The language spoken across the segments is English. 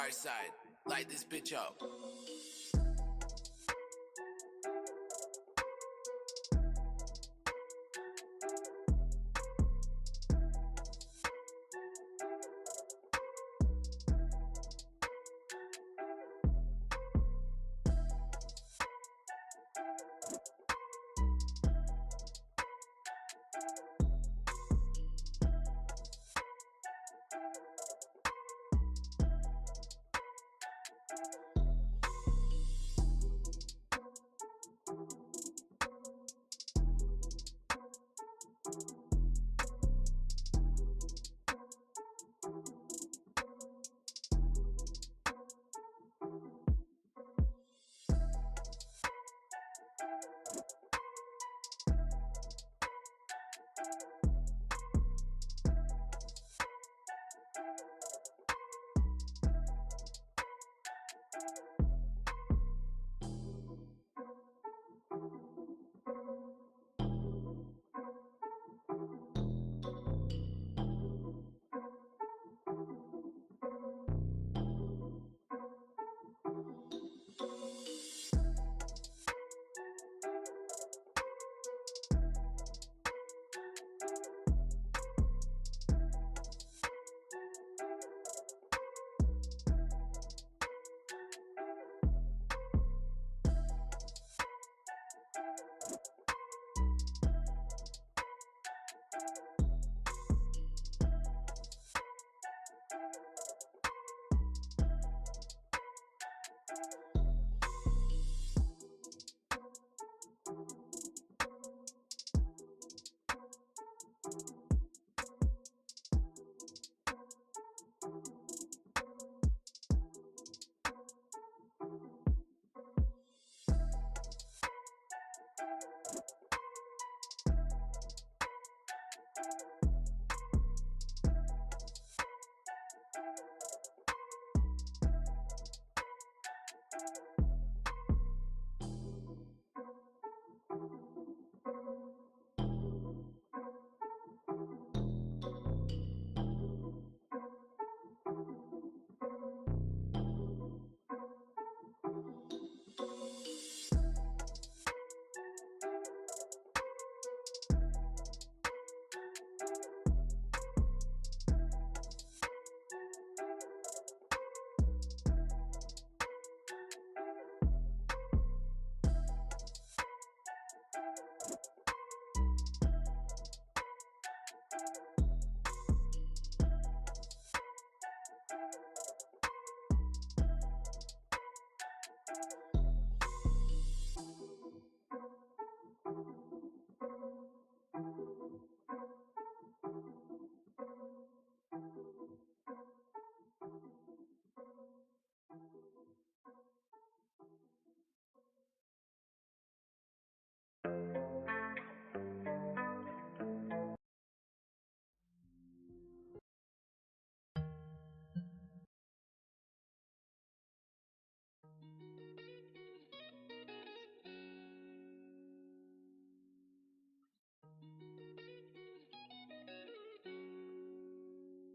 dark side. Light this bitch up.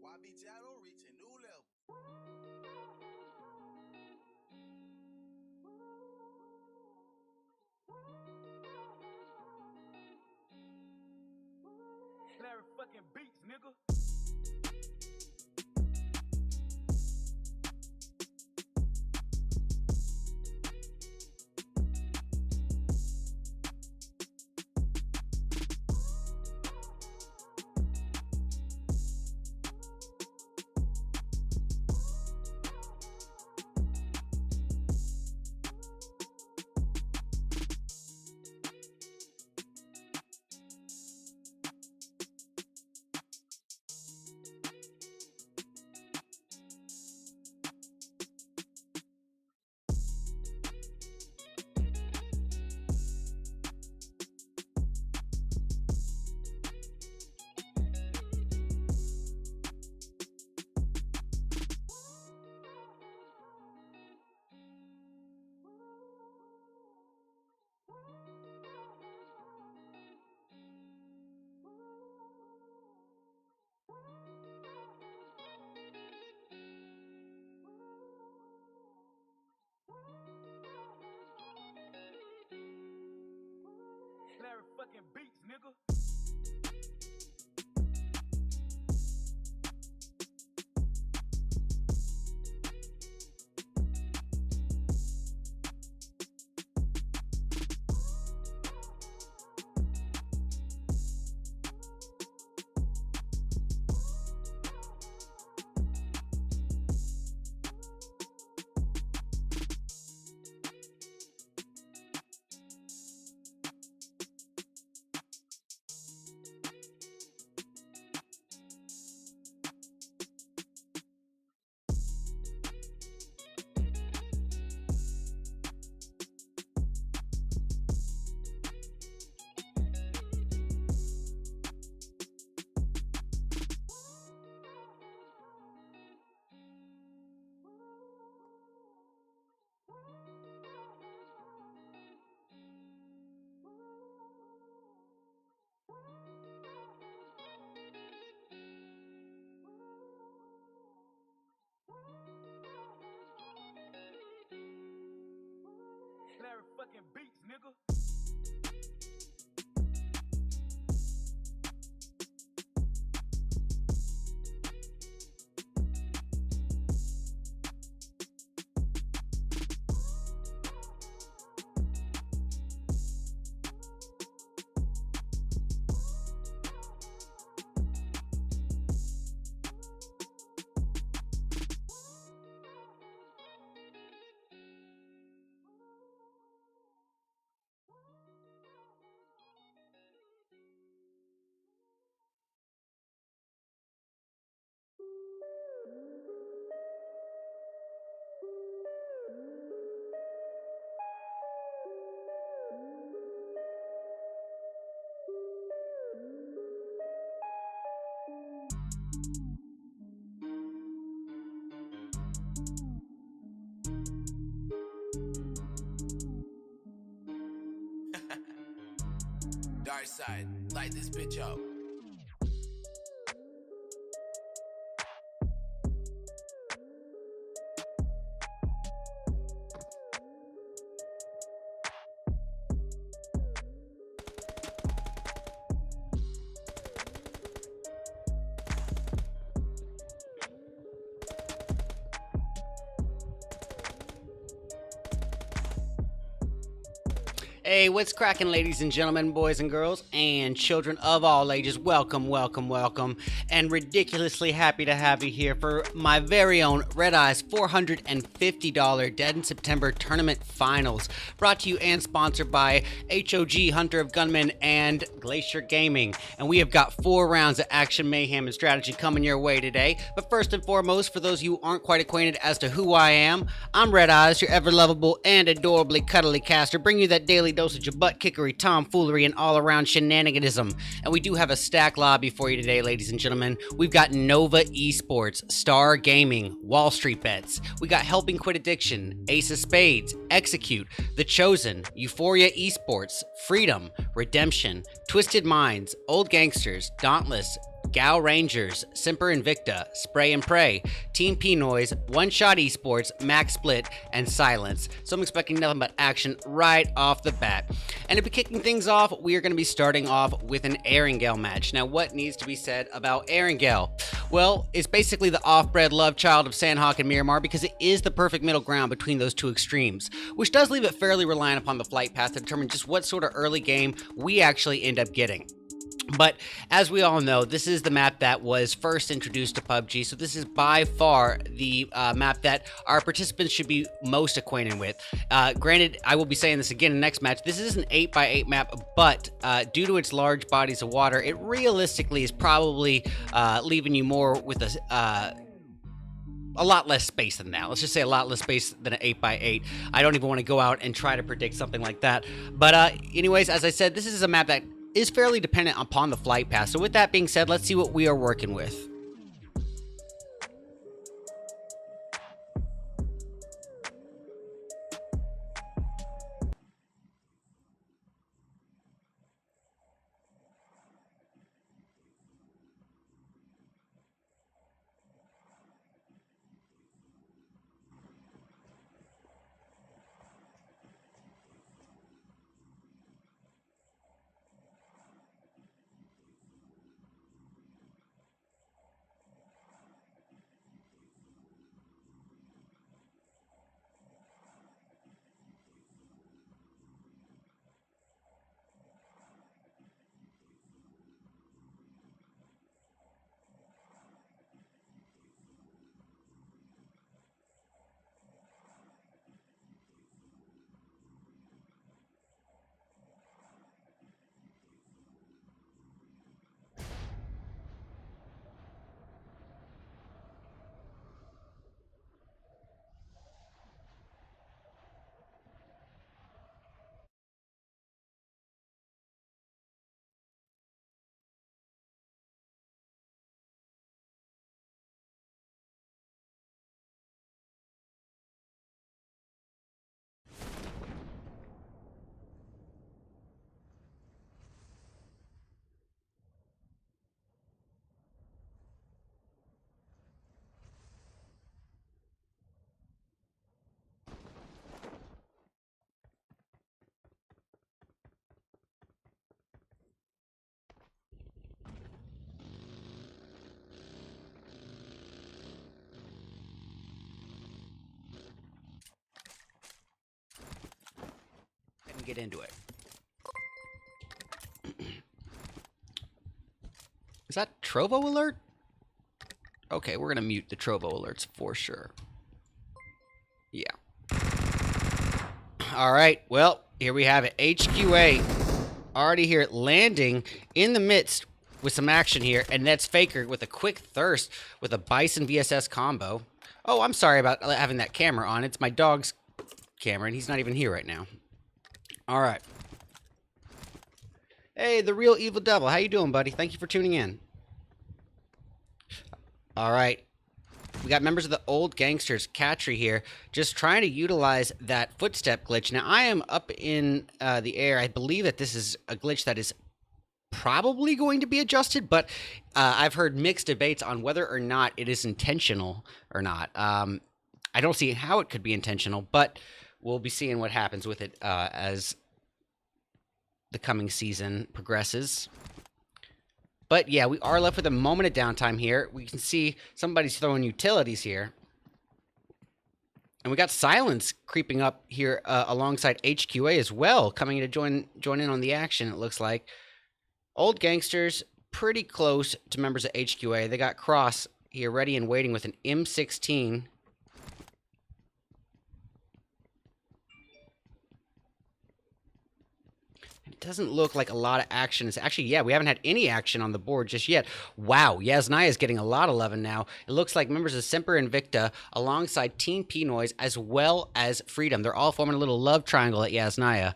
YB reaching new level. Larry fucking beats, nigga. fucking beats, nigga. Larry fucking beats, nigga. Dark side, light this bitch up. Hey, what's cracking, ladies and gentlemen, boys and girls, and children of all ages? Welcome, welcome, welcome, and ridiculously happy to have you here for my very own RedEyes $450 Dead in September Tournament Finals, brought to you and sponsored by HOG, Hunter of Gunmen, and Glacier Gaming. And we have got 4 rounds of action, mayhem, and strategy coming your way today. But first and foremost, for those of you who aren't quite acquainted as to who I am, I'm RedEyes, your ever-lovable and adorably cuddly caster, bringing you that daily dosage of butt kickery, tomfoolery, and all-around shenaniganism. And we do have a stack lobby for you today, ladies and gentlemen. We've got Nova Esports, Star Gaming, Wall Street Bets. We got Helping Quit Addiction, Ace of Spades, Execute, The Chosen, Euphoria Esports, Freedom, Redemption, Twisted Minds, Old Gangsters, Dauntless, Gal Rangers, Semper Invicta, Spray and Pray, Team P Noise, One Shot Esports, Max Split, and Silence. So I'm expecting nothing but action right off the bat. And to be kicking things off, we are going to be starting off with an Erangel match. Now, what needs to be said about Erangel? Well, it's basically the off-bred love child of Sandhawk and Miramar because it is the perfect middle ground between those two extremes, which does leave it fairly reliant upon the flight path to determine just what sort of early game we actually end up getting. But as we all know, this is the map that was first introduced to PUBG, so this is by far the map that our participants should be most acquainted with. Granted, I will be saying this again in the next match, this is an 8x8 map, but due to its large bodies of water, it realistically is probably leaving you more with a lot less space than that. Let's just say a lot less space than an 8x8. I don't even want to go out and try to predict something like that. But anyways, as I said, this is a map that is fairly dependent upon the flight path. So with that being said, let's see what we are working with. get into it. Is that Trovo alert? Okay, we're gonna mute the Trovo alerts for sure. Yeah. All right, well, here we have it. HQA already here, landing in the midst with some action here, and that's Faker with a quick thirst with a Bison VSS combo. Oh, I'm sorry about having that camera on. It's my dog's camera, and he's not even here right now. All right. Hey, the real Evil Devil. How you doing, buddy? Thank you for tuning in. All right. We got members of the Old Gangsters, Katri here, just trying to utilize that footstep glitch. Now, I am up in the air. I believe that this is a glitch that is probably going to be adjusted, but I've heard mixed debates on whether or not it is intentional or not. I don't see how it could be intentional, but we'll be seeing what happens with it as the coming season progresses. But yeah, we are left with a moment of downtime here. We can see somebody's throwing utilities here. And we got Silence creeping up here alongside HQA as well, coming to join in on the action, it looks like. Old Gangsters, pretty close to members of HQA. They got Cross here ready and waiting with an M16. It doesn't look like a lot of action. Actually, yeah, we haven't had any action on the board just yet. Wow, Yasnaya is getting a lot of love now. It looks like members of Semper Invicta alongside Team P-Noise as well as Freedom. They're all forming a little love triangle at Yasnaya.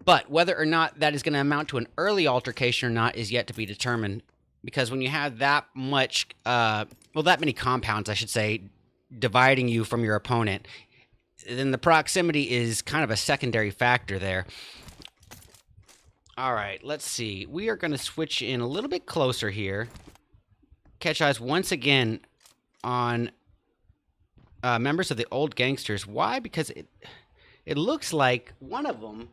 But whether or not that is going to amount to an early altercation or not is yet to be determined. Because when you have that much, well, that many compounds, I should say, dividing you from your opponent, then the proximity is kind of a secondary factor there. All right, let's see. We are going to switch in a little bit closer here. Catch eyes once again on members of the Old Gangsters. Why? Because it looks like one of them,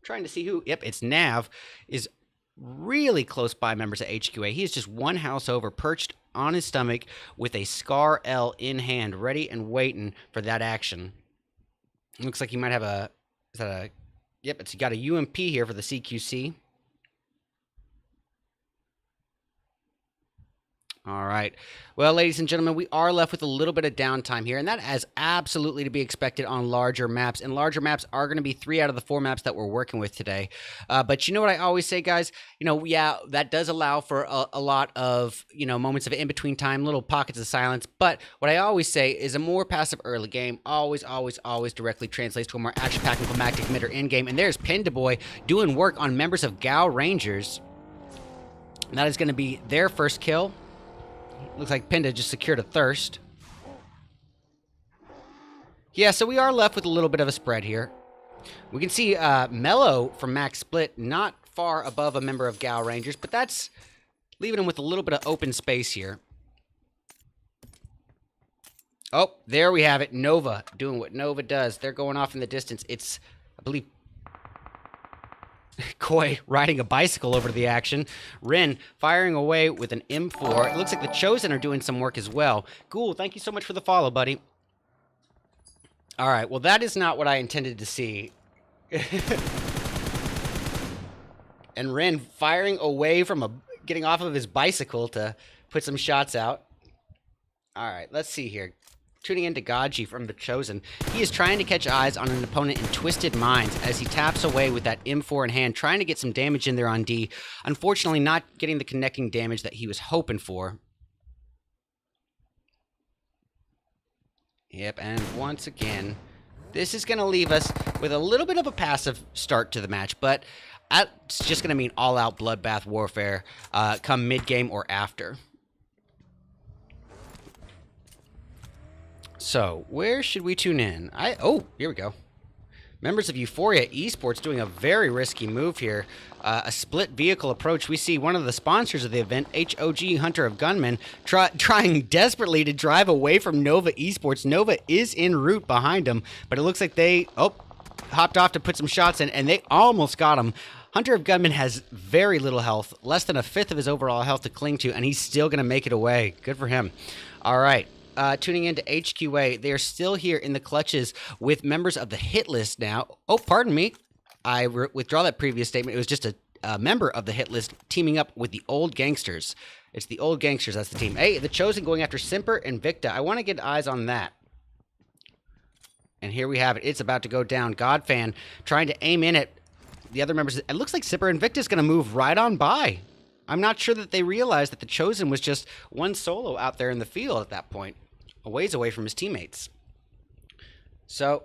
trying to see who, yep, it's Nav, is really close by members of HQA. He is just one house over, perched on his stomach with a Scar L in hand, ready and waiting for that action. Looks like he might have a, is that a, yep, it's got a UMP here for the CQC. All right. Well, ladies and gentlemen, we are left with a little bit of downtime here, and that is absolutely to be expected on larger maps. And larger maps are going to be 3 out of the 4 maps that we're working with today. But you know what I always say, guys? You know, yeah, that does allow for a lot of, you know, moments of in-between time, little pockets of silence. But what I always say is a more passive early game always directly translates to a more action-packed and climactic mid or end game. And there's Pindaboy doing work on members of Gao Rangers. And that is going to be their first kill. Looks like Pinda just secured a thirst. Yeah, so we are left with a little bit of a spread here. We can see Mello from Max Split not far above a member of Gao Rangers, but that's leaving him with a little bit of open space here. Oh, there we have it. Nova doing what Nova does. They're going off in the distance. It's, I believe, Koi riding a bicycle over to the action. Rin firing away with an M4. It looks like the Chosen are doing some work as well. Ghoul, thank you so much for the follow, buddy. All right, well, that is not what I intended to see. And Rin firing away from getting off of his bicycle to put some shots out. All right, let's see here. Tuning into Gaji from the Chosen. He is trying to catch eyes on an opponent in Twisted Minds as he taps away with that M4 in hand, trying to get some damage in there on D. Unfortunately, not getting the connecting damage that he was hoping for. Yep, and once again, this is going to leave us with a little bit of a passive start to the match, but it's just going to mean all-out bloodbath warfare come mid-game or after. So, where should we tune in? Oh, here we go. Members of Euphoria Esports doing a very risky move here. A split vehicle approach. We see one of the sponsors of the event, HOG Hunter of Gunmen, trying desperately to drive away from Nova Esports. Nova is en route behind him, but it looks like they, hopped off to put some shots in, and they almost got him. Hunter of Gunmen has very little health, less than a fifth of his overall health to cling to, and he's still going to make it away. Good for him. All right. tuning into HQA. They are still here in the clutches with members of the hit list now. Oh, pardon me. I withdraw that previous statement. It was just a member of the hit list teaming up with the Old Gangsters. It's the Old Gangsters. That's the team. Hey, the Chosen going after Simper and Victa. I want to get eyes on that. And here we have it. It's about to go down. Godfan trying to aim in at the other members. It looks like Simper and Victa is going to move right on by. I'm not sure that they realized that the Chosen was just one solo out there in the field at that point, a ways away from his teammates. So,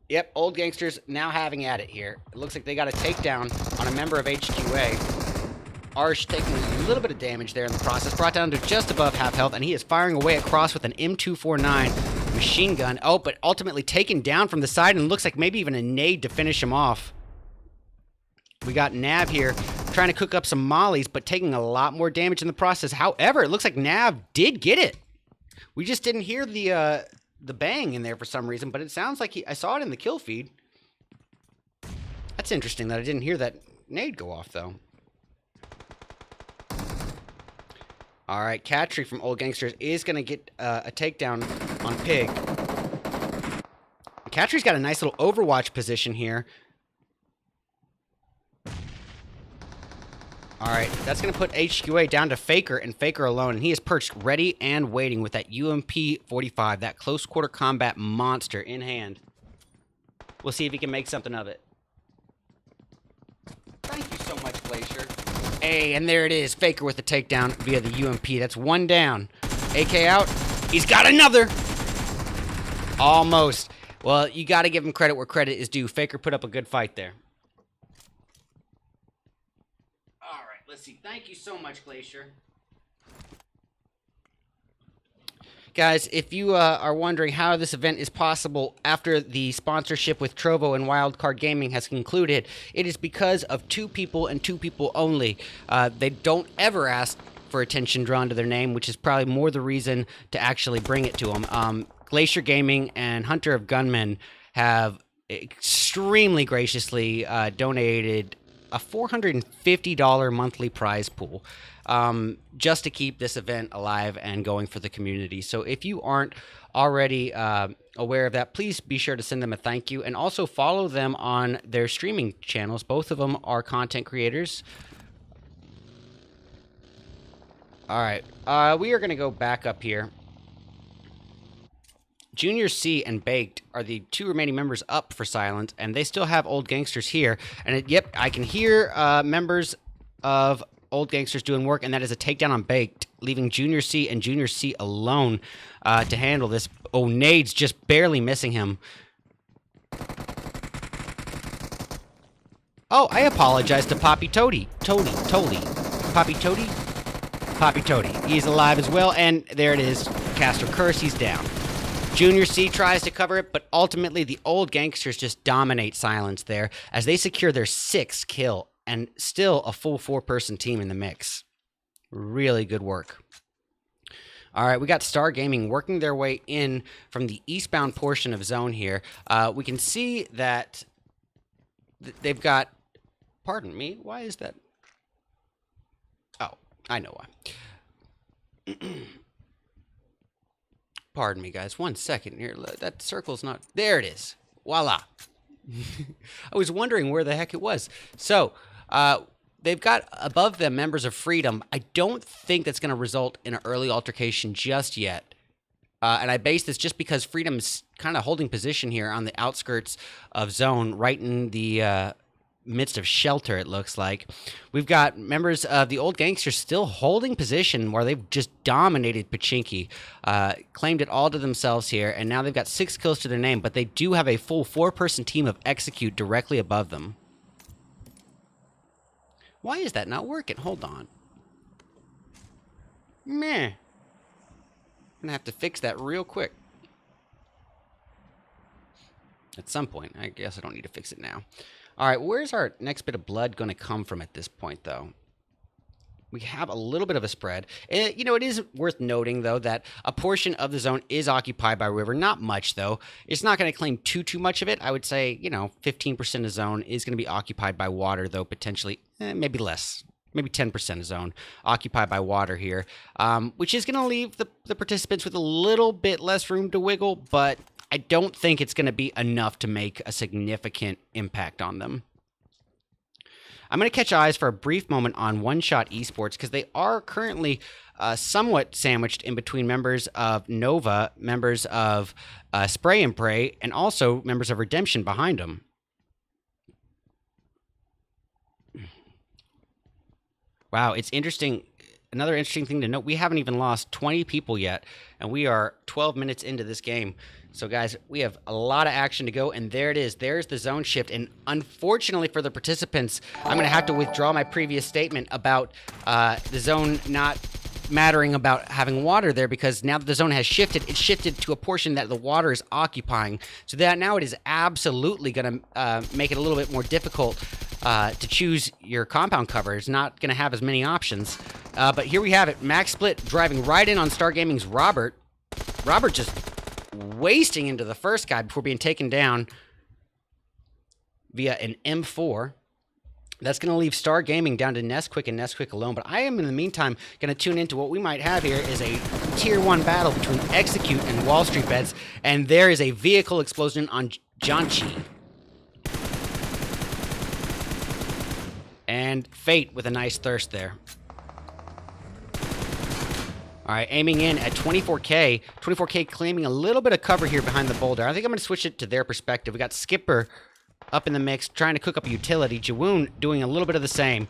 yep, Old Gangsters now having at it here. It looks like they got a takedown on a member of HQA. Arsh taking a little bit of damage there in the process, brought down to just above half health, and he is firing away across with an M249 machine gun. Oh, but ultimately taken down from the side, and looks like maybe even a nade to finish him off. We got Nav here trying to cook up some mollies, but taking a lot more damage in the process. However, it looks like Nav did get it. We just didn't hear the bang in there for some reason, but it sounds like I saw it in the kill feed. That's interesting that I didn't hear that nade go off, though. All right, Catry from Old Gangsters is going to get a takedown on Pig. Catry's got a nice little Overwatch position here. All right, that's going to put HQA down to Faker and Faker alone, and he is perched ready and waiting with that UMP-45, that close quarter combat monster in hand. We'll see if he can make something of it. Thank you so much, Glacier. Hey, and there it is, Faker with the takedown via the UMP. That's one down. AK out. He's got another. Almost. Well, you got to give him credit where credit is due. Faker put up a good fight there. Let's see. Thank you so much, Glacier. Guys, if you are wondering how this event is possible after the sponsorship with Trovo and Wildcard Gaming has concluded, it is because of two people and two people only. They don't ever ask for attention drawn to their name, which is probably more the reason to actually bring it to them. Glacier Gaming and Hunter of Gunmen have extremely graciously donated a $450 monthly prize pool just to keep this event alive and going for the community. So if you aren't already aware of that, please be sure to send them a thank you and also follow them on their streaming channels. Both of them are content creators. All right, we are going to go back up here. Junior C and Baked are the two remaining members up for Silent, and they still have Old Gangsters here. And yep, I can hear members of Old Gangsters doing work, and that is a takedown on Baked, leaving Junior C and Junior C alone to handle this. Oh, Nade's just barely missing him. Oh, I apologize to Poppy Toady. Poppy Toady? Poppy Toady. He's alive as well, and there it is. Caster Curse, he's down. Junior C tries to cover it, but ultimately the Old Gangsters just dominate Silence there as they secure their 6th kill and still a full 4-person team in the mix. Really good work. All right, we got Star Gaming working their way in from the eastbound portion of zone here. We can see that they've got... Pardon me, why is that? Oh, I know why. Pardon me, guys. 1 second here. That circle's not... There it is. Voila. I was wondering where the heck it was. So, they've got above them members of Freedom. I don't think that's going to result in an early altercation just yet. And I base this just because Freedom's kind of holding position here on the outskirts of zone, right in the midst of shelter, it looks like. We've got members of the Old Gangsters still holding position where they've just dominated Pachinki, claimed it all to themselves here, and now they've got 6 kills to their name, but they do have a full 4-person team of Execute directly above them. Why is that not working? Hold on. Meh. I'm gonna have to fix that real quick. At some point. I guess I don't need to fix it now. All right, where's our next bit of blood going to come from at this point, though? We have a little bit of a spread. You know, it is worth noting, though, that a portion of the zone is occupied by River. Not much, though. It's not going to claim too much of it. I would say, you know, 15% of the zone is going to be occupied by water, though, potentially, maybe less. maybe 10% of zone occupied by water here, which is going to leave the participants with a little bit less room to wiggle, but I don't think it's going to be enough to make a significant impact on them. I'm going to catch eyes for a brief moment on One Shot Esports because they are currently somewhat sandwiched in between members of Nova, members of Spray and Pray, and also members of Redemption behind them. Wow, it's interesting. Another interesting thing to note, we haven't even lost 20 people yet, and we are 12 minutes into this game. So, guys, we have a lot of action to go, and there it is. There's the zone shift, and unfortunately for the participants, I'm going to have to withdraw my previous statement about the zone not mattering about having water there, because now that the zone has shifted, it's shifted to a portion that the water is occupying. So that now it is absolutely going to make it a little bit more difficult to choose your compound cover. It's not going to have as many options. But here we have it. Max Split driving right in on Star Gaming's Robert. Robert just wasting into the first guy before being taken down via an M4. That's going to leave Star Gaming down to Nesquik and Nesquik alone. But I am, in the meantime, going to tune into what we might have here is a Tier 1 battle between Execute and Wall Street Bets. And there is a vehicle explosion on Janchi. And Fate with a nice thirst there. All right, aiming in at 24K. 24K claiming a little bit of cover here behind the boulder. I think I'm going to switch it to their perspective. We got Skipper up in the mix, trying to cook up a utility. Jawoon doing a little bit of the same.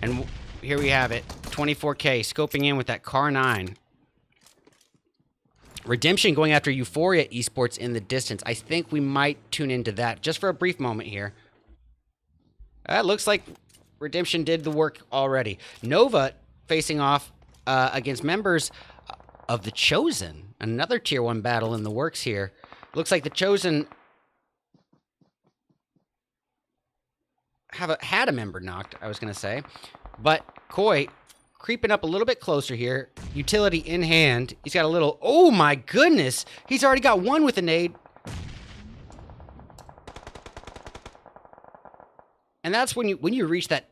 And here we have it. 24K scoping in with that Car 9. Redemption going after Euphoria Esports in the distance. I think we might tune into that just for a brief moment here. It looks like Redemption did the work already. Nova facing off against members of The Chosen. Another Tier 1 battle in the works here. Looks like The Chosen had a member knocked, I was going to say. But Koi creeping up a little bit closer here. Utility in hand. He's got a little... Oh, my goodness! He's already got one with a nade. And that's when you reach that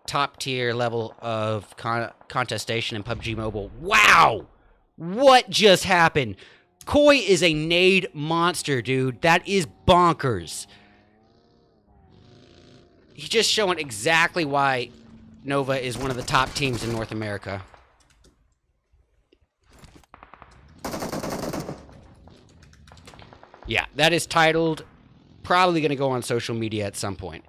top tier level of contestation in PUBG Mobile. Wow! What just happened? Koi is a nade monster, dude. That is bonkers. He's just showing exactly why Nova is one of the top teams in North America. Yeah, that is titled, probably going to go on social media at some point.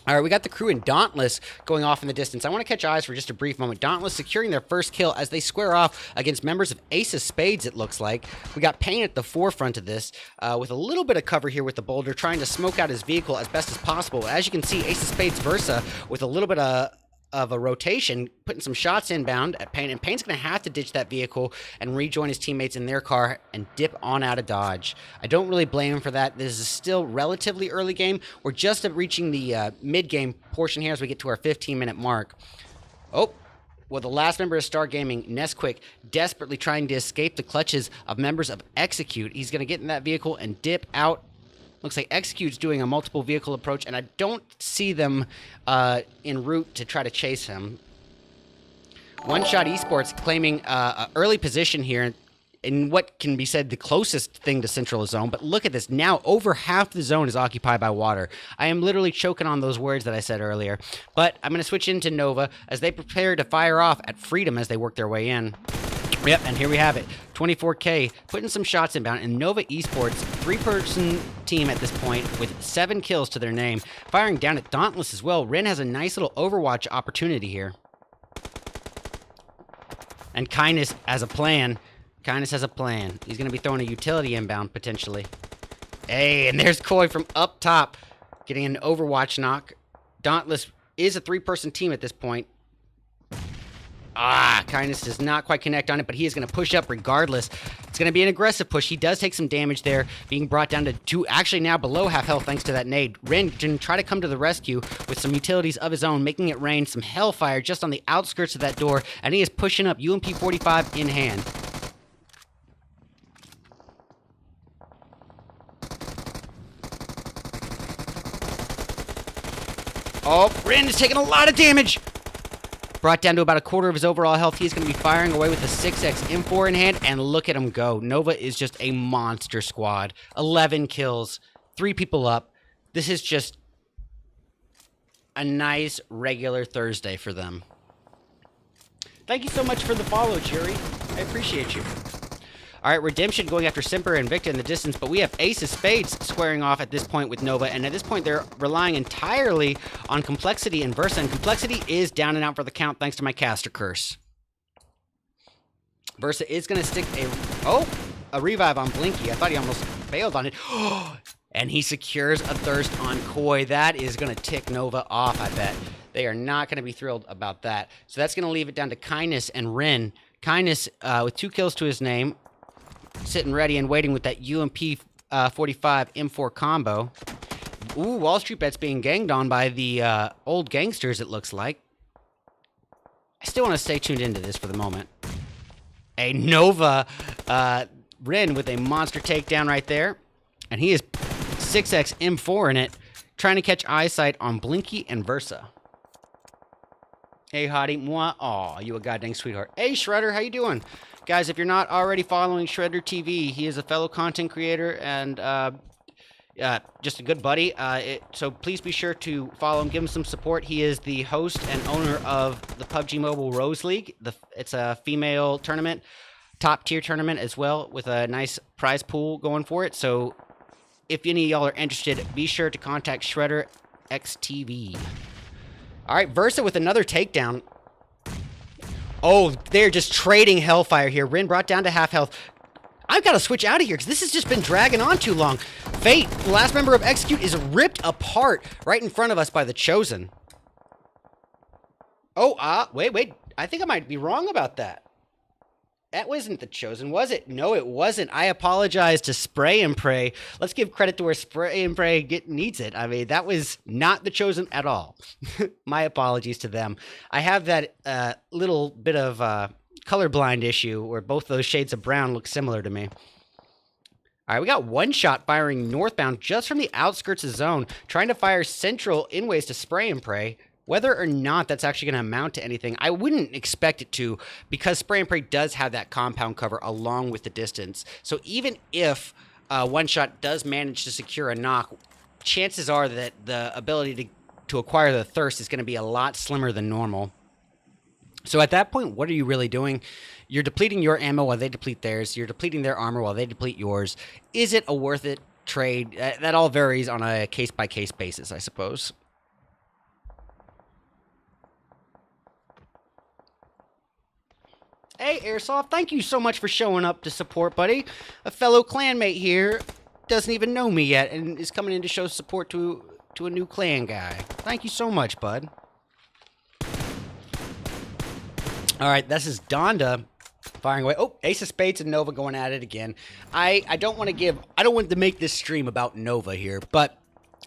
All right, we got the crew in Dauntless going off in the distance. I want to catch eyes for just a brief moment. Dauntless securing their first kill as they square off against members of Ace of Spades, it looks like. We got Payne at the forefront of this with a little bit of cover here with the boulder, trying to smoke out his vehicle as best as possible. As you can see, Ace of Spades Versa with a little bit of a rotation, putting some shots inbound at Payne, and Payne's going to have to ditch that vehicle and rejoin his teammates in their car and dip on out of Dodge. I don't really blame him for that. This is still relatively early game. We're just reaching the mid-game portion here as we get to our 15-minute mark. Oh, well, the last member of Star Gaming, Nesquik, desperately trying to escape the clutches of members of Execute. He's going to get in that vehicle and dip out. Looks like Execute's doing a multiple vehicle approach, and I don't see them en route to try to chase him. One Shot Esports claiming an early position here in what can be said the closest thing to Central Zone. But look at this. Now over half the zone is occupied by water. I am literally choking on those words that I said earlier. But I'm going to switch into Nova as they prepare to fire off at Freedom as they work their way in. Yep, and here we have it. 24K putting some shots inbound, and Nova Esports, three-person team at this point with 7 kills to their name. Firing down at Dauntless as well. Ren has a nice little Overwatch opportunity here. And Kindness has a plan. Kindness has a plan. He's going to be throwing a utility inbound, potentially. Hey, and there's Koi from up top, getting an Overwatch knock. Dauntless is a 3-person team at this point. Kindness does not quite connect on it, but he is going to push up regardless. It's going to be an aggressive push. He does take some damage there, being brought down to 2, actually now below half health thanks to that nade. Ren can try to come to the rescue with some utilities of his own, making it rain, some hellfire just on the outskirts of that door, and he is pushing up UMP 45 in hand. Oh, Rin is taking a lot of damage. Brought down to about a quarter of his overall health. He's going to be firing away with the 6x M4 in hand, and look at him go. Nova is just a monster squad. 11 kills, 3 people up. This is just a nice regular Thursday for them. Thank you so much for the follow, Jerry. I appreciate you. All right, Redemption going after Simper and Victor in the distance, but we have Ace of Spades squaring off at this point with Nova, and at this point they're relying entirely on Complexity and Versa, and Complexity is down and out for the count thanks to my caster curse. Versa is going to stick a revive on Blinky. I thought he almost failed on it. And he secures a Thirst on Koi. That is going to tick Nova off, I bet. They are not going to be thrilled about that. So that's going to leave it down to Kindness and Rin. Kindness with 2 kills to his name, sitting ready and waiting with that UMP 45 M4 combo. Ooh, Wall Street Bet's being ganged on by the old gangsters, it looks like. I still want to stay tuned into this for the moment. A Nova Rin with a monster takedown right there. And he is 6x M4 in it, trying to catch eyesight on Blinky and Versa. Hey, hottie. Moi. Aw, you a goddamn sweetheart. Hey, Shredder, how you doing? Guys, if you're not already following Shredder TV, he is a fellow content creator and just a good buddy. So please be sure to follow him, give him some support. He is the host and owner of the PUBG Mobile Rose League. It's a female tournament, top-tier tournament as well, with a nice prize pool going for it. So if any of y'all are interested, be sure to contact Shredder XTV. All right, Versa with another takedown. Oh, they're just trading hellfire here. Rin brought down to half health. I've got to switch out of here because this has just been dragging on too long. Fate, the last member of Execute, is ripped apart right in front of us by the Chosen. Oh, wait. I think I might be wrong about that. That wasn't the Chosen, was it? No, it wasn't. I apologize to Spray and Pray. Let's give credit to where Spray and Pray needs it. I mean, that was not the Chosen at all. My apologies to them. I have that little bit of colorblind issue where both those shades of brown look similar to me. All right, we got one shot firing northbound just from the outskirts of zone, trying to fire central in ways to Spray and Pray. Whether or not that's actually going to amount to anything, I wouldn't expect it to, because Spray and Pray does have that compound cover along with the distance. So even if one shot does manage to secure a knock, chances are that the ability to acquire the Thirst is going to be a lot slimmer than normal. So at that point, what are you really doing? You're depleting your ammo while they deplete theirs. You're depleting their armor while they deplete yours. Is it a worth it trade? That all varies on a case-by-case basis, I suppose. Hey, Airsoft, thank you so much for showing up to support, buddy. A fellow clanmate here doesn't even know me yet and is coming in to show support to a new clan guy. Thank you so much, bud. All right, this is Donda firing away. Oh, Ace of Spades and Nova going at it again. I don't want to make this stream about Nova here, but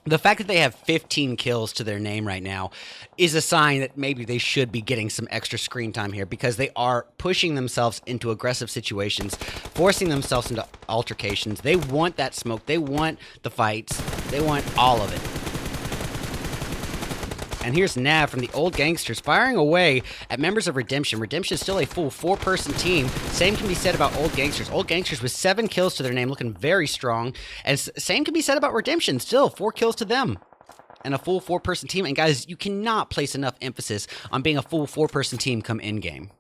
the fact that they have 15 kills to their name right now is a sign that maybe they should be getting some extra screen time here, because they are pushing themselves into aggressive situations, forcing themselves into altercations. They want that smoke. They want the fights. They want all of it. And here's Nav from the old gangsters firing away at members of Redemption. Redemption is still a full 4-person team. Same can be said about old gangsters. Old gangsters with 7 kills to their name, looking very strong. And same can be said about Redemption. Still 4 kills to them. And a full 4-person team. And guys, you cannot place enough emphasis on being a full 4-person team come in-game.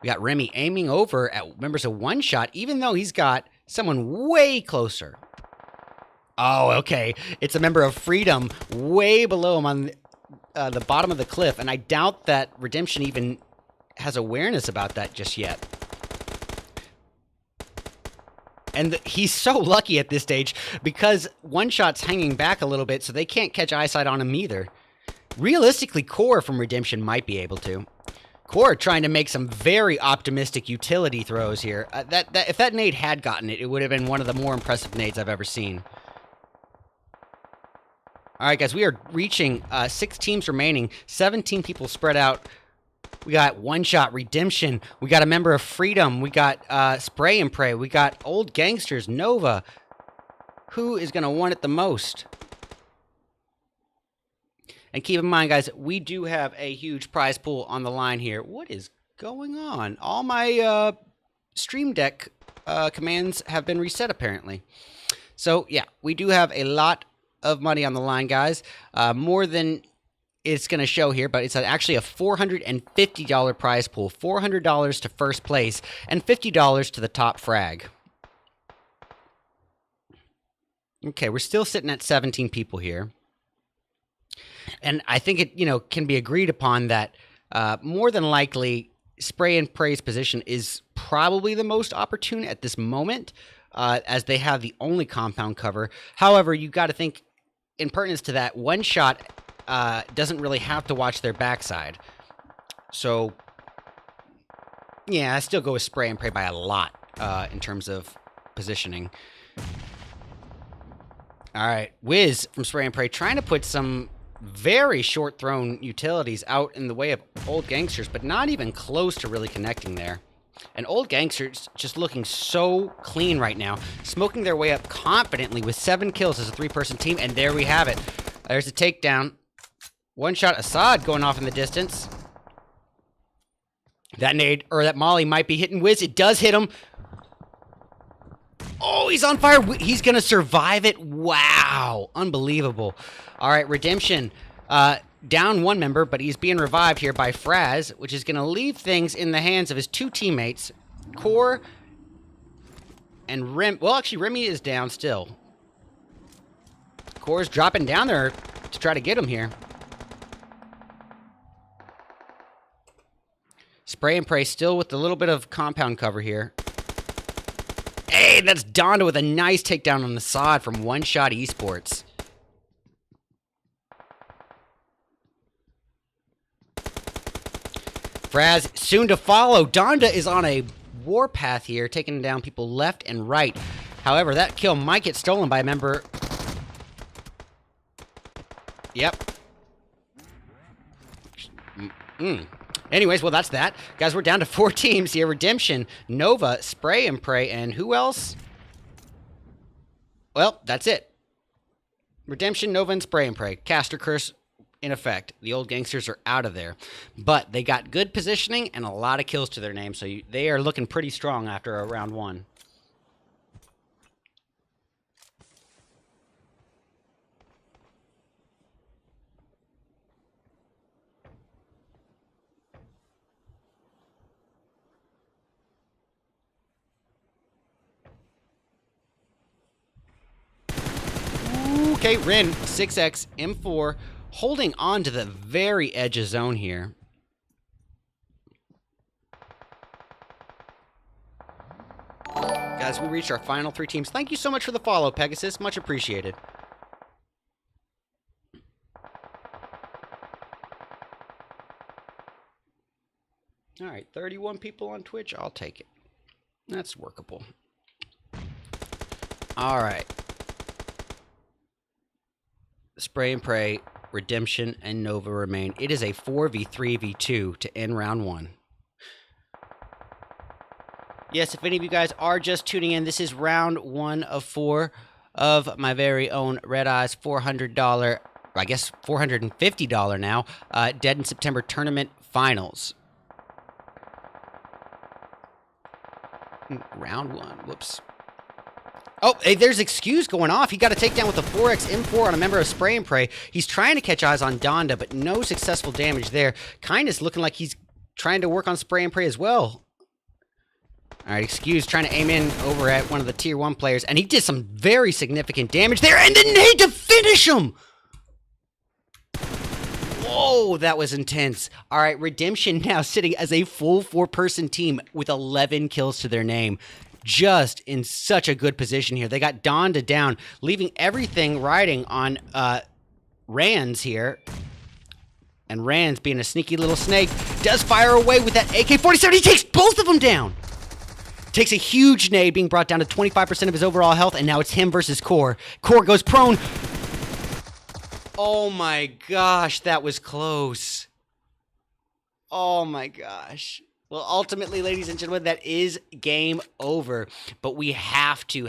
We got Remy aiming over at members of One Shot, even though he's got someone way closer. Oh, okay. It's a member of Freedom way below him on the bottom of the cliff, and I doubt that Redemption even has awareness about that just yet. And he's so lucky at this stage because One Shot's hanging back a little bit, so they can't catch eyesight on him either. Realistically, Core from Redemption might be able to. Core trying to make some very optimistic utility throws here. If that nade had gotten it, it would have been one of the more impressive nades I've ever seen. All right, guys, we are reaching 6 teams remaining, 17 people spread out. We got One Shot, Redemption. We got a member of Freedom. We got Spray and Pray. We got old gangsters, Nova. Who is going to want it the most? And keep in mind, guys, we do have a huge prize pool on the line here. What is going on? All my Stream Deck commands have been reset, apparently. So, yeah, we do have a lot of money on the line, guys. More than it's going to show here, but it's actually a $450 prize pool. $400 to first place and $50 to the top frag. Okay, we're still sitting at 17 people here. And I think it, can be agreed upon that more than likely Spray and Pray's position is probably the most opportune at this moment, as they have the only compound cover. However, you got to think, in pertinence to that, one shot doesn't really have to watch their backside. So, yeah, I still go with Spray and Pray by a lot in terms of positioning. All right, Wiz from Spray and Pray trying to put some very short thrown utilities out in the way of Old Gangsters, but not even close to really connecting there. And Old Gangsters just looking so clean right now, smoking their way up confidently with 7 kills as a 3-person team, and there we have it. There's a takedown. One shot Assad going off in the distance. That nade, or that molly might be hitting Wiz. It does hit him. Oh, he's on fire. He's going to survive it. Wow. Unbelievable. All right, Redemption. Down one member, but he's being revived here by Fraz, which is going to leave things in the hands of his 2 teammates, Core and Rem. Well, actually, Remy is down still. Core's dropping down there to try to get him here. Spray and Pray still with a little bit of compound cover here. Hey, that's Donda with a nice takedown on the side from One Shot Esports. Fraz soon to follow. Donda is on a warpath here, taking down people left and right. However, that kill might get stolen by a member. Yep. Anyways, well, that's that. Guys, we're down to 4 teams here. Redemption, Nova, Spray and Pray, and who else? Well, that's it. Redemption, Nova, and Spray and Pray. Caster Curse in effect. The Old Gangsters are out of there. But they got good positioning and a lot of kills to their name, so they are looking pretty strong after a round 1. Okay, Rin, 6x, M4, holding on to the very edge of zone here. Guys, we reached our final 3 teams. Thank you so much for the follow, Pegasus. Much appreciated. All right, 31 people on Twitch. I'll take it. That's workable. All right. Spray and Pray, Redemption, and Nova remain. It is a 4v3v2 to end round 1. Yes, if any of you guys are just tuning in, this is round 1 of 4 of my very own RedEyes $400, I guess $450 now, Dead in September tournament finals. Round 1, whoops. Oh, hey, there's Excuse going off. He got a takedown with a 4x M4 on a member of Spray and Pray. He's trying to catch eyes on Donda, but no successful damage there. Kindness looking like he's trying to work on Spray and Pray as well. All right, Excuse trying to aim in over at one of the tier 1 players, and he did some very significant damage there, and the nade to finish him! Whoa, that was intense. All right, Redemption now sitting as a full 4-person team with 11 kills to their name. Just in such a good position here. They got Donda down, leaving everything riding on Rands here. And Rands, being a sneaky little snake, does fire away with that AK-47. He takes both of them down. Takes a huge nade, being brought down to 25% of his overall health, and now it's him versus Core. Core goes prone. Oh my gosh, that was close. Oh my gosh. Well, ultimately, ladies and gentlemen, that is game over. But we have to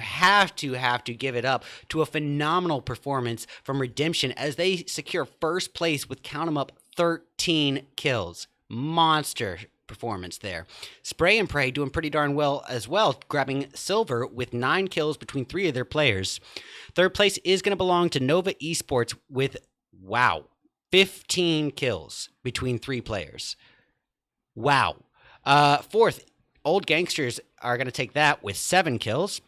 give it up to a phenomenal performance from Redemption as they secure first place with, count 'em up, 13 kills. Monster performance there. Spray and Pray doing pretty darn well as well, grabbing silver with 9 kills between 3 of their players. Third place is going to belong to Nova Esports with, wow, 15 kills between 3 players. Wow. Fourth, Old Gangsters are going to take that with 7 kills.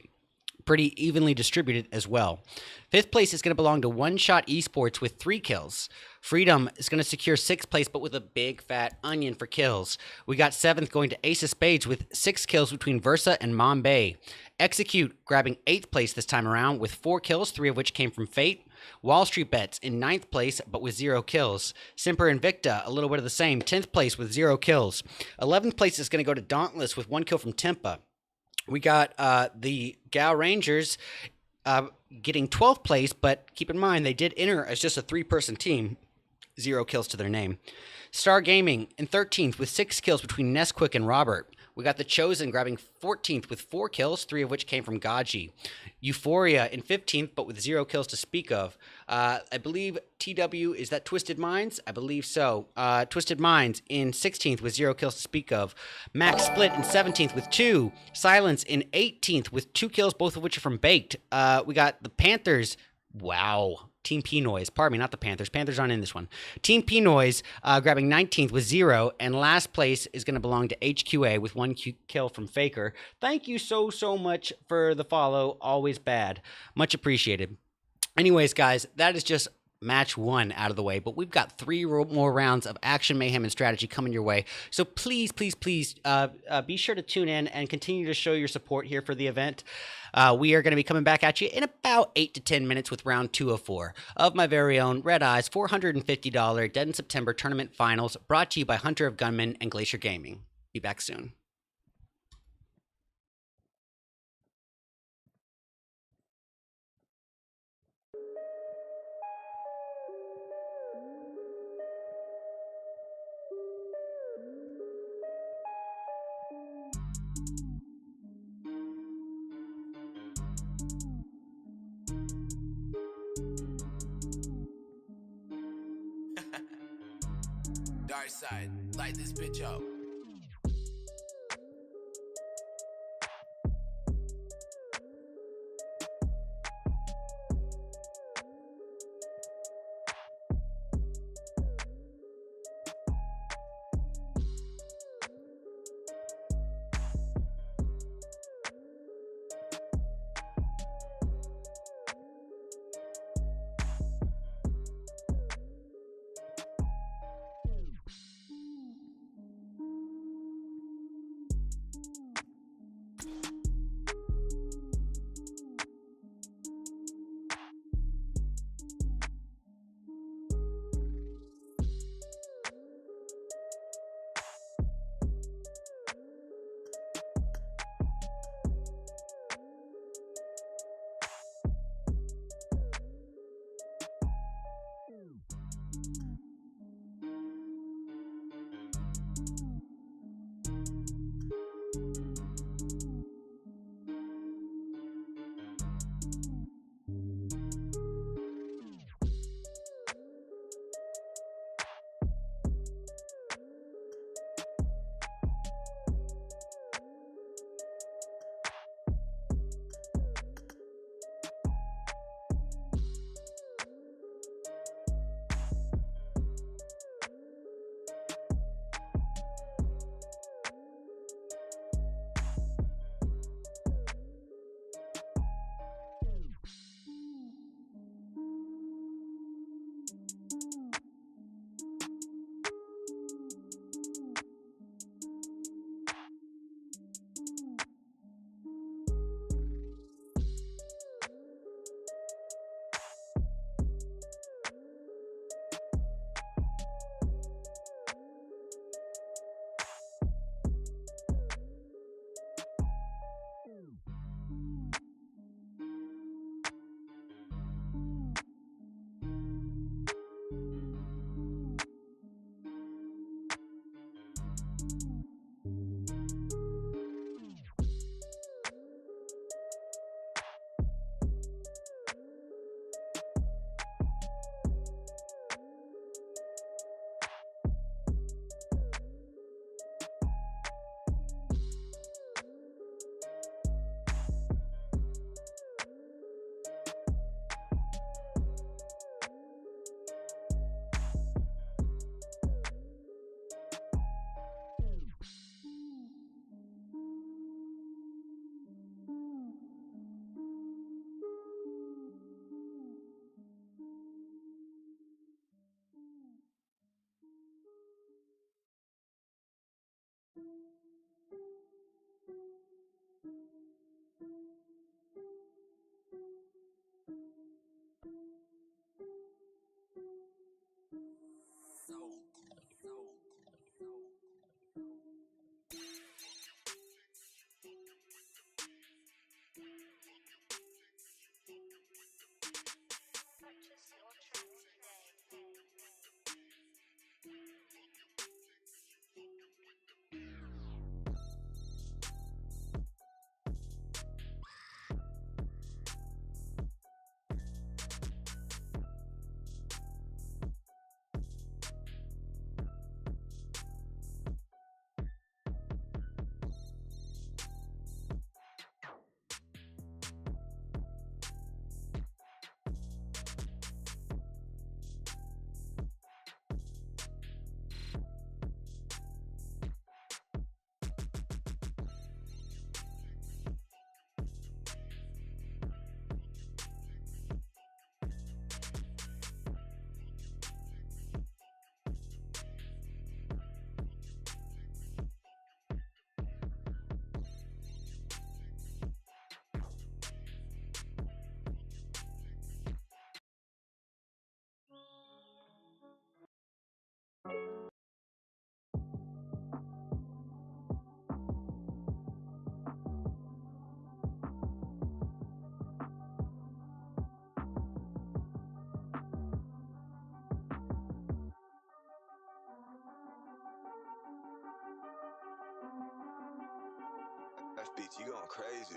Pretty evenly distributed as well. Fifth place is going to belong to One Shot Esports with 3 kills. Freedom is going to secure 6th place, but with a big fat onion for kills. We got 7th going to Ace of Spades with 6 kills between Versa and Mombay. Execute grabbing 8th place this time around with 4 kills, 3 of which came from Fate. Wall Street Bets in 9th place, but with 0 kills. Simper Invicta, a little bit of the same, 10th place with 0 kills. 11th place is going to go to Dauntless with 1 kill from Tempa. We got the Gal Rangers getting 12th place, but keep in mind they did enter as just a 3-person team. 0 kills to their name. Star Gaming in 13th with 6 kills between Nesquik and Robert. We got The Chosen grabbing 14th with 4 kills, 3 of which came from Gaji. Euphoria in 15th, but with 0 kills to speak of. I believe TW, is that Twisted Minds? I believe so. Twisted Minds in 16th with 0 kills to speak of. Max Split in 17th with 2. Silence in 18th with 2 kills, both of which are from Baked. We got the Panthers. Wow. Team P-Noise. Pardon me, not the Panthers. Panthers aren't in this one. Team P-Noise grabbing 19th with 0. And last place is going to belong to HQA with 1 kill from Faker. Thank you so much for the follow. Always bad. Much appreciated. Anyways, guys, that is just match 1 out of the way, but we've got 3 more rounds of action, mayhem, and strategy coming your way. So please be sure to tune in and continue to show your support here for the event. We are going to be coming back at you in about 8 to 10 minutes with round 2 of 4 of my very own RedEyes $450 Dead in September tournament finals, brought to you by Hunter of Gunmen and Glacier Gaming. Be back soon. Dark side, light this bitch up. Bitch, you going crazy.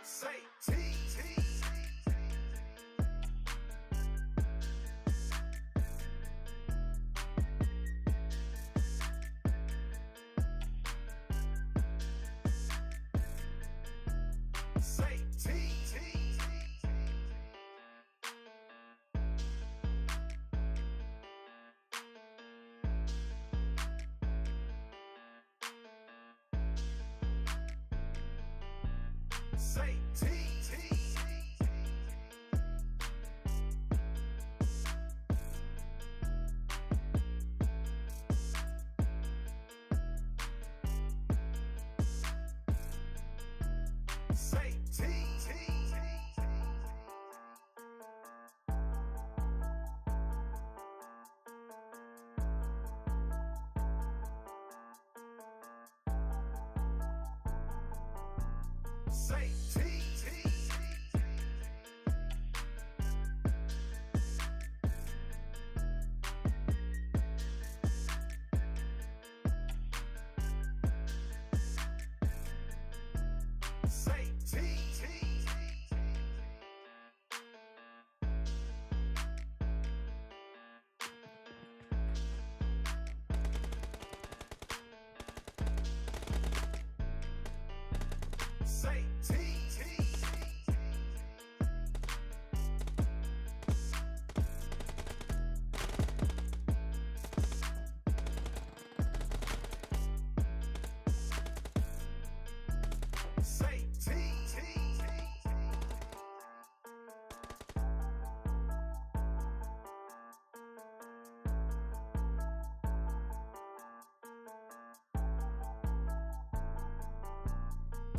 Say T. Say T. Say T. Say T. Say T. Say T. Say T. Say T.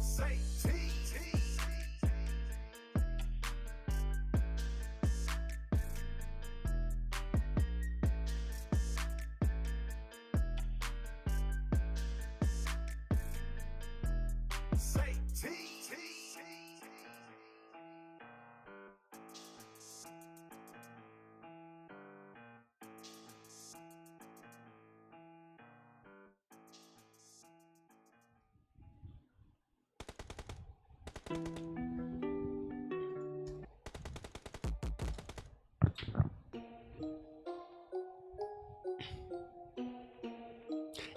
Say T. Say T.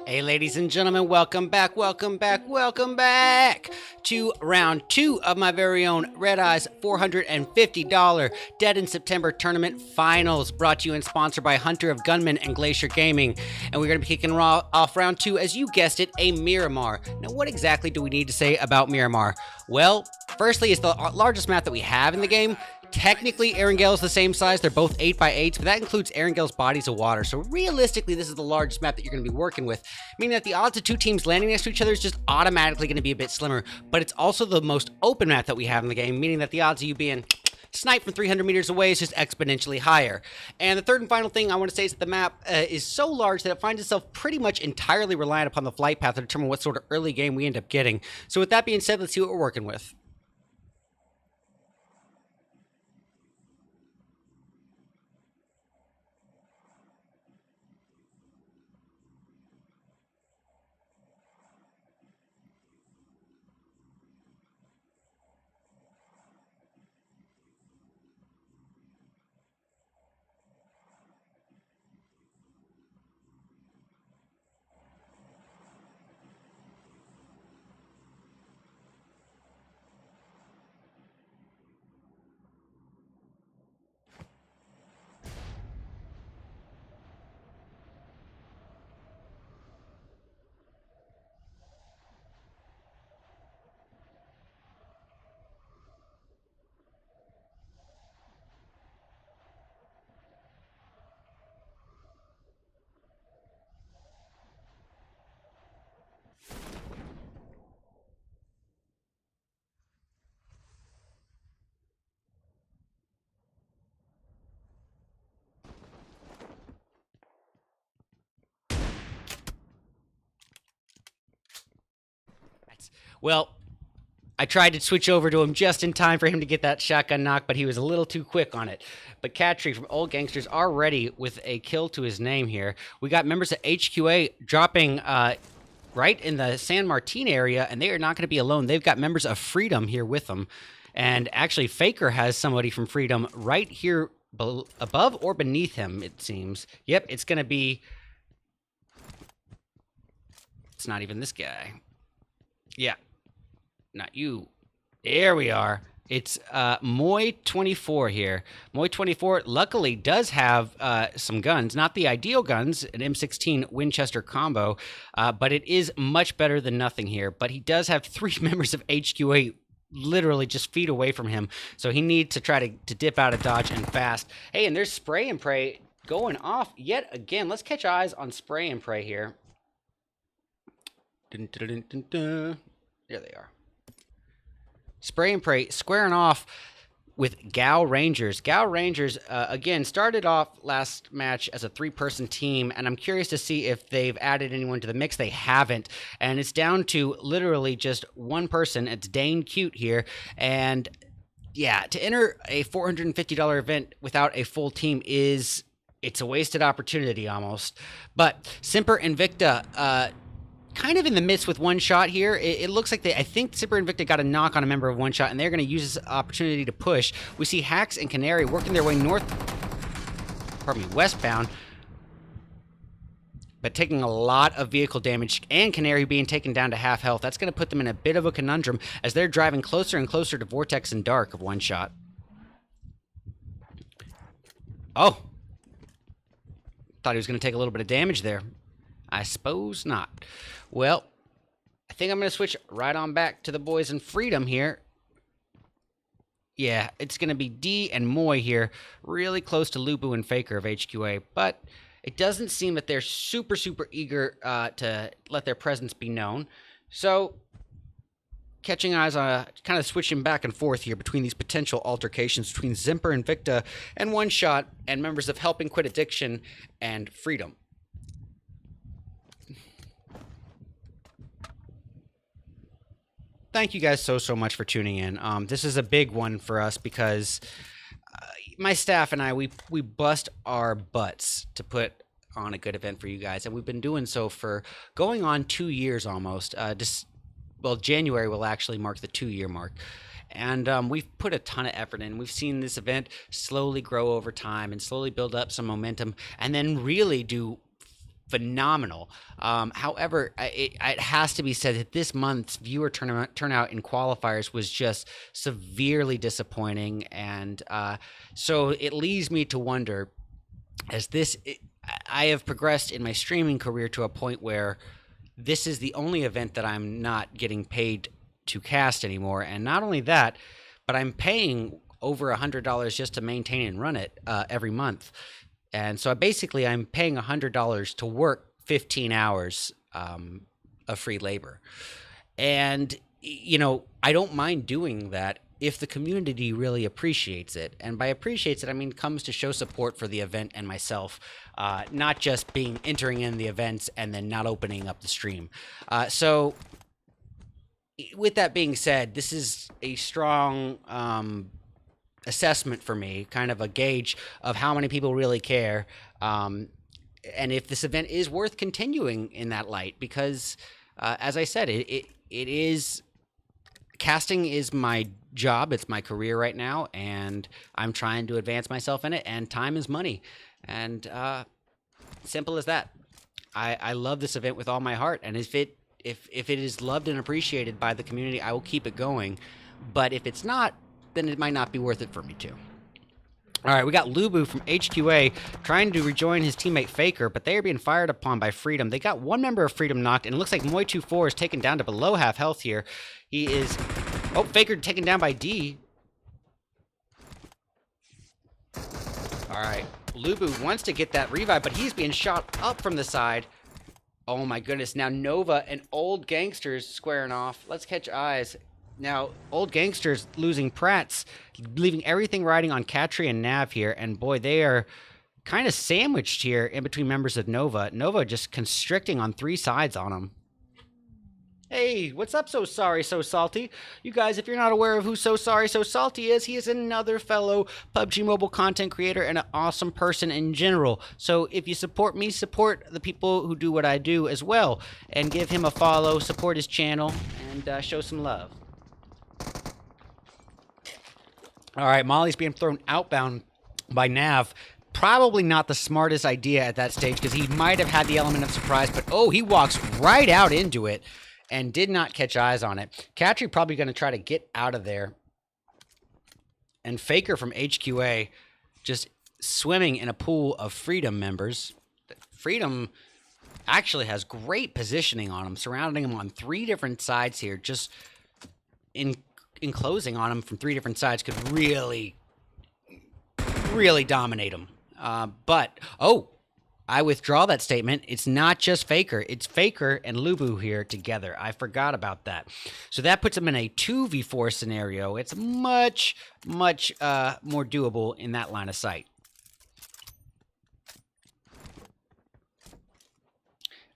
Hey, ladies and gentlemen, welcome back, welcome back, welcome back to round 2 of my very own RedEyes $450 Dead in September Tournament Finals, brought to you and sponsored by Hunter of Gunman and Glacier Gaming. And we're going to be kicking off round 2, as you guessed it, a Miramar. Now, what exactly do we need to say about Miramar? Well, firstly, it's the largest map that we have in the game. Technically, Erangel is the same size. They're both 8x8s, but that includes Erangel's bodies of water. So realistically, this is the largest map that you're going to be working with, meaning that the odds of two teams landing next to each other is just automatically going to be a bit slimmer. But it's also the most open map that we have in the game, meaning that the odds of you being sniped from 300 meters away is just exponentially higher. And the third and final thing I want to say is that the map is so large that it finds itself pretty much entirely reliant upon the flight path to determine what sort of early game we end up getting. So with that being said, let's see what we're working with. Well, I tried to switch over to him just in time for him to get that shotgun knock, but he was a little too quick on it. But Cattree from Old Gangsters already with a kill to his name here. We got members of HQA dropping right in the San Martin area, and they are not going to be alone. They've got members of Freedom here with them. And actually, Faker has somebody from Freedom right here above or beneath him, it seems. Yep, it's going to be... It's not even this guy. Yeah. Not you. There we are. It's Moy24 here. Moy24 luckily does have some guns. Not the ideal guns, an M16 Winchester combo, but it is much better than nothing here. But he does have 3 members of HQA literally just feet away from him, so he needs to try to dip out of dodge and fast. Hey, and there's Spray and Pray going off yet again. Let's catch eyes on Spray and Pray here. Dun, dun, dun, dun, dun. There they are. Spray and Pray squaring off with Gal Rangers. Gal Rangers, again, started off last match as a 3-person team, and I'm curious to see if they've added anyone to the mix. They haven't, and it's down to literally just one person. It's Dane Cute here, and yeah, to enter a $450 event without a full team it's a wasted opportunity almost. But Simper Invicta, kind of in the midst with one shot here. It looks like I think Simper Invicta got a knock on a member of one shot, and they're going to use this opportunity to push. We see Hacks and Canary working their way westbound, but taking a lot of vehicle damage, and Canary being taken down to half health. That's going to put them in a bit of a conundrum as they're driving closer and closer to Vortex and Dark of one shot. Oh. Thought he was going to take a little bit of damage there. I suppose not. Well, I think I'm going to switch right on back to the boys in Freedom here. Yeah, it's going to be D and Moy here, really close to Lubu and Faker of HQA, but it doesn't seem that they're super eager to let their presence be known. So, catching eyes on kind of switching back and forth here between these potential altercations between Simper Invicta and One Shot and members of Helping Quit Addiction and Freedom. Thank you guys so much for tuning in. This is a big one for us because my staff and I, we bust our butts to put on a good event for you guys, and we've been doing so for going on 2 years almost. Well, January will actually mark the 2-year mark. And we've put a ton of effort in. We've seen this event slowly grow over time and slowly build up some momentum, and then really do phenomenal. However, it has to be said that this month's viewer turnout in qualifiers was just severely disappointing, and so it leads me to wonder, I have progressed in my streaming career to a point where this is the only event that I'm not getting paid to cast anymore, and not only that, but I'm paying over $100 just to maintain and run it every month. And so I'm paying $100 to work 15 hours of free labor. And, you know, I don't mind doing that if the community really appreciates it. And by appreciates it, I mean comes to show support for the event and myself, not just entering in the events and then not opening up the stream. So with that being said, this is a strong assessment for me, kind of a gauge of how many people really care, and if this event is worth continuing in that light, because as I said, it is, casting is my job, it's my career right now, and I'm trying to advance myself in it, and time is money, and simple as that. I love this event with all my heart, and if it is loved and appreciated by the community, I will keep it going, but if it's not, then it might not be worth it for me too. All right, we got Lubu from HQA trying to rejoin his teammate Faker, but they are being fired upon by Freedom. They got one member of Freedom knocked, and it looks like Moy24 is taken down to below half health here. He is... Oh, Faker taken down by D. All right, Lubu wants to get that revive, but he's being shot up from the side. Oh my goodness, now Nova and Old Gangsters squaring off. Let's catch eyes. Now, Old Gangsters losing Pratt's, leaving everything riding on Katri and Nav here, and boy, they are kind of sandwiched here in between members of Nova. Nova just constricting on three sides on them. Hey, what's up, So Sorry, So Salty? You guys, if you're not aware of who So Sorry, So Salty is, he is another fellow PUBG Mobile content creator and an awesome person in general. So if you support me, support the people who do what I do as well, and give him a follow, support his channel, and show some love. All right, Molly's being thrown outbound by Nav. Probably not the smartest idea at that stage because he might have had the element of surprise, but oh, he walks right out into it and did not catch eyes on it. Katri probably going to try to get out of there. And Faker from HQA just swimming in a pool of Freedom members. Freedom actually has great positioning on him, surrounding him on three different sides here, just enclosing on him from three different sides could really dominate him. But, oh, I withdraw that statement. It's not just Faker. It's Faker and Lubu here together. I forgot about that. So that puts him in a 2v4 scenario. It's much, much more doable in that line of sight.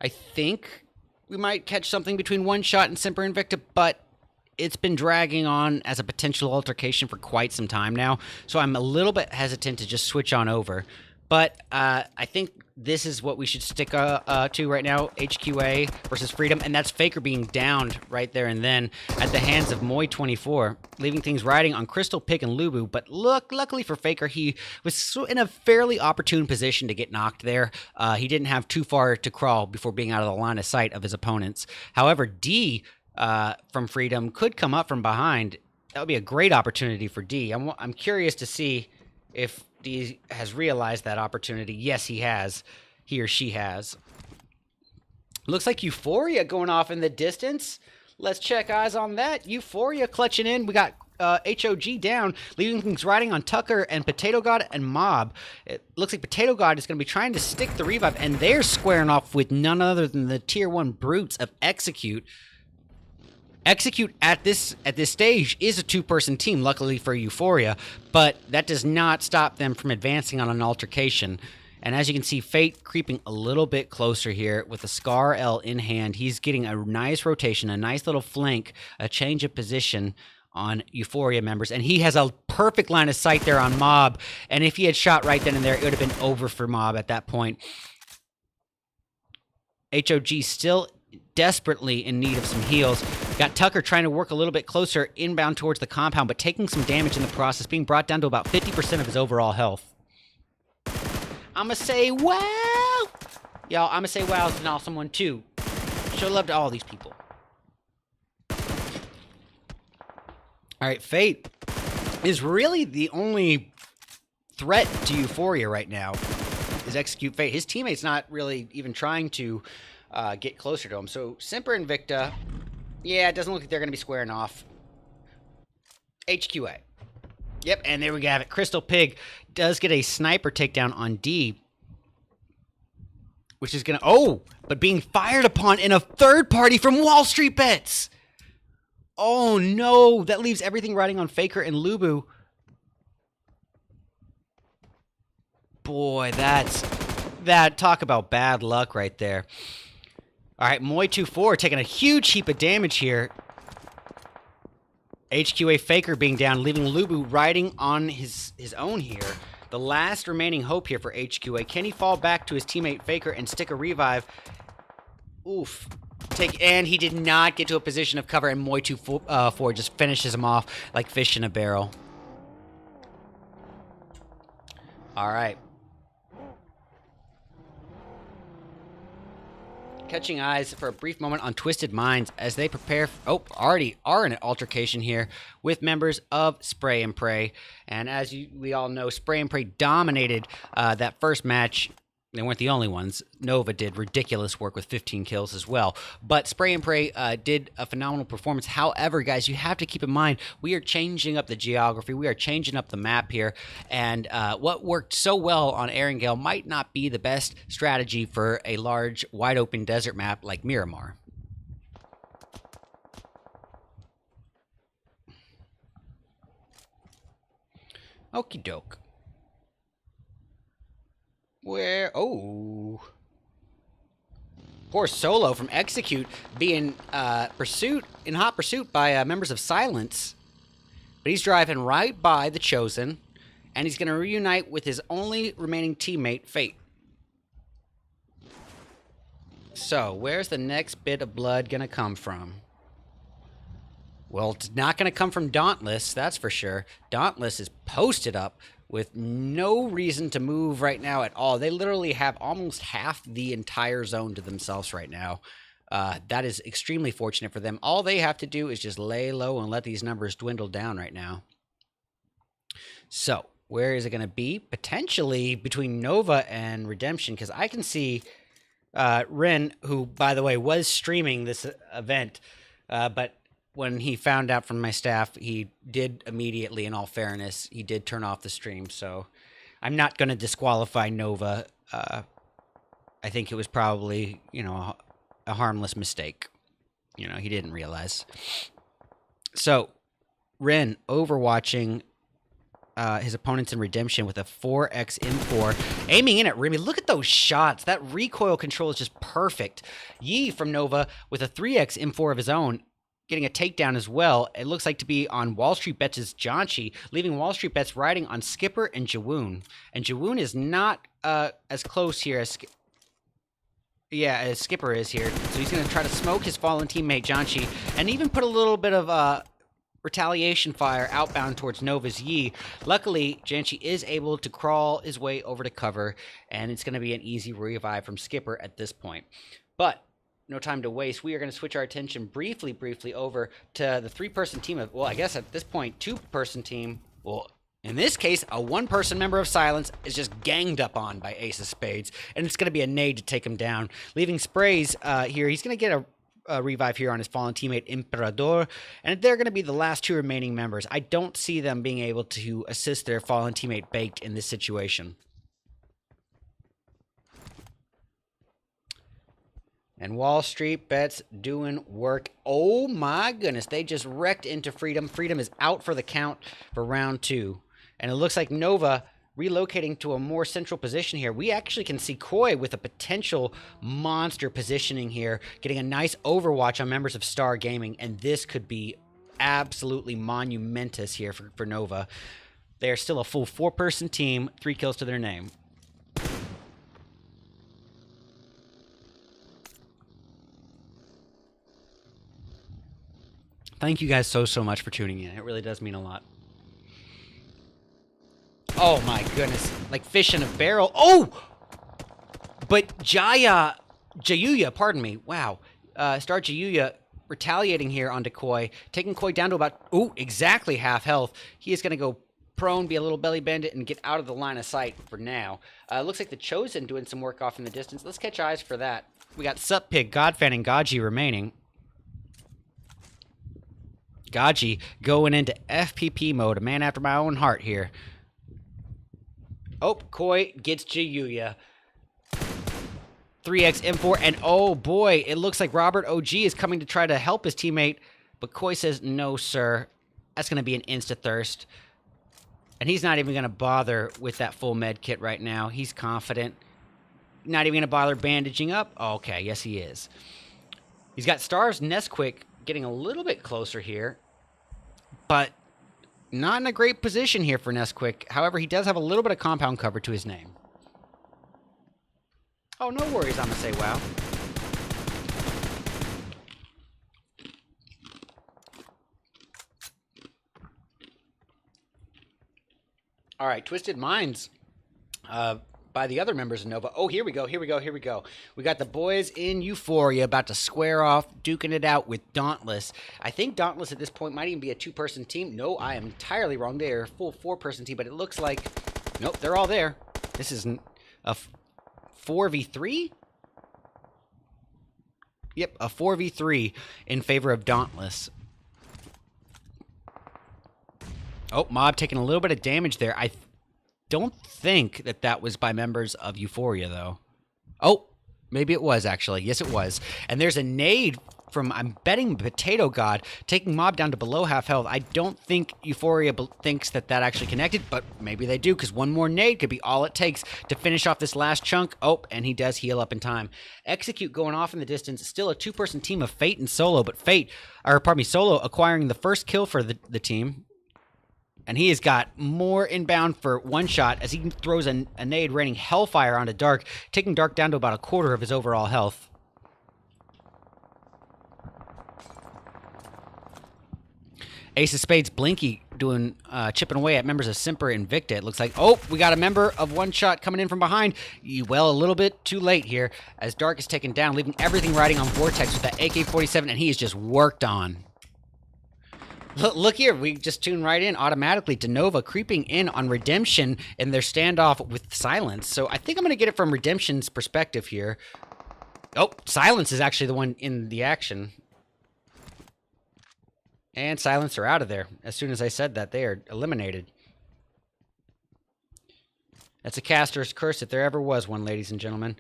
I think we might catch something between One Shot and Simper Invicta, but it's been dragging on as a potential altercation for quite some time now, so I'm a little bit hesitant to just switch on over. But I think this is what we should stick to right now, HQA versus Freedom, and that's Faker being downed right there and then at the hands of Moy24, leaving things riding on Crystal, Pig, and Lubu. But luckily for Faker, he was in a fairly opportune position to get knocked there. He didn't have too far to crawl before being out of the line of sight of his opponents. However, D from Freedom could come up from behind. That would be a great opportunity for D. I'm curious to see if D has realized that opportunity. Yes, he has. He or she has. Looks like Euphoria going off in the distance. Let's check eyes on that. Euphoria clutching in. We got HOG down, leaving things riding on Tucker and Potato God and Mob. It looks like Potato God is going to be trying to stick the revive, and they're squaring off with none other than the Tier 1 brutes of Execute. Execute at this stage is a two-person team, luckily for Euphoria, but that does not stop them from advancing on an altercation. And as you can see, Fate creeping a little bit closer here with the Scar L in hand. He's getting a nice rotation, a nice little flank, a change of position on Euphoria members, and he has a perfect line of sight there on Mob, and if he had shot right then and there, it would have been over for Mob at that point. HOG still desperately in need of some heals. Got Tucker trying to work a little bit closer inbound towards the compound, but taking some damage in the process, being brought down to about 50% of his overall health. I'ma say, wow! Y'all, I'm gonna say WoW's an awesome one too. Show love to all these people. Alright, Fate is really the only threat to Euphoria right now, is Execute Fate. His teammate's not really even trying to get closer to him. So, Simper and Victa, yeah, it doesn't look like they're going to be squaring off. HQA. Yep, and there we have it. Crystal Pig does get a sniper takedown on D, which is going to... Oh! But being fired upon in a third party from Wall Street Bets! Oh, no! That leaves everything riding on Faker and Lubu. Boy, talk about bad luck right there. All right, Moy24 taking a huge heap of damage here. HQA Faker being down, leaving Lubu riding on his own here. The last remaining hope here for HQA. Can he fall back to his teammate Faker and stick a revive? Oof. And he did not get to a position of cover, and Moy24 just finishes him off like fish in a barrel. All right. Catching eyes for a brief moment on Twisted Minds as they prepare... already are in an altercation here with members of Spray and Pray. And as we all know, Spray and Pray dominated that first match. They weren't the only ones. Nova did ridiculous work with 15 kills as well. But Spray and Pray did a phenomenal performance. However, guys, you have to keep in mind, we are changing up the geography. We are changing up the map here. And what worked so well on Erangel might not be the best strategy for a large, wide-open desert map like Miramar. Okie doke. Where... Oh. Poor Solo from Execute being in hot pursuit by members of Silence. But he's driving right by the Chosen, and he's going to reunite with his only remaining teammate, Fate. So, where's the next bit of blood going to come from? Well, it's not going to come from Dauntless, that's for sure. Dauntless is posted up with no reason to move right now at all. They literally have almost half the entire zone to themselves right now. That is extremely fortunate for them. All they have to do is just lay low and let these numbers dwindle down right now. So, where is it going to be? Potentially between Nova and Redemption, because I can see Ren, who, by the way, was streaming this event, but when he found out from my staff, he did immediately, in all fairness, he did turn off the stream. So I'm not going to disqualify Nova. I think it was probably, a harmless mistake. He didn't realize. So Ren overwatching his opponents in Redemption with a 4x M4, aiming in at Remy. Look at those shots. That recoil control is just perfect. Yi from Nova with a 3x M4 of his own, getting a takedown as well. It looks like to be on Wall Street Bets' Janchi, leaving Wall Street Bets riding on Skipper and Jawoon. And Jawoon is not as close here as Skipper is here. So he's going to try to smoke his fallen teammate Janchi, and even put a little bit of retaliation fire outbound towards Nova's Yi. Luckily, Janchi is able to crawl his way over to cover, and it's going to be an easy revive from Skipper at this point. But no time to waste. We are going to switch our attention briefly over to the three-person team of, well, I guess at this point, two-person team. Well, in this case, a one-person member of Silence is just ganged up on by Ace of Spades, and it's going to be a nade to take him down. Leaving Sprays here, he's going to get a revive here on his fallen teammate Emperador, and they're going to be the last two remaining members. I don't see them being able to assist their fallen teammate Baked in this situation. And Wall Street Bets doing work. Oh my goodness, they just wrecked into Freedom. Freedom is out for the count for round 2. And it looks like Nova relocating to a more central position here. We actually can see Koi with a potential monster positioning here, getting a nice overwatch on members of Star Gaming, and this could be absolutely monumentous here for Nova. They are still a full 4-person team, 3 kills to their name. Thank you guys so much for tuning in. It really does mean a lot. Oh my goodness. Like fish in a barrel. Oh! But Jayuya, pardon me, wow. Star Jayuya retaliating here on Decoy, taking Koi down to about, exactly half health. He is going to go prone, be a little belly bandit, and get out of the line of sight for now. Looks like the Chosen doing some work off in the distance. Let's catch eyes for that. We got Sup Pig, Godfan, and Gaji remaining. Gaji going into FPP mode, a man after my own heart here. Oh, Koi gets Jayuya. 3x M4, and oh boy, it looks like Robert OG is coming to try to help his teammate, but Koi says, no, sir. That's going to be an insta-thirst. And he's not even going to bother with that full med kit right now. He's confident. Not even going to bother bandaging up. Oh, okay, yes he is. He's got Stars Nesquik getting a little bit closer here, but not in a great position here for Nesquik. However, he does have a little bit of compound cover to his name. Oh, no worries, I'm going to say wow. All right, Twisted Minds by the other members of Nova. Oh, here we go. We got the boys in Euphoria about to square off, duking it out with Dauntless. I think Dauntless at this point might even be a two-person team. No, I am entirely wrong. They are a full four-person team, but it looks like... Nope, they're all there. This is a 4v3? Yep, a 4v3 in favor of Dauntless. Oh, Mob taking a little bit of damage there. I don't think that was by members of Euphoria, though. Oh, maybe it was, actually. Yes, it was. And there's a nade from, I'm betting, Potato God, taking Mob down to below half health. I don't think Euphoria thinks that actually connected, but maybe they do, because one more nade could be all it takes to finish off this last chunk. Oh, and he does heal up in time. Execute going off in the distance. Still a two-person team of Fate and Solo, but Solo acquiring the first kill for the team. And he has got more inbound for one shot as he throws a nade raining Hellfire onto Dark, taking Dark down to about a quarter of his overall health. Ace of Spades Blinky doing chipping away at members of Simper and Victa. It looks like, oh, we got a member of One Shot coming in from behind. Well, a little bit too late here as Dark is taken down, leaving everything riding on Vortex with that AK-47, and he is just worked on. Look here, we just tuned right in automatically to Nova creeping in on Redemption in their standoff with Silence. So I think I'm going to get it from Redemption's perspective here. Oh, Silence is actually the one in the action. And Silence are out of there. As soon as I said that, they are eliminated. That's a caster's curse if there ever was one, ladies and gentlemen.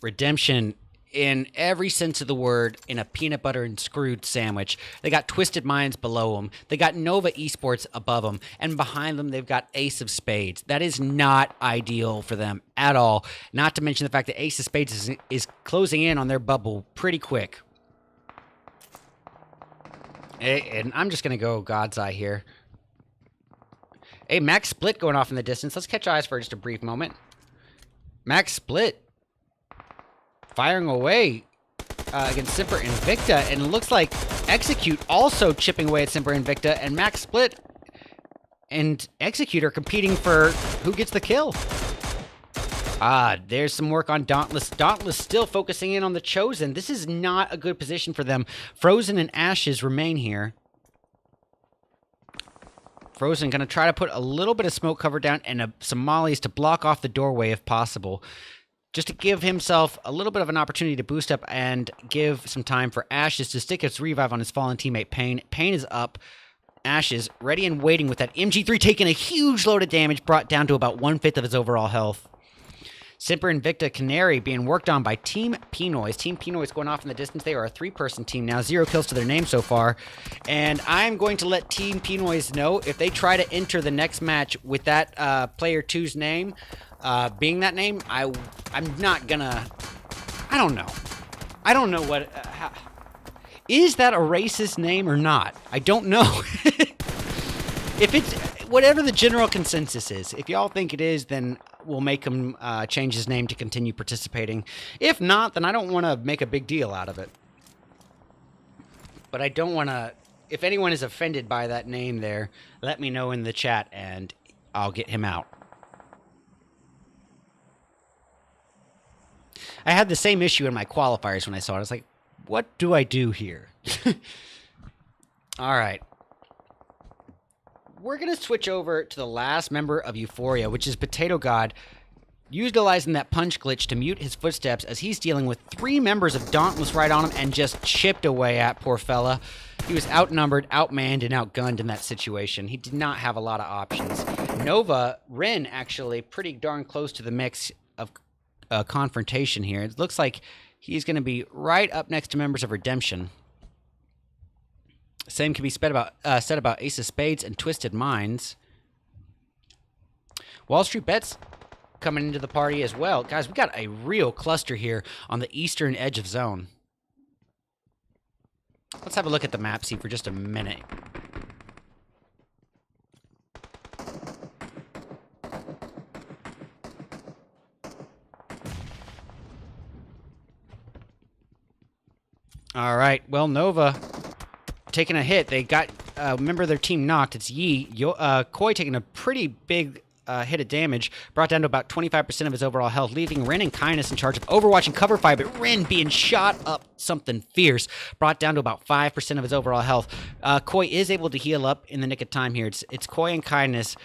Redemption, in every sense of the word, in a peanut butter and screwed sandwich. They got Twisted Minds below them. They got Nova Esports above them. And behind them, they've got Ace of Spades. That is not ideal for them at all. Not to mention the fact that Ace of Spades is closing in on their bubble pretty quick. And I'm just going to go God's Eye here. Hey, Max Split going off in the distance. Let's catch eyes for just a brief moment. Max Split firing away against Simper and Victa, and it looks like Execute also chipping away at Simper and Victa, and Max Split and Execute are competing for who gets the kill. There's some work on Dauntless. Dauntless still focusing in on the Chosen. This is not a good position for them. Frozen and Ashes remain here. Frozen going to try to put a little bit of smoke cover down and some mollies to block off the doorway if possible, just to give himself a little bit of an opportunity to boost up and give some time for Ashes to stick its revive on his fallen teammate Pain. Pain is up. Ashes ready and waiting with that MG3, taking a huge load of damage, brought down to about 1/5 of his overall health. Simper and Victa Canary being worked on by Team Pinoys. Team Pinoys going off in the distance. They are a 3-person team now. 0 kills to their name so far. And I'm going to let Team Pinoys know if they try to enter the next match with that player 2's name being that name, I'm not gonna... I don't know. I don't know what... is that a racist name or not? I don't know. If it's... whatever the general consensus is, if y'all think it is, then we'll make him change his name to continue participating. If not, then I don't want to make a big deal out of it. But I don't want to... if anyone is offended by that name there, let me know in the chat and I'll get him out. I had the same issue in my qualifiers when I saw it. I was like, what do I do here? All right. We're going to switch over to the last member of Euphoria, which is Potato God, utilizing that punch glitch to mute his footsteps as he's dealing with 3 members of Dauntless right on him and just chipped away at poor fella. He was outnumbered, outmanned, and outgunned in that situation. He did not have a lot of options. Nova, Rin, actually, pretty darn close to the mix of confrontation here. It looks like he's going to be right up next to members of Redemption. Same can be said about Ace of Spades and Twisted Minds. Wall Street Bets coming into the party as well. Guys, we got a real cluster here on the eastern edge of zone. Let's have a look at the map, see, for just a minute. All right, well, Nova taking a hit. They got a member of their team knocked. It's Yi. Koi taking a pretty big hit of damage, brought down to about 25% of his overall health, leaving Rin and Kindness in charge of overwatch and cover fire, but Rin being shot up something fierce, brought down to about 5% of his overall health. Koi is able to heal up in the nick of time here. It's Koi and Kindness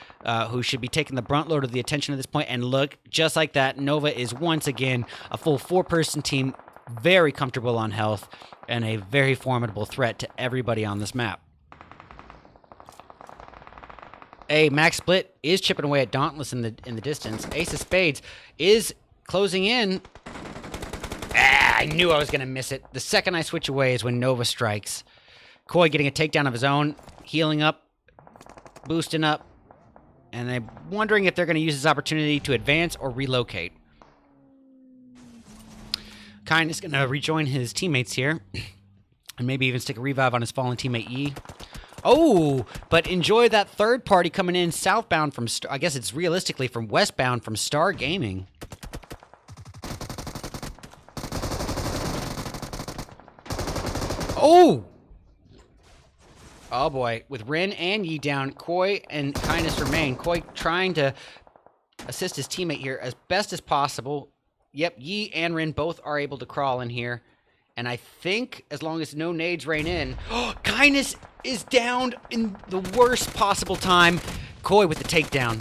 who should be taking the brunt load of the attention at this point, and look, just like that, Nova is once again a full 4-person team, very comfortable on health, and a very formidable threat to everybody on this map. Max Split is chipping away at Dauntless in the distance. Ace of Spades is closing in. I knew I was going to miss it. The second I switch away is when Nova strikes. Koi getting a takedown of his own, healing up, boosting up, and I'm wondering if they're going to use this opportunity to advance or relocate. Kindness going to rejoin his teammates here, and maybe even stick a revive on his fallen teammate Yi. Oh, but enjoy that third party coming in southbound from, I guess it's realistically from westbound from Star Gaming. Oh! Oh boy, with Rin and Yi down, Koi and Kindness remain. Koi trying to assist his teammate here as best as possible. Yep, Yi and Rin both are able to crawl in here. And I think as long as no nades rain in... Oh, Kindness is down in the worst possible time. Koi with the takedown.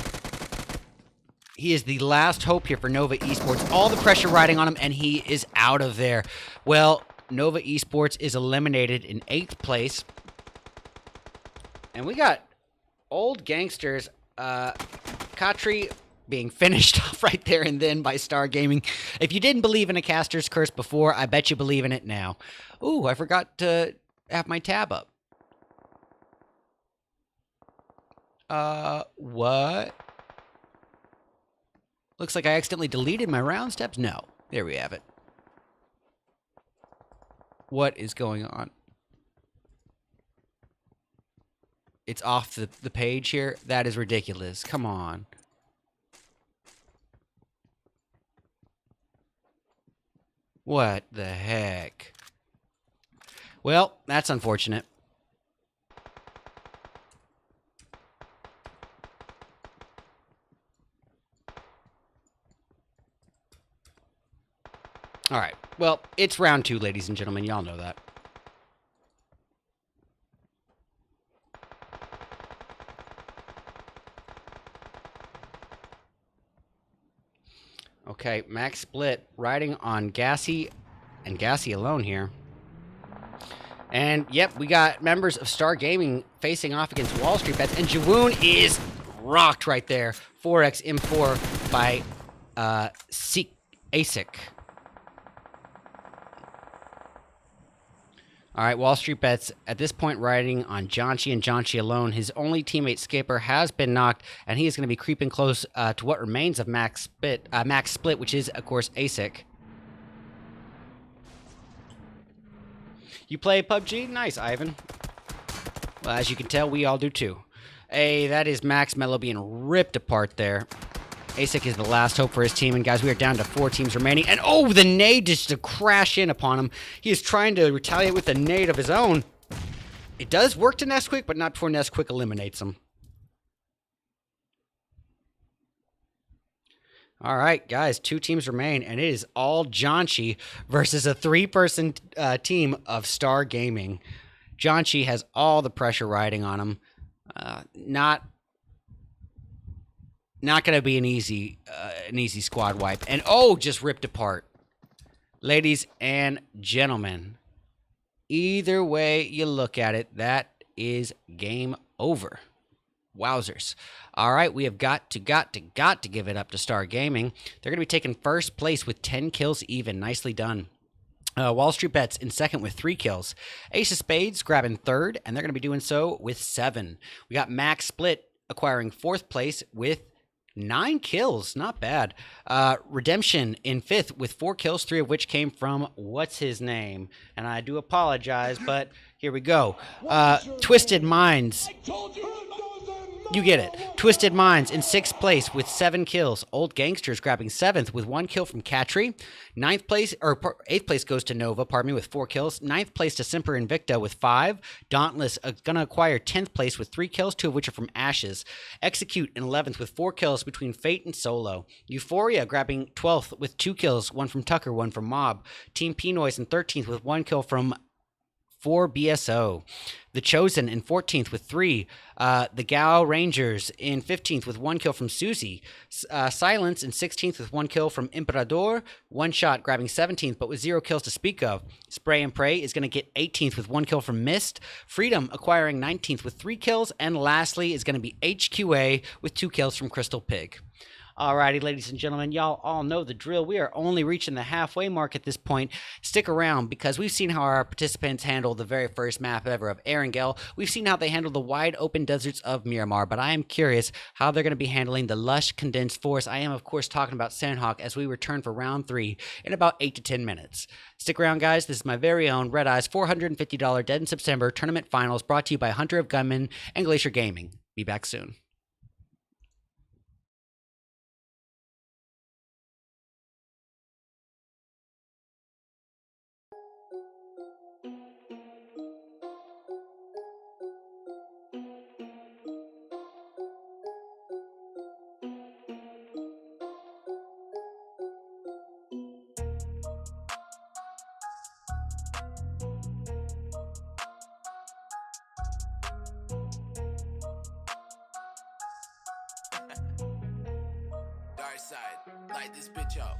He is the last hope here for Nova Esports. All the pressure riding on him, and he is out of there. Well, Nova Esports is eliminated in 8th place. And we got old gangsters. Katri being finished off right there and then by Star Gaming. If you didn't believe in a caster's curse before, I bet you believe in it now. Ooh, I forgot to have my tab up. What? Looks like I accidentally deleted my round steps. No, there we have it. What is going on? It's off the page here? That is ridiculous. Come on. What the heck? Well, that's unfortunate. All right. Well, it's round 2, ladies and gentlemen. Y'all know that. Okay, Max Split riding on Gassy and Gassy alone here. And, yep, we got members of Star Gaming facing off against Wall Street Bets. And Jawoon is rocked right there. 4x M4 by ASIC. All right, Wall Street Bets at this point riding on Janchi and Janchi alone. His only teammate Skipper has been knocked, and he is going to be creeping close to what remains of Max Split, which is, of course, ASIC. You play PUBG? Nice, Ivan. Well, as you can tell, we all do too. Hey, that is Max Mello being ripped apart there. ASIC is the last hope for his team, and guys, we are down to 4 teams remaining. And oh, the nade just to crash in upon him. He is trying to retaliate with a nade of his own. It does work to Nesquik, but not before Nesquik eliminates him. All right, guys, 2 teams remain, and it is all Jonchi versus a 3-person team of Star Gaming. Jonchi has all the pressure riding on him. Not going to be an easy squad wipe. And just ripped apart. Ladies and gentlemen, either way you look at it, that is game over. Wowzers. All right, we have got to give it up to Star Gaming. They're going to be taking first place with 10 kills even. Nicely done. Wall Street Bets in second with 3 kills. Ace of Spades grabbing third, and they're going to be doing so with 7. We got Max Split acquiring 4th place with 9 kills. Not bad. Redemption in 5th with 4 kills, 3 of which came from what's his name? And I do apologize, but here we go. Twisted Minds. You get it. Twisted Minds in 6th place with 7 kills. Old Gangsters grabbing 7th with 1 kill from Katri. 8th place goes to Nova, with 4 kills. 9th place to Simper Invicta with 5. Dauntless going to acquire 10th place with 3 kills, 2 of which are from Ashes. Execute in 11th with 4 kills between Fate and Solo. Euphoria grabbing 12th with 2 kills, 1 from Tucker, 1 from Mob. Team P-Noise in 13th with 1 kill from 4 BSO. The Chosen in 14th with 3. The Gao Rangers in 15th with 1 kill from Susie. Silence in 16th with 1 kill from Imperador. One Shot grabbing 17th but with 0 kills to speak of. Spray and Pray is going to get 18th with 1 kill from Mist. Freedom acquiring 19th with 3 kills. And lastly is going to be HQA with 2 kills from Crystal Pig. Alrighty, ladies and gentlemen, y'all all know the drill. We are only reaching the halfway mark at this point. Stick around because we've seen how our participants handle the very first map ever of Erangel. We've seen how they handle the wide open deserts of Miramar, but I am curious how they're going to be handling the lush condensed forest. I am, of course, talking about Sandhawk as we return for round 3 in about 8 to 10 minutes. Stick around, guys. This is my very own RedEyes $450 Dead in September Tournament Finals brought to you by Hunter of Gunmen and Glacier Gaming. Be back soon. Dark side, light this bitch up.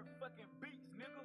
Larry fucking beats, nigga.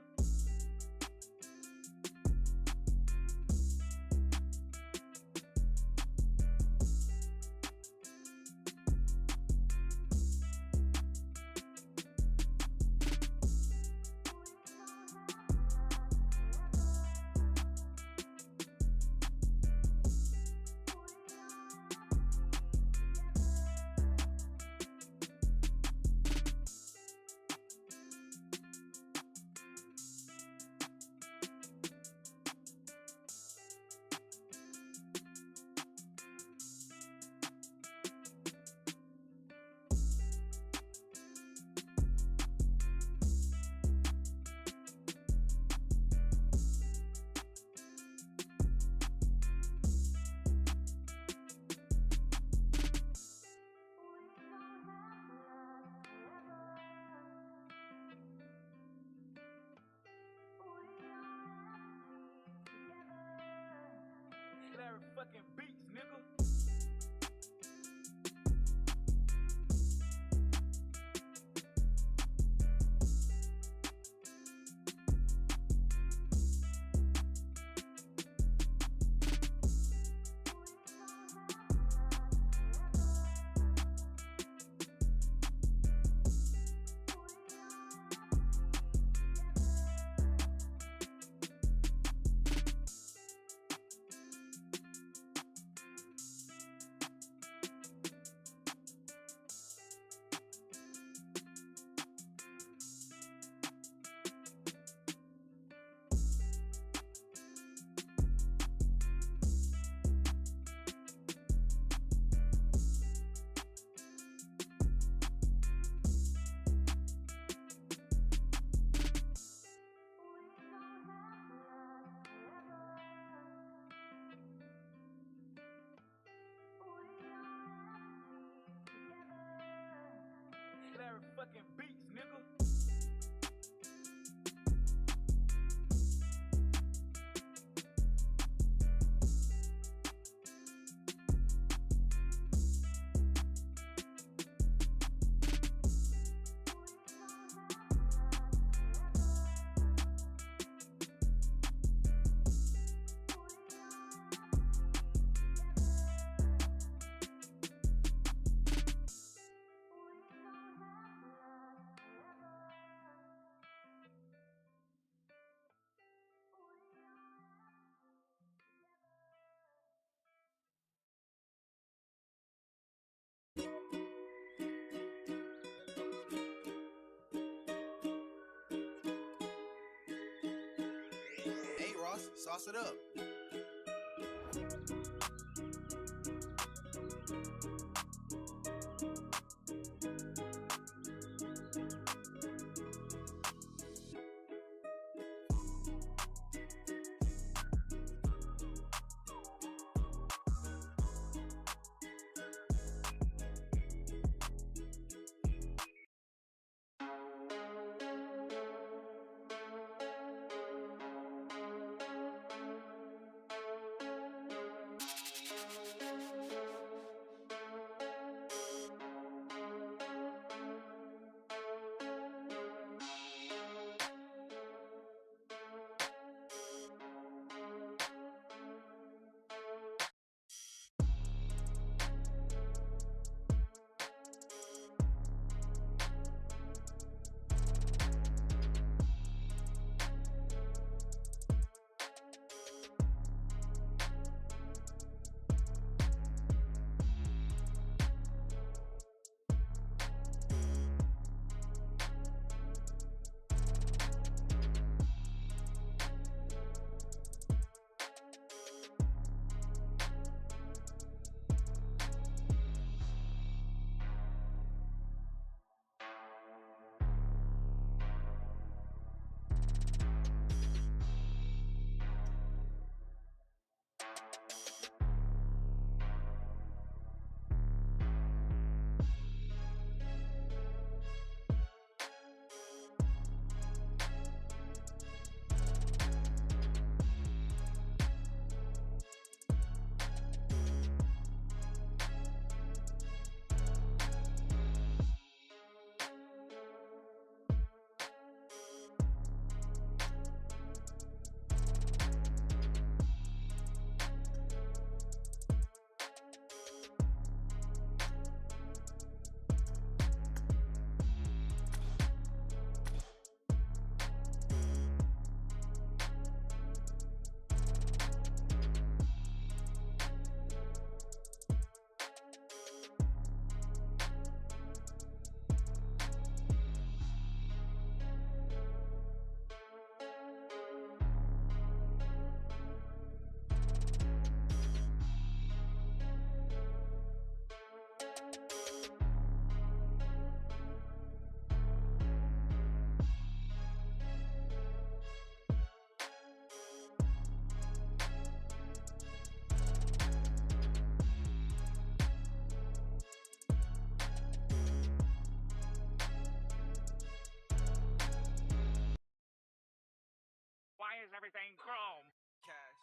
Larry fucking beats, nigga. Larry fucking beats, nigga. Hey, Ross, sauce it up. is everything chrome? Cash.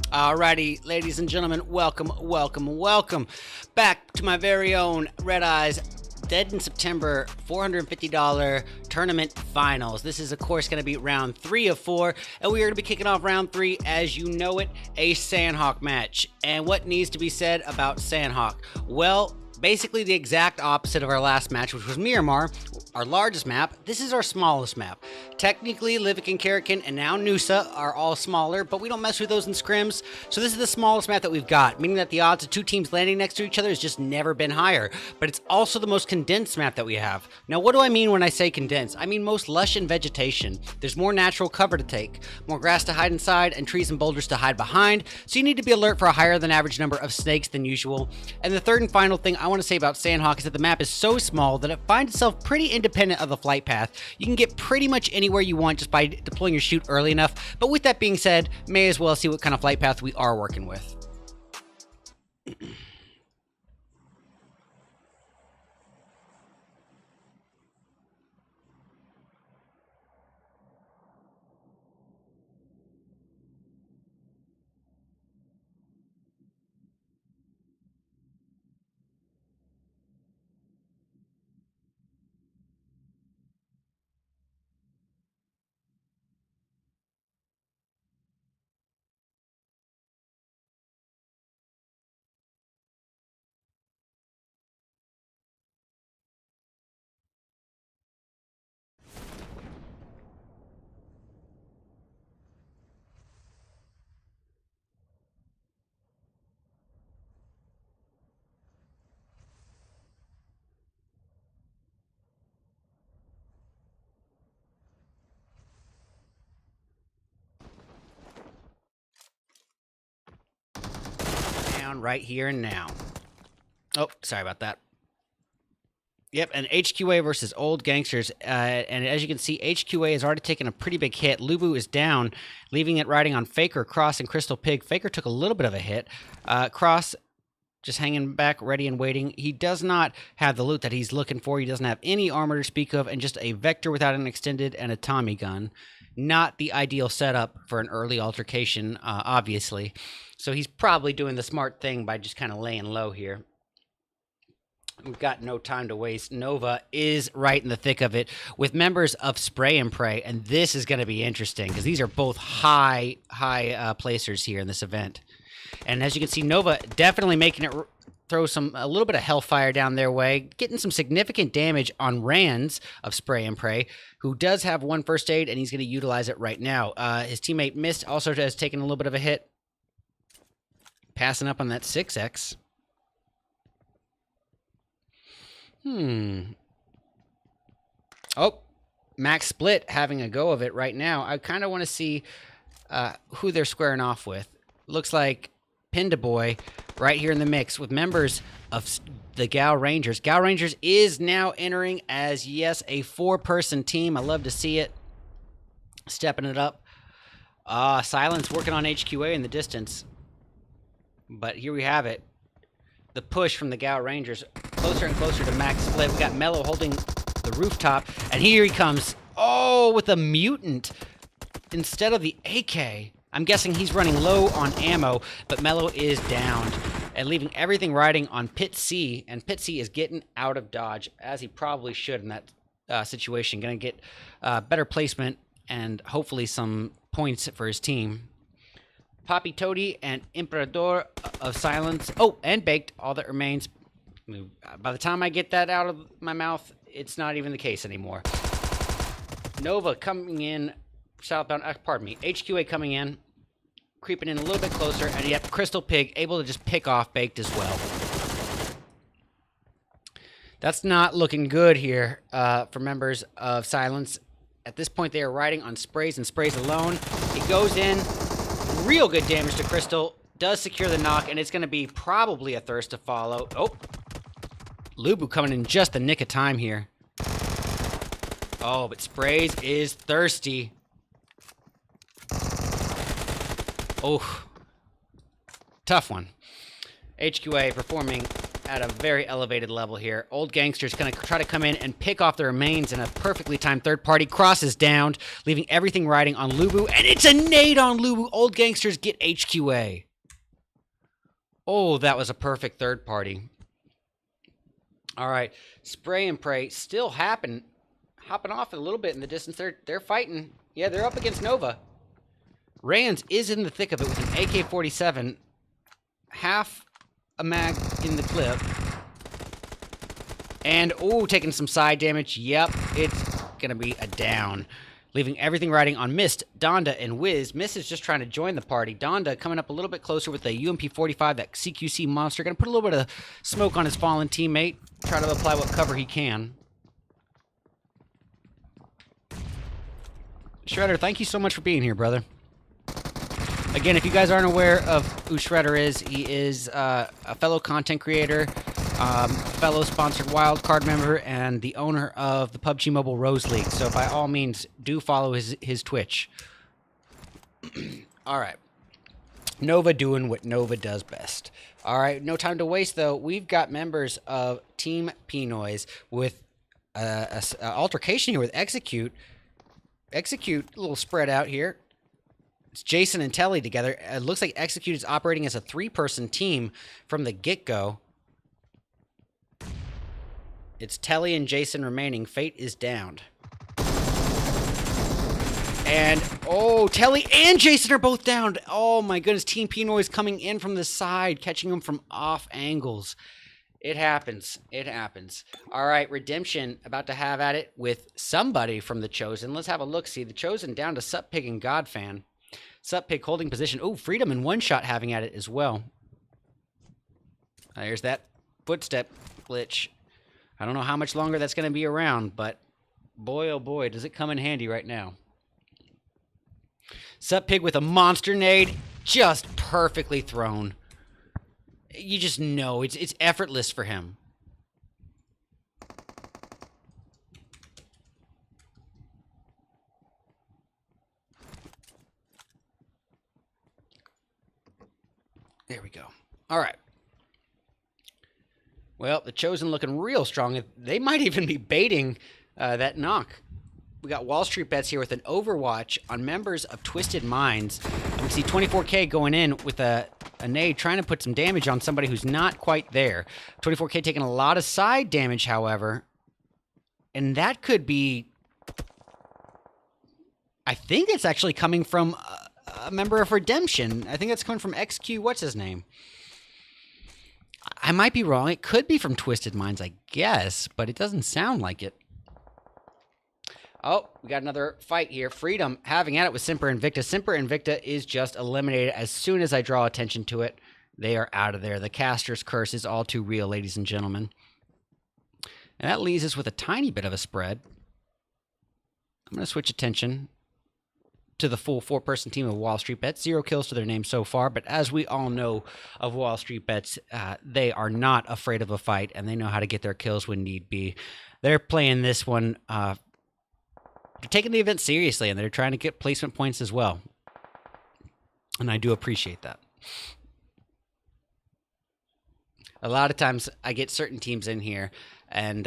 Alrighty, ladies and gentlemen, welcome back to my very own RedEyes Dead in September $450 tournament finals. This is, of course, going to be round 3 of 4, and we are going to be kicking off round 3, as you know it, a Sandhawk match. And what needs to be said about Sandhawk? Well, basically the exact opposite of our last match, which was Miramar, our largest map. This is our smallest map. Technically, Livik and Karakin and now Noosa are all smaller, but we don't mess with those in scrims. So this is the smallest map that we've got, meaning that the odds of two teams landing next to each other has just never been higher. But it's also the most condensed map that we have. Now, what do I mean when I say condensed? I mean most lush in vegetation. There's more natural cover to take, more grass to hide inside, and trees and boulders to hide behind. So you need to be alert for a higher than average number of snakes than usual. And the third and final thing I want to say about Sandhawk is that the map is so small that it finds itself pretty independent of the flight path. You can get pretty much anywhere you want just by deploying your chute early enough. But with that being said, may as well see what kind of flight path we are working with. Right here and now. Oh, sorry about that. Yep, and HQA versus Old Gangsters. And as you can see, HQA has already taken a pretty big hit. Lubu is down, leaving it riding on Faker, Cross, and Crystal Pig. Faker took a little bit of a hit. Cross just hanging back, ready and waiting. He does not have the loot that he's looking for. He doesn't have any armor to speak of, and just a Vector without an extended and a Tommy gun. Not the ideal setup for an early altercation, obviously. So he's probably doing the smart thing by just kind of laying low here. We've got no time to waste. Nova is right in the thick of it with members of Spray and Pray, and this is going to be interesting because these are both high placers here in this event. And as you can see, Nova definitely making it throw a little bit of hellfire down their way, getting some significant damage on Rands of Spray and Pray, who does have one first aid, and he's going to utilize it right now. His teammate Mist also has taken a little bit of a hit, passing up on that 6x. Oh, Max Split having a go of it right now. I kind of want to see who they're squaring off with. Looks like Pinda Boy right here in the mix with members of the Gal Rangers. Gal Rangers is now entering as, yes, a 4-person team. I love to see it. Stepping it up. Silence working on HQA in the distance. But here we have it. The push from the Gal Rangers. Closer and closer to max split. We got Mello holding the rooftop. And here he comes. Oh, with a mutant instead of the AK. I'm guessing he's running low on ammo, but Mello is downed and leaving everything riding on Pit C. And Pit C is getting out of dodge, as he probably should in that situation. Going to get better placement and hopefully some points for his team. Papi Todi and Emperador of Silence. Oh, and Baked, all that remains. By the time I get that out of my mouth, it's not even the case anymore. Nova coming in southbound, pardon me, HQA coming in, creeping in a little bit closer, and yet Crystal Pig able to just pick off Baked as well. That's not looking good here for members of Silence. At this point, they are riding on sprays and sprays alone. He goes in, real good damage to Crystal, does secure the knock, and it's going to be probably a thirst to follow. Oh, Lubu coming in just the nick of time here. Oh, but Sprays is thirsty. Oh, tough one. HQA performing at a very elevated level here. Old Gangster's going to try to come in and pick off the remains, and a perfectly timed third party crosses downed, leaving everything riding on Lubu, and it's a nade on Lubu. Old Gangsters get HQA. Oh, that was a perfect third party. All right, Spray and Pray still hopping off a little bit in the distance. They're fighting. Yeah, they're up against Nova. Rans is in the thick of it with an AK-47, half a mag in the clip, and taking some side damage. Yep, it's gonna be a down, leaving everything riding on Mist, Donda, and Wiz. Mist is just trying to join the party. Donda coming up a little bit closer with the UMP-45, that CQC monster, gonna put a little bit of smoke on his fallen teammate, try to apply what cover he can. Shredder, thank you so much for being here, brother. Again, if you guys aren't aware of who Shredder is, he is a fellow content creator, fellow sponsored wildcard member, and the owner of the PUBG Mobile Rose League. So by all means, do follow his Twitch. All right. Nova doing what Nova does best. All right, no time to waste, though. We've got members of Team P-Noise with an altercation here with Execute. Execute, a little spread out here. It's Jason and Telly together. It looks like Execute is operating as a 3-person team from the get-go. It's Telly and Jason remaining. Fate is downed. And, Telly and Jason are both downed. Oh, my goodness. Team P-Noise coming in from the side, catching them from off angles. It happens. It happens. All right, Redemption about to have at it with somebody from The Chosen. Let's have a look-see. The Chosen down to Sup-Pig and Godfan. Sup-Pig holding position. Oh, Freedom and One Shot having at it as well. There's that footstep glitch. I don't know how much longer that's going to be around, but boy, oh boy, does it come in handy right now. Sup-Pig with a monster nade, just perfectly thrown. You just know it's effortless for him. There we go. All right. Well, the Chosen looking real strong. They might even be baiting that knock. We got Wall Street Bets here with an Overwatch on members of Twisted Minds. And we see 24K going in with a nade, trying to put some damage on somebody who's not quite there. 24K taking a lot of side damage, however. And that could be... I think it's actually coming from a member of Redemption. I think that's coming from XQ, what's his name? I might be wrong. It could be from Twisted Minds, I guess, but it doesn't sound like it. Oh, we got another fight here. Freedom having at it with Simper Invicta. Simper Invicta is just eliminated as soon as I draw attention to it. They are out of there. The caster's curse is all too real, ladies and gentlemen. And that leaves us with a tiny bit of a spread. I'm going to switch attention. to the full 4-person team of Wall Street Bets. 0 kills to their name so far, but as we all know of Wall Street Bets, they are not afraid of a fight, and they know how to get their kills when need be. They're playing this one. They're taking the event seriously, and they're trying to get placement points as well. And I do appreciate that. A lot of times I get certain teams in here, and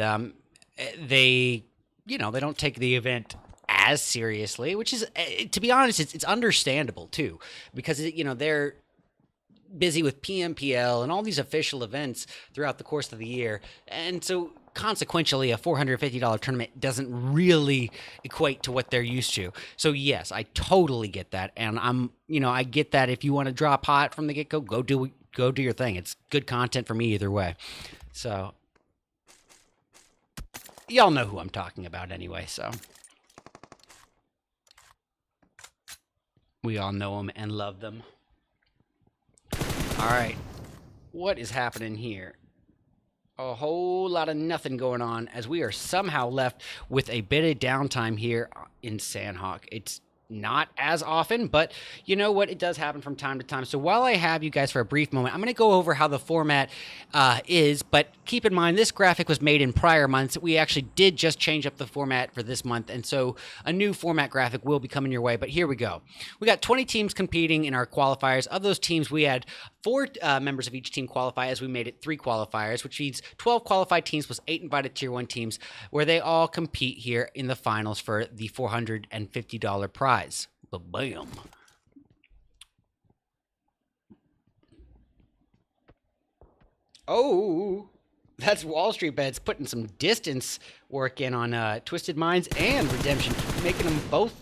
they don't take the event as seriously, which is, to be honest, it's understandable too, because they're busy with PMPL and all these official events throughout the course of the year, and so consequentially a $450 tournament doesn't really equate to what they're used to. So yes, I totally get that, and I get that if you want to drop hot from the get-go, go do your thing. It's good content for me either way. So y'all know who I'm talking about anyway, so we all know them and love them. All right, what is happening here? A whole lot of nothing going on as we are somehow left with a bit of downtime here in Sandhawk. It's not as often, but you know what? It does happen from time to time. So while I have you guys for a brief moment, I'm going to go over how the format is, but keep in mind this graphic was made in prior months. We actually did just change up the format for this month, and so a new format graphic will be coming your way, but here we go. We got 20 teams competing in our qualifiers. Of those teams, we had 4 members of each team qualify, as we made it 3 qualifiers, which means 12 qualified teams plus 8 invited Tier 1 teams, where they all compete here in the finals for the $450 prize. Bam. Oh, that's Wall Street Bets putting some distance work in on Twisted Minds and Redemption, making them both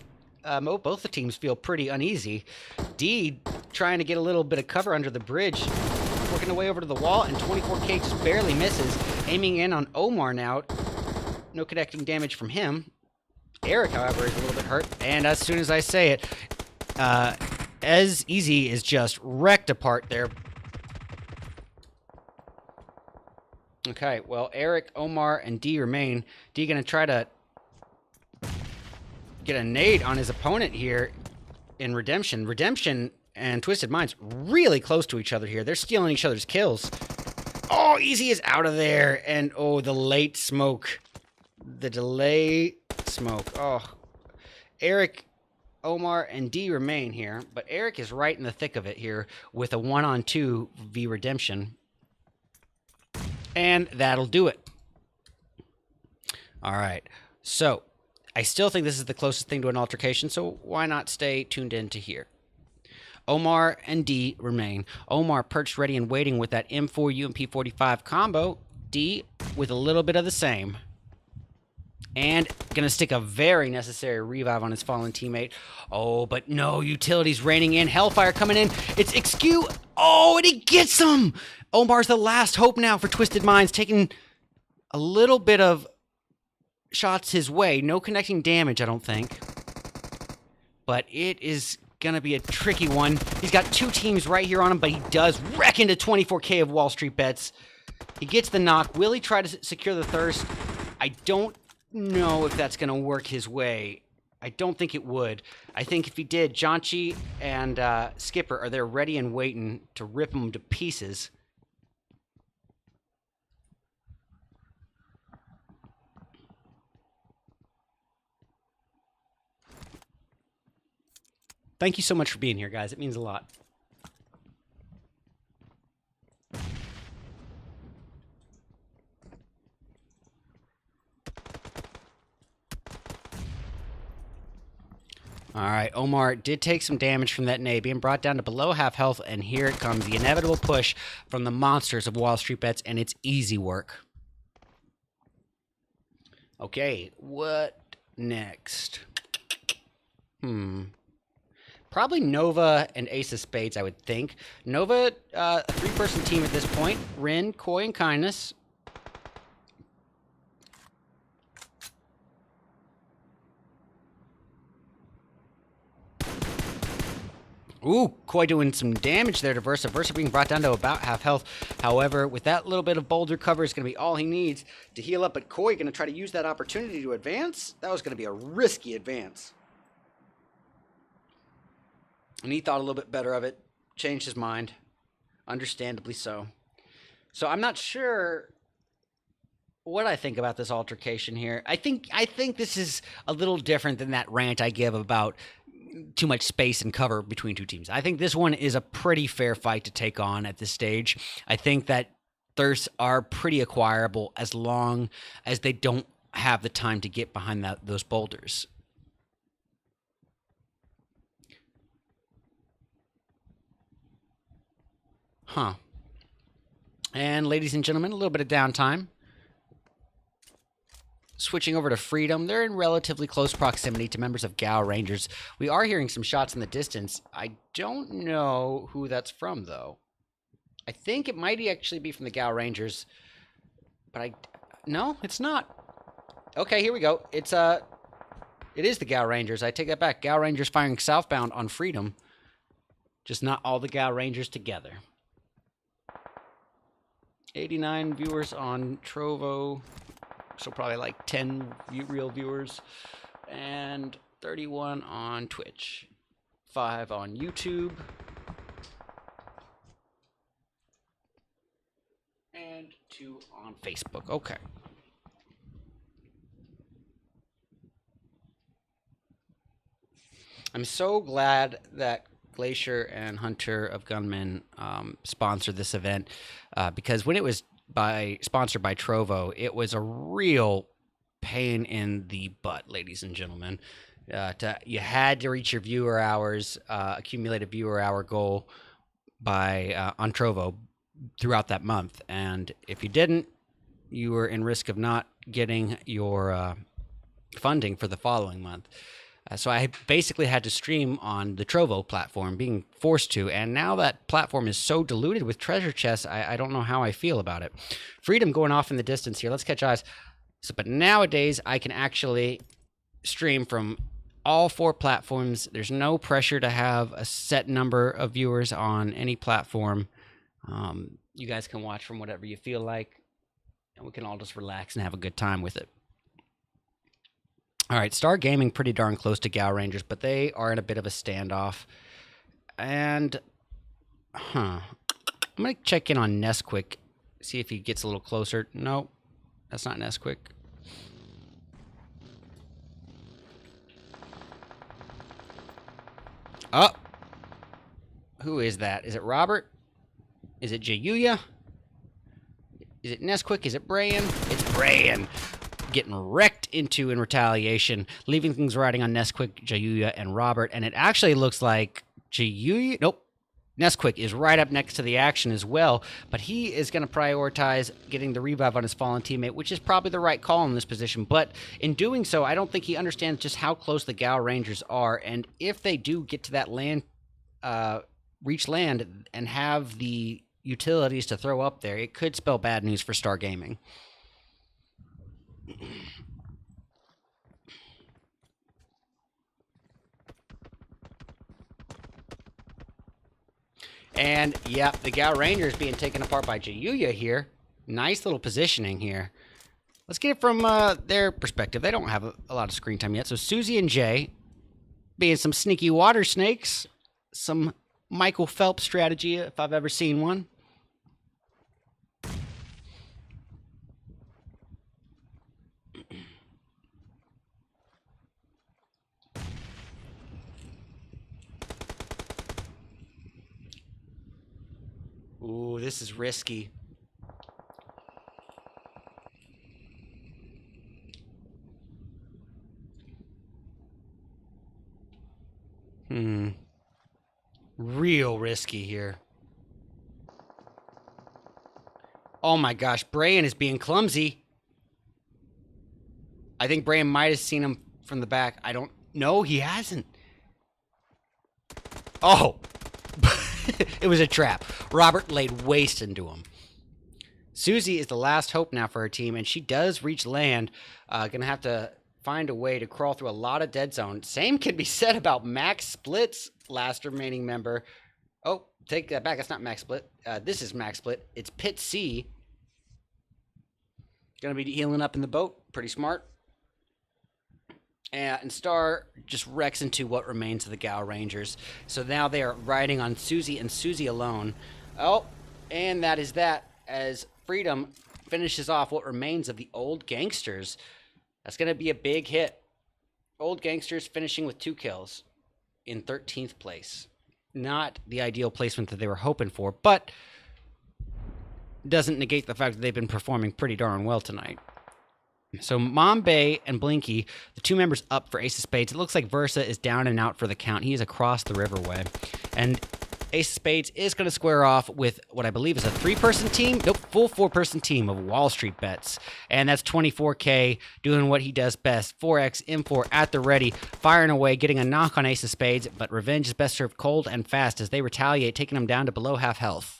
the teams feel pretty uneasy. D trying to get a little bit of cover under the bridge, working the way over to the wall, and 24K just barely misses, aiming in on Omar now. No connecting damage from him. Eric, however, is a little bit hurt, and as soon as I say it, As Easy is just wrecked apart there. Okay, well, Eric, Omar, and D remain. D gonna try to get a nade on his opponent here in Redemption. Redemption and Twisted Minds really close to each other here. They're stealing each other's kills. Oh, Easy is out of there, and oh, the late smoke. The delay smoke. Oh, Eric, Omar, and D remain here, but Eric is right in the thick of it here with a 1-on-2 v Redemption. And that'll do it. All right. So, I still think this is the closest thing to an altercation, so why not stay tuned in to here? Omar and D remain. Omar perched ready and waiting with that M4 UMP 45 combo. D with a little bit of the same. And gonna stick a very necessary revive on his fallen teammate. Oh, but no, utilities raining in. Hellfire coming in. It's XQ. Oh, and he gets him! Omar's the last hope now for Twisted Minds, taking a little bit of shots his way. No connecting damage, I don't think. But it is gonna be a tricky one. He's got 2 teams right here on him, but he does wreck into 24K of Wall Street Bets. He gets the knock. Will he try to secure the thirst? I don't know if that's gonna work his way. I don't think it would. I think if he did, Janchi and Skipper are there ready and waiting to rip him to pieces. Thank you so much for being here, guys. It means a lot. All right, Omar did take some damage from that nade, being brought down to below half health, and here it comes, the inevitable push from the monsters of Wall Street Bets, and it's easy work. Okay, what next? Probably Nova and Ace of Spades, I would think. Nova, a 3-person team at this point. Rin, Koi, and Kindness. Ooh, Koi doing some damage there to Versa. Versa being brought down to about half health. However, with that little bit of boulder cover, is going to be all he needs to heal up. But Koi going to try to use that opportunity to advance. That was going to be a risky advance. And he thought a little bit better of it, changed his mind, understandably so. So I'm not sure what I think about this altercation here. I think this is a little different than that rant I give about too much space and cover between two teams. I think this one is a pretty fair fight to take on at this stage. I think that thirsts are pretty acquirable as long as they don't have the time to get behind those boulders. Huh. And ladies and gentlemen, a little bit of downtime. Switching over to Freedom, they're in relatively close proximity to members of Gal Rangers. We are hearing some shots in the distance. I don't know who that's from, though. I think it might actually be from the Gal Rangers, but no, it's not. Okay, here we go. It is the Gal Rangers. I take that back. Gal Rangers firing southbound on Freedom. Just not all the Gal Rangers together. 89 viewers on Trovo. So probably like 10 real viewers, and 31 on Twitch, 5 on YouTube, and 2 on Facebook. Okay. I'm so glad that Glacier and Hunter of Gunmen sponsored this event because when it was sponsored by Trovo, it was a real pain in the butt, ladies and gentlemen. You had to reach your viewer hours, accumulated viewer hour goal by on Trovo throughout that month, and if you didn't, you were in risk of not getting your funding for the following month. So I basically had to stream on the Trovo platform, being forced to, and now that platform is so diluted with treasure chests, I don't know how I feel about it. Freedom going off in the distance here. Let's catch eyes. But nowadays, I can actually stream from all 4 platforms. There's no pressure to have a set number of viewers on any platform. You guys can watch from whatever you feel like, and we can all just relax and have a good time with it. All right, Star Gaming pretty darn close to Gal Rangers, but they are in a bit of a standoff. And, I'm going to check in on Nesquik, see if he gets a little closer. No, that's not Nesquik. Oh, who is that? Is it Robert? Is it Jayuya? Is it Nesquik? Is it Brian? It's Brian. Getting wrecked into in retaliation, leaving things riding on Nesquik, Jayuya, and Robert. And it actually looks like Jayuya, nope, Nesquik is right up next to the action as well, but he is going to prioritize getting the revive on his fallen teammate, which is probably the right call in this position. But in doing so, I don't think he understands just how close the Gal Rangers are, and if they do get to that land, reach land, and have the utilities to throw up there, it could spell bad news for Star Gaming. And, yeah, the Gal Rangers being taken apart by Jayuya here. Nice little positioning here. Let's get it from their perspective. They don't have a lot of screen time yet. So Susie and Jay being some sneaky water snakes. Some Michael Phelps strategy, if I've ever seen one. Ooh, this is risky. Real risky here. Oh my gosh, Brian is being clumsy. I think Brian might have seen him from the back. I don't know. He hasn't. Oh. It was a trap. Robert laid waste into him. Susie is the last hope now for her team, and she does reach land. Gonna have to find a way to crawl through a lot of dead zone. Same can be said about Max Split's last remaining member. Oh, take that back. That's not Max Split. This is Max Split. It's Pit C. Gonna be healing up in the boat. Pretty smart. And Star just wrecks into what remains of the Gao Rangers. So now they are riding on Susie and Susie alone. Oh, and that is that, as Freedom finishes off what remains of the Old Gangsters. That's going to be a big hit. Old Gangsters finishing with 2 kills in 13th place. Not the ideal placement that they were hoping for, but doesn't negate the fact that they've been performing pretty darn well tonight. So Mom Bay and Blinky, the 2 members up for Ace of Spades. It looks like Versa is down and out for the count. He is across the riverway. And Ace of Spades is going to square off with what I believe is a 3-person team. Nope, full 4-person team of Wall Street Bets. And that's 24K doing what he does best. 4X, M4 at the ready, firing away, getting a knock on Ace of Spades. But revenge is best served cold and fast as they retaliate, taking him down to below half health.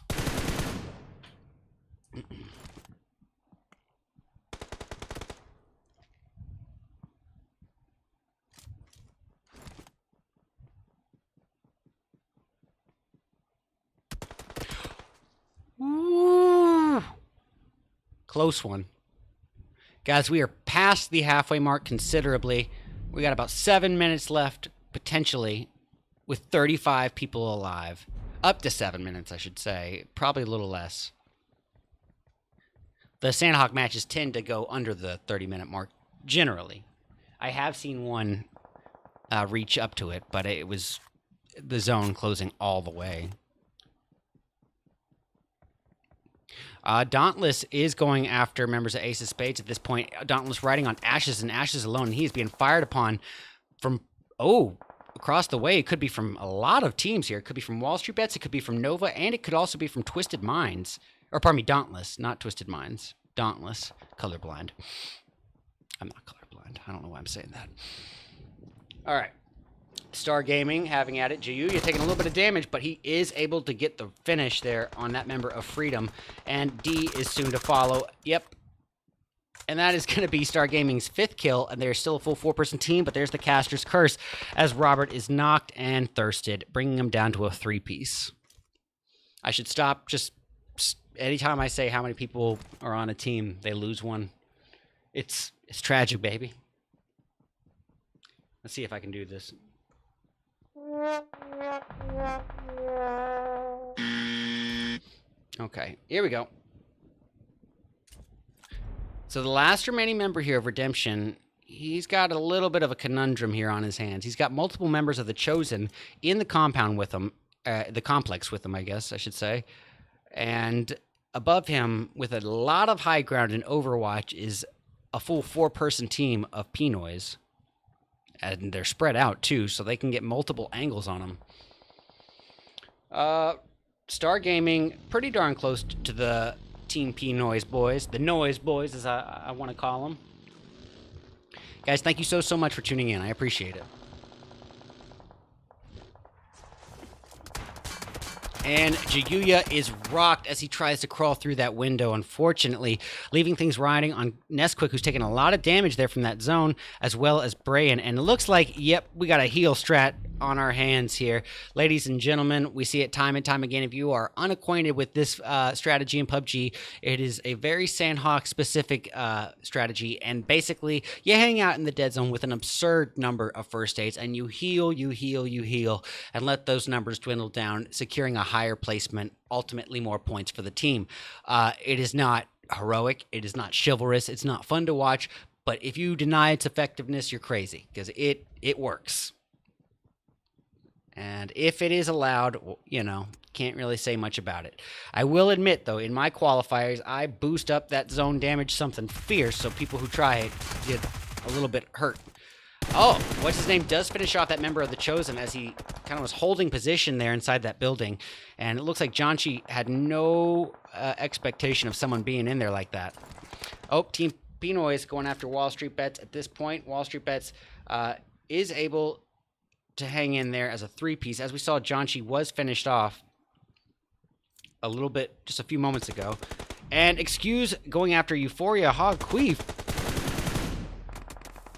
Ooh. Close one. Guys, we are past the halfway mark considerably. We got about 7 minutes left, potentially, with 35 people alive. Up to 7 minutes, I should say. Probably a little less. The Sandhawk matches tend to go under the 30-minute mark, generally. I have seen one reach up to it, but it was the zone closing all the way. Dauntless is going after members of Ace of Spades at this point. Dauntless riding on Ashes and Ashes alone. And he is being fired upon from, across the way. It could be from a lot of teams here. It could be from Wall Street Bets. It could be from Nova. And it could also be from Twisted Minds. Or, pardon me, Dauntless, not Twisted Minds. Dauntless. Colorblind. I'm not colorblind. I don't know why I'm saying that. All right. Star Gaming having at it. Jayuya taking a little bit of damage, but he is able to get the finish there on that member of Freedom. And D is soon to follow. Yep. And that is going to be Star Gaming's 5th kill, and they're still a full 4-person team, but there's the Caster's Curse as Robert is knocked and thirsted, bringing him down to a 3-piece. I should stop. Just anytime I say how many people are on a team, they lose one. It's tragic, baby. Let's see if I can do this. Okay, here we go. So the last remaining member here of Redemption, he's got a little bit of a conundrum here on his hands. He's got multiple members of the Chosen in the compound with him, the complex with him, I guess I should say. And above him, with a lot of high ground in Overwatch, is a full 4-person team of Pinoys. And they're spread out, too, so they can get multiple angles on them. Star Gaming, pretty darn close to the Team P Noise Boys. The Noise Boys, as I want to call them. Guys, thank you so much for tuning in. I appreciate it. And Jayuya is rocked as he tries to crawl through that window, unfortunately, leaving things riding on Nesquik, who's taking a lot of damage there from that zone, as well as Brayan. And it looks like, yep, we got a heal strat on our hands here. Ladies and gentlemen, we see it time and time again. If you are unacquainted with this strategy in PUBG, it is a very Sandhawk-specific strategy. And basically, you hang out in the dead zone with an absurd number of first aids, and you heal, and let those numbers dwindle down, securing a higher placement, ultimately more points for the team. It is not heroic. It is not chivalrous. It's not fun to watch. But if you deny its effectiveness, you're crazy, because it works. And if it is allowed, you know, can't really say much about it. I will admit, though, in my qualifiers, I boost up that zone damage something fierce, so people who try it get a little bit hurt. Oh, what's his name does finish off that member of the Chosen as he kind of was holding position there inside that building. And it looks like Janchi had no expectation of someone being in there like that. Oh, Team Pinoy is going after Wall Street Bets at this point. Wall Street Bets is able to hang in there as a 3-piece. As we saw, Janchi was finished off a little bit just a few moments ago. And excuse going after Euphoria Hog Queef.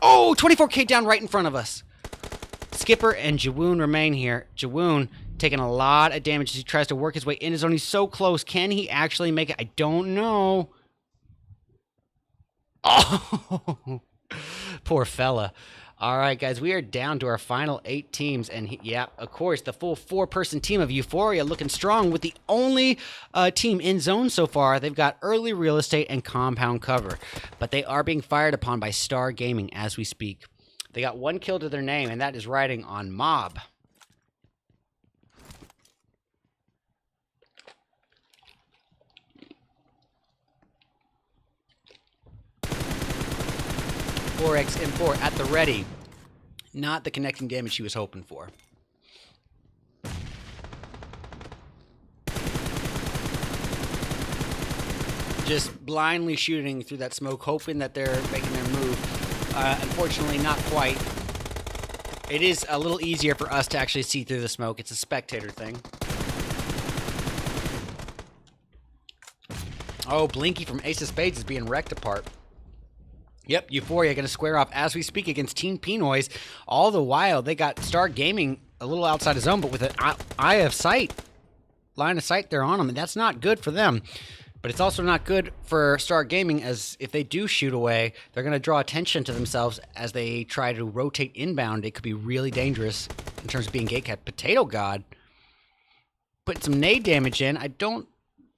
Oh, 24K down right in front of us. Skipper and Jawoon remain here. Jawoon taking a lot of damage as he tries to work his way in his zone. He's so close. Can he actually make it? I don't know. Oh, poor fella. All right, guys, we are down to our final 8 teams. And yeah, of course, the full 4-person team of Euphoria looking strong with the only team in zone so far. They've got early real estate and compound cover, but they are being fired upon by Star Gaming as we speak. They got 1 kill to their name, and that is riding on Mob. M4 at the ready. Not the connecting damage he was hoping for. Just blindly shooting through that smoke, hoping that they're making their move. Unfortunately, not quite. It is a little easier for us to actually see through the smoke. It's a spectator thing. Oh, Blinky from Ace of Spades is being wrecked apart. Yep, Euphoria going to square off as we speak against Team Pinoys. All the while, they got Star Gaming a little outside of zone, but with an eye of sight, line of sight there on them, and that's not good for them. But it's also not good for Star Gaming, as if they do shoot away, they're going to draw attention to themselves as they try to rotate inbound. It could be really dangerous in terms of being gatekept. Potato God putting some nade damage in. I don't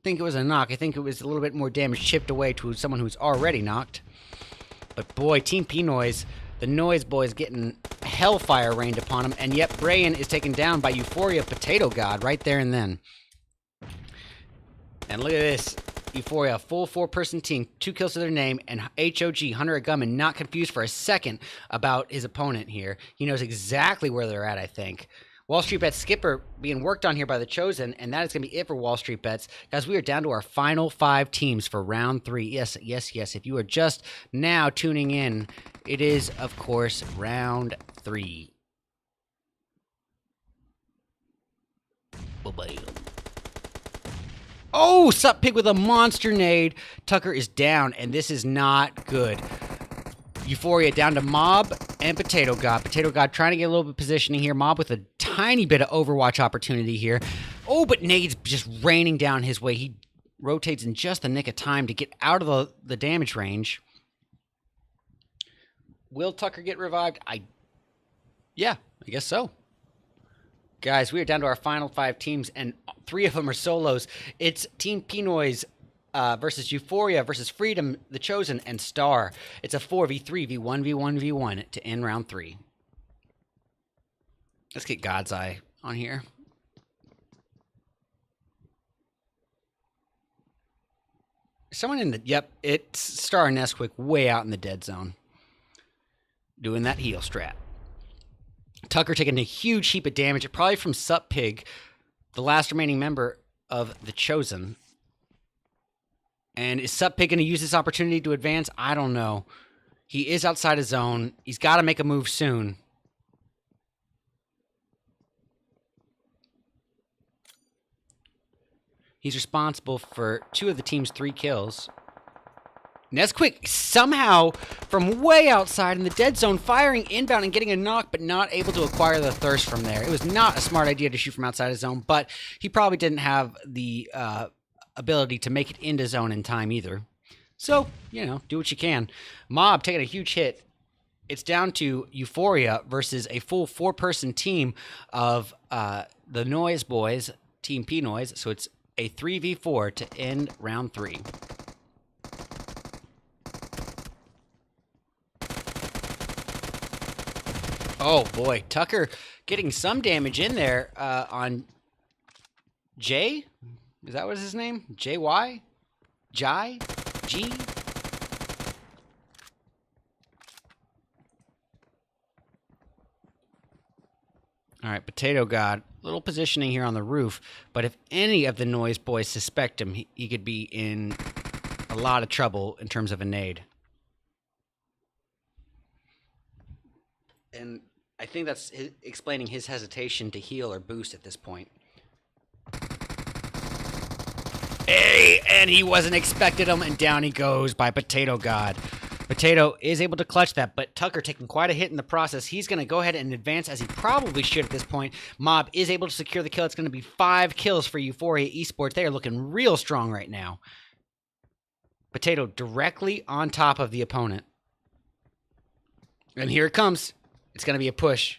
think it was a knock. I think it was a little bit more damage chipped away to someone who's already knocked. But boy, Team P-Noise, the Noise Boys getting hellfire rained upon them. And yet, Brian is taken down by Euphoria Potato God right there and then. And look at this. Euphoria, full 4-person team, 2 kills to their name, and HOG, Hunter Gunman, not confused for a second about his opponent here. He knows exactly where they're at, I think. Wall Street Bets Skipper being worked on here by the Chosen, and that is going to be it for Wall Street Bets. Guys, we are down to our final 5 teams for round 3. Yes, yes, yes. If you are just now tuning in, it is, of course, round 3. Bye-bye. Oh, Sup Pig with a monster nade. Tucker is down, and this is not good. Euphoria down to Mob and Potato God. Potato God trying to get a little bit of positioning here. Mob with a tiny bit of Overwatch opportunity here. Oh, but nade's just raining down his way. He rotates in just the nick of time to get out of the damage range. Will Tucker get revived? Yeah, I guess so. Guys, we are down to our final 5 teams, and 3 of them are solos. It's Team Pinoys versus Euphoria versus Freedom, The Chosen, and Star. It's a 4v3, v1, v1, v1 to end round 3. Let's get God's Eye on here. Someone in the... Yep, it's Star and Nesquik way out in the dead zone. Doing that heal strat. Tucker taking a huge heap of damage, probably from Sup Pig, the last remaining member of The Chosen. And is Sup Pig going to use this opportunity to advance? I don't know. He is outside of zone. He's got to make a move soon. He's responsible for 2 of the team's 3 kills. Nesquik somehow from way outside in the dead zone, firing inbound and getting a knock, but not able to acquire the thirst from there. It was not a smart idea to shoot from outside of zone, but he probably didn't have the ability to make it into zone in time either. So, you know, do what you can. Mob taking a huge hit. It's down to Euphoria versus a full 4-person team of the Noise Boys, Team P-Noise. So it's a 3v4 to end round 3. Oh, boy. Tucker getting some damage in there on Jay. Is that what his name? J-Y? Jai? G? All right, Potato God. Little positioning here on the roof. But if any of the Noise Boys suspect him, he could be in a lot of trouble in terms of a nade. And I think that's explaining his hesitation to heal or boost at this point. Hey, and he wasn't expecting him, and down he goes by Potato God. Potato is able to clutch that, but Tucker taking quite a hit in the process. He's going to go ahead and advance as he probably should at this point. Mob is able to secure the kill. It's going to be 5 kills for Euphoria Esports. They are looking real strong right now. Potato directly on top of the opponent. And here it comes. It's going to be a push.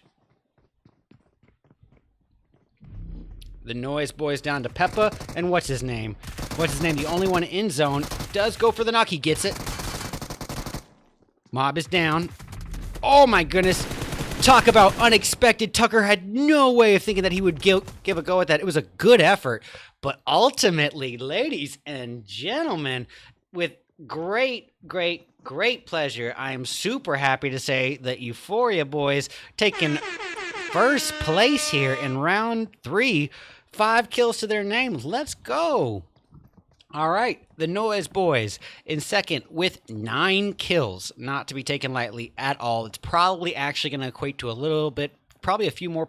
The Noise boys down to Peppa. And what's his name? What's his name? The only one in zone. Does go for the knock. He gets it. Mob is down. Oh my goodness. Talk about unexpected. Tucker had no way of thinking that he would give a go at that. It was a good effort. But ultimately, ladies and gentlemen, with great pleasure, I am super happy to say that Euphoria boys taking first place here in round 3. 5 kills to their name. Let's go. All right, the Noise boys in second with 9 kills. Not to be taken lightly at all. It's probably actually going to equate to a little bit, probably a few more.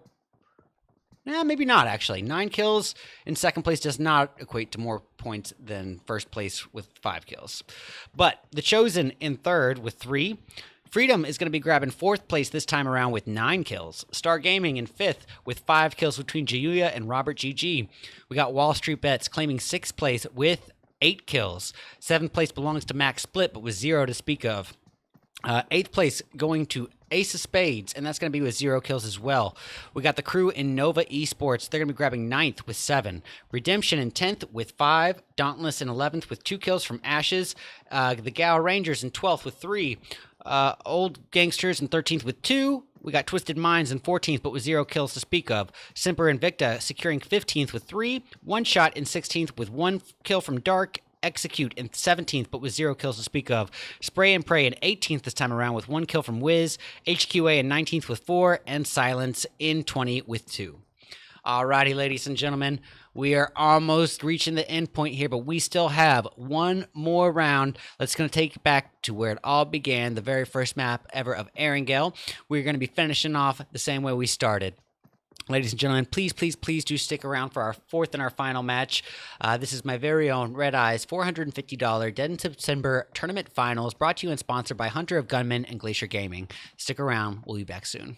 Maybe not actually. 9 kills in second place does not equate to more points than first place with 5 kills. But the Chosen in third with 3. Freedom is going to be grabbing 4th place this time around with 9 kills. Star Gaming in 5th with 5 kills between Jayuya and Robert GG. We got Wall Street Bets claiming 6th place with 8 kills. 7th place belongs to Max Split, but with 0 to speak of. 8th place going to Ace of Spades, and that's going to be with 0 kills as well. We got the crew in Nova Esports. They're going to be grabbing 9th with 7. Redemption in 10th with 5. Dauntless in 11th with 2 kills from Ashes. The Gal Rangers in 12th with 3. Old Gangsters in 13th with 2. We got Twisted Minds in 14th, but with 0 kills to speak of. Simper Invicta securing 15th with 3. One Shot in 16th with 1 kill from Dark. Execute in 17th, but with 0 kills to speak of. Spray and Pray in 18th this time around with 1 kill from Wiz. HQA in 19th with 4. And Silence in 20 with 2. Alrighty, ladies and gentlemen, we are almost reaching the end point here, but we still have one more round. That's going to take it back to where it all began, the very first map ever of Erangel. We're going to be finishing off the same way we started. Ladies and gentlemen, please do stick around for our 4th and our final match. This is my very own RedEyes $450 Dead in September Tournament Finals, brought to you and sponsored by Hunter of Gunmen and Glacier Gaming. Stick around. We'll be back soon.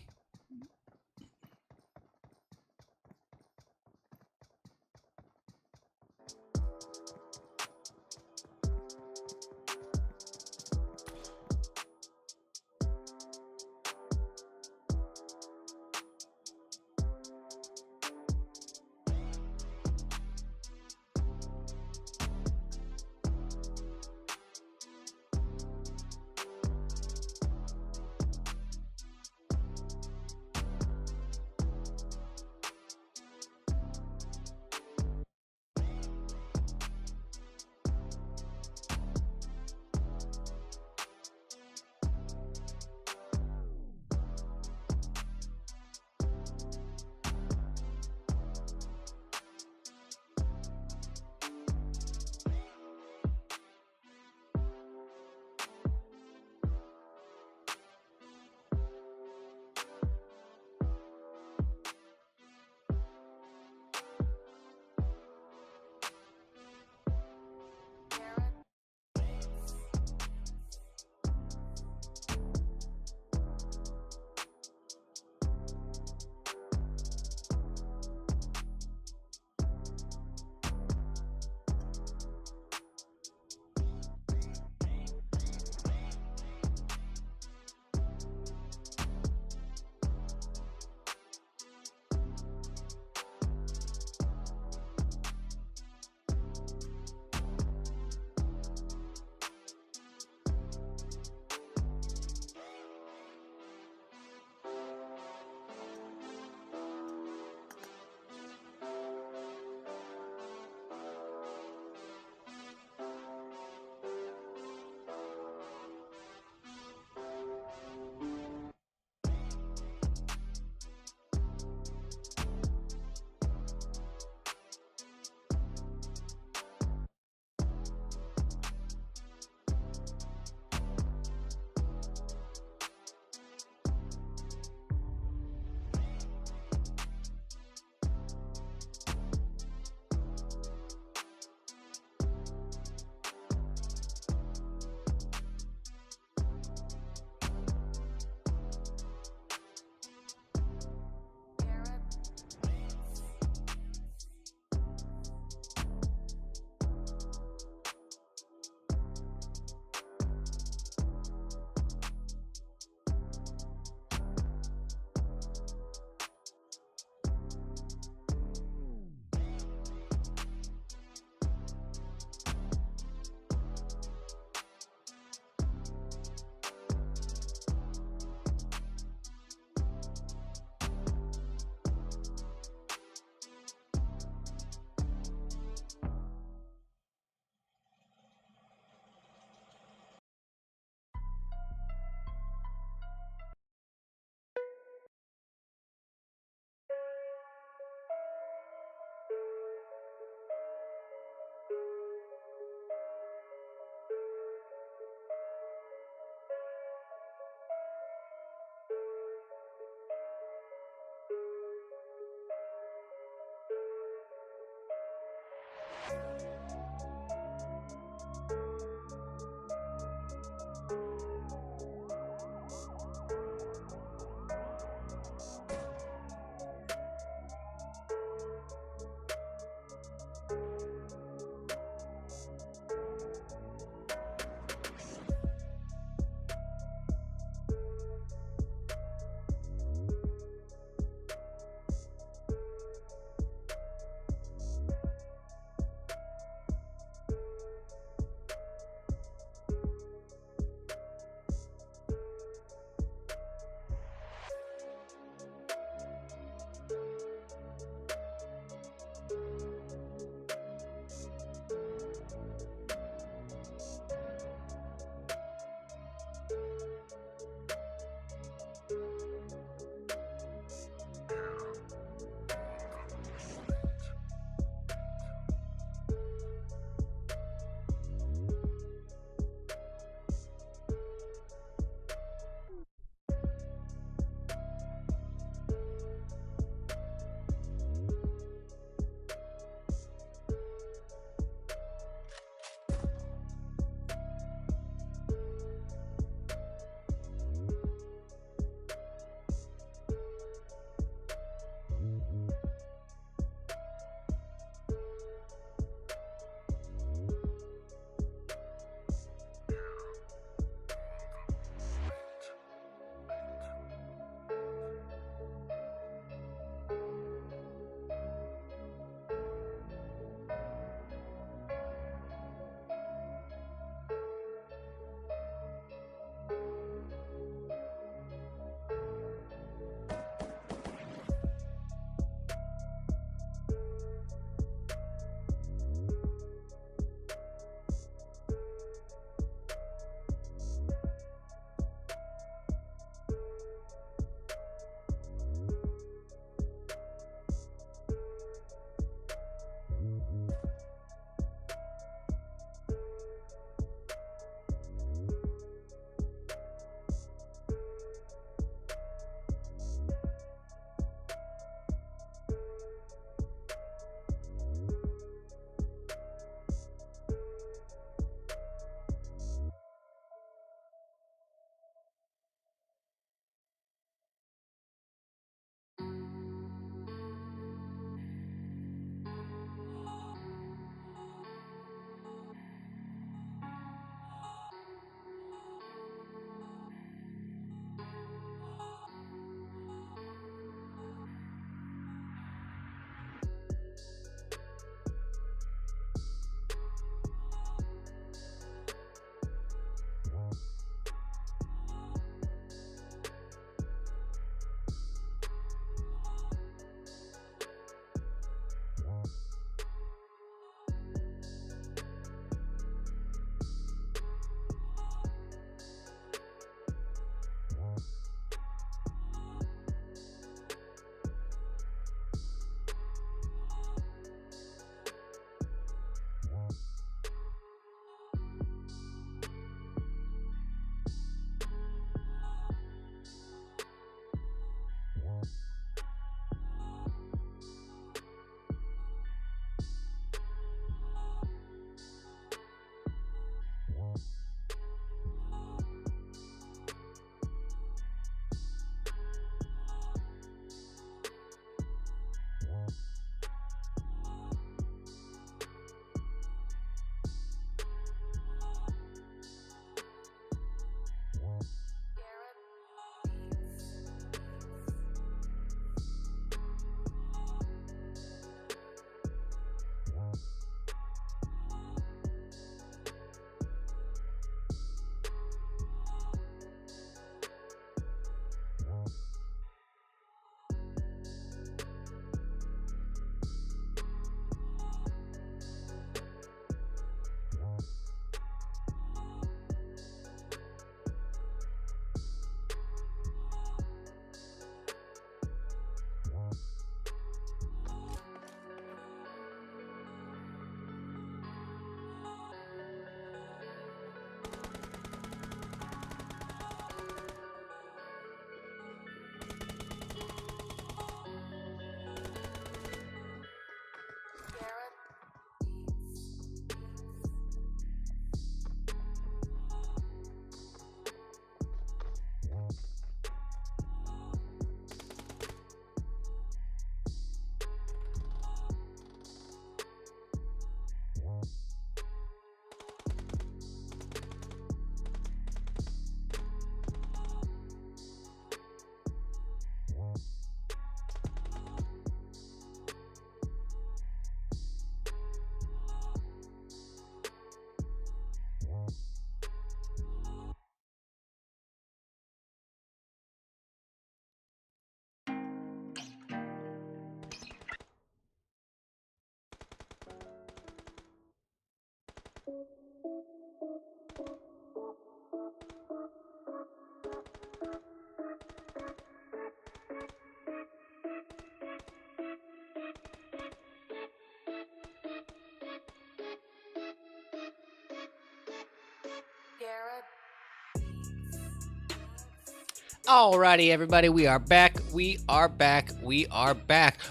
Alrighty, everybody, we are back. We are back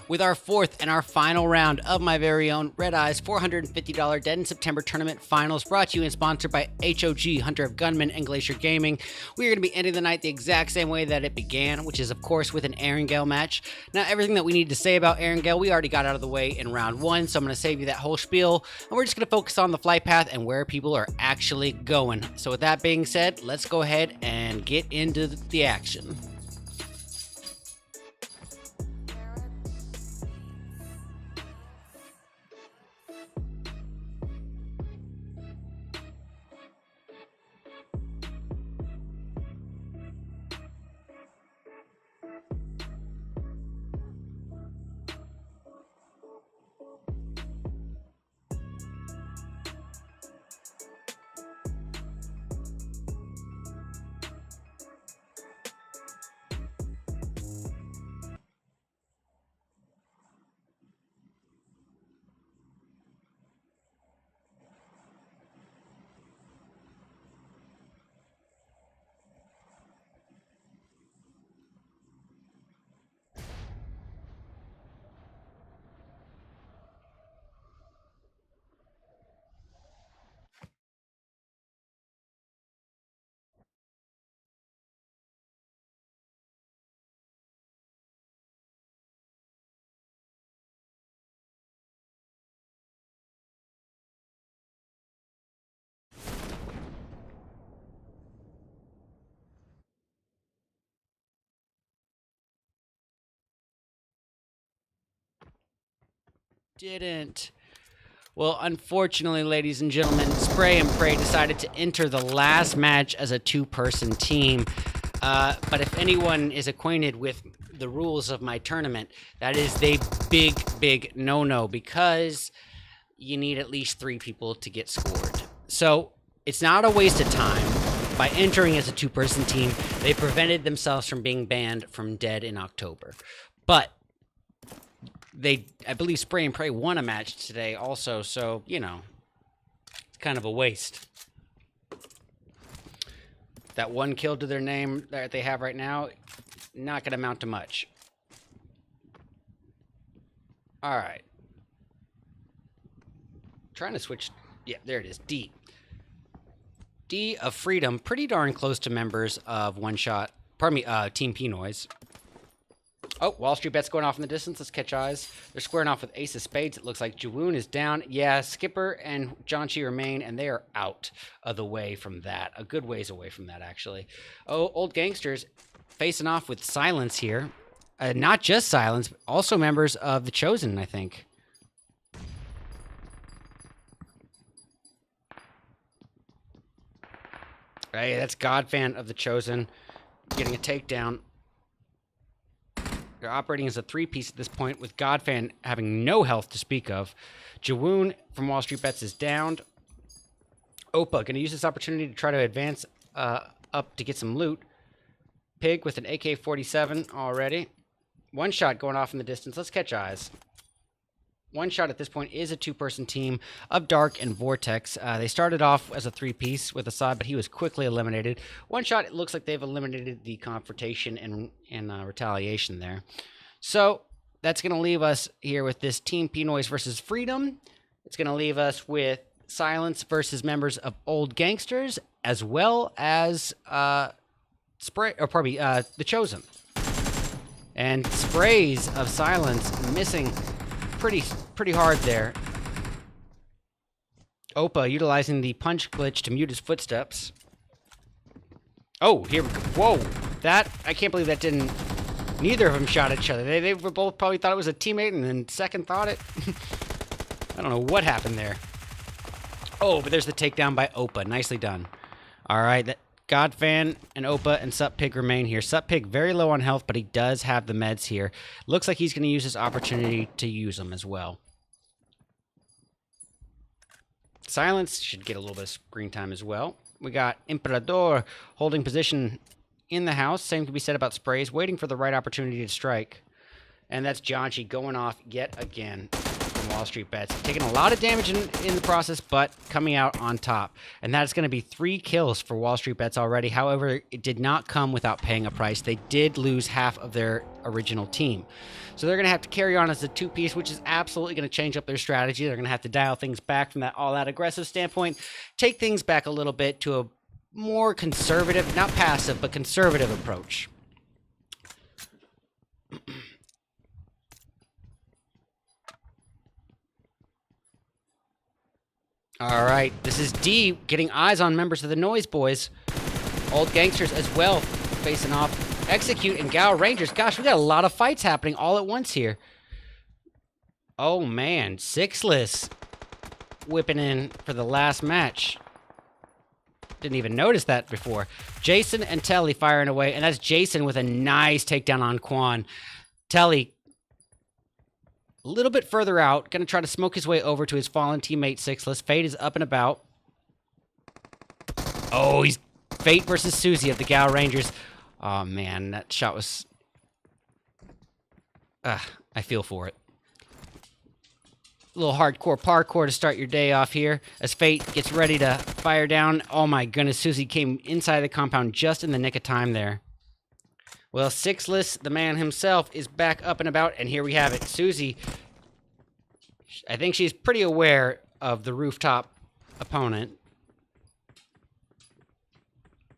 with our fourth and our final round of my very own RedEyes $450 Dead in September tournament finals, brought to you and sponsored by HOG, Hunter of Gunmen, and Glacier Gaming. We are going to be ending the night the exact same way that it began, which is, of course, with an Erangel match. Now, everything that we need to say about Erangel, we already got out of the way in round one, so I'm going to save you that whole spiel, and we're just going to focus on the flight path and where people are actually going. So with that being said, let's go ahead and get into the action. Didn't. Well, unfortunately, ladies and gentlemen, Spray and Pray decided to enter the last match as a two-person team. But if anyone is acquainted with the rules of my tournament, that is a big no-no, because you need at least 3 people to get scored. So it's not a waste of time. By entering as a two-person team, they prevented themselves from being banned from Dead in October. But I believe Spray and Pray won a match today also, so, you know, it's kind of a waste. That 1 kill to their name that they have right now, not going to amount to much. Alright. Trying to switch. Yeah, there it is. D. D of Freedom, pretty darn close to members of One Shot. Pardon me, Team P-Noise. Oh, Wall Street Bet's going off in the distance. Let's catch eyes. They're squaring off with Ace of Spades. It looks like Jawoon is down. Yeah, Skipper and John-Chi remain, and they are out of the way from that. A good ways away from that, actually. Oh, Old Gangsters facing off with Silence here. Not just Silence, but also members of The Chosen, I think. Hey, that's Godfan of The Chosen getting a takedown. They're operating as a 3-piece at this point, with Godfan having no health to speak of. Jawoon from Wall Street Bets is downed. Opa going to use this opportunity to try to advance up to get some loot. Pig with an AK-47 already. One Shot going off in the distance. Let's catch eyes. One Shot at this point is a 2-person team of Dark and Vortex. They started off as a 3-piece with Assad, but he was quickly eliminated. One Shot, it looks like they've eliminated the confrontation and retaliation there. So that's going to leave us here with this Team P-Noise versus Freedom. It's going to leave us with Silence versus members of Old Gangsters, as well as The Chosen. And Sprays of Silence missing pretty hard there. Opa utilizing the punch glitch to mute his footsteps. Oh, here we go. Whoa, that, I can't believe that didn't, neither of them shot at each other. They were both probably thought it was a teammate, and then second thought it. I don't know what happened there. Oh, but there's the takedown by Opa. Nicely done. All right, that Godfan and Opa and Sup Pig remain here. Sup Pig very low on health, but he does have the meds here. Looks like he's going to use this opportunity to use them as well. Silence should get a little bit of screen time as well. We got Emperador holding position in the house. Same can be said about Sprays, waiting for the right opportunity to strike. And that's Jonchi going off yet again from Wall Street Bets. Taking a lot of damage in the process, but coming out on top. And that's going to be 3 kills for Wall Street Bets already. However, it did not come without paying a price. They did lose half of their original team. So they're going to have to carry on as a 2-piece, which is absolutely going to change up their strategy. They're going to have to dial things back from that all-out aggressive standpoint, take things back a little bit to a more conservative, not passive, but conservative approach. All right, this is D getting eyes on members of the Noise Boys. Old Gangsters as well, facing off. Execute and Gal Rangers. Gosh, we got a lot of fights happening all at once here. Oh, man. Sixless whipping in for the last match. Didn't even notice that before. Jason and Telly firing away, and that's Jason with a nice takedown on Quan. Telly a little bit further out, going to try to smoke his way over to his fallen teammate Sixless. Fate is up and about. Oh, he's Fate versus Susie of the Gal Rangers. Oh, man, that shot was... I feel for it. A little hardcore parkour to start your day off here as Fate gets ready to fire down. Oh, my goodness, Susie came inside the compound just in the nick of time there. Well, Sixless, the man himself, is back up and about, and here we have it. Susie, I think she's pretty aware of the rooftop opponent.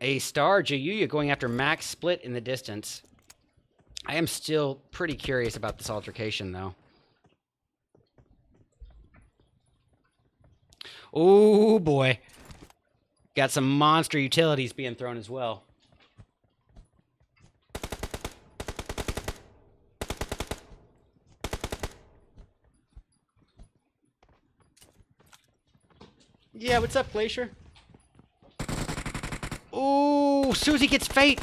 A star, Jayuya going after Max Split in the distance. I am still pretty curious about this altercation, though. Oh, boy. Got some monster utilities being thrown as well. Yeah, what's up, Glacier? Oh, Susie gets Fate.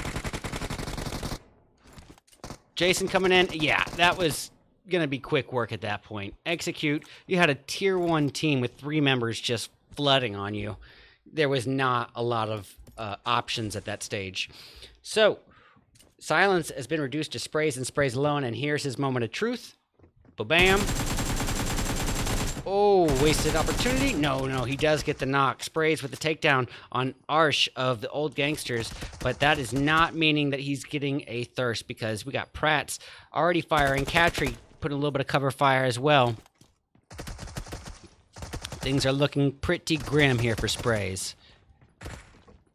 Jason coming in. Yeah, that was going to be quick work at that point. Execute. You had a tier 1 team with 3 members just flooding on you. There was not a lot of options at that stage. So, Silence has been reduced to Sprays and Sprays alone, and here's his moment of truth. Ba-bam. Oh, wasted opportunity. No, he does get the knock. Sprays with the takedown on Arsh of the Old Gangsters, but that is not meaning that he's getting a thirst because we got Pratt's already firing. Catry putting a little bit of cover fire as well. Things are looking pretty grim here for Sprays.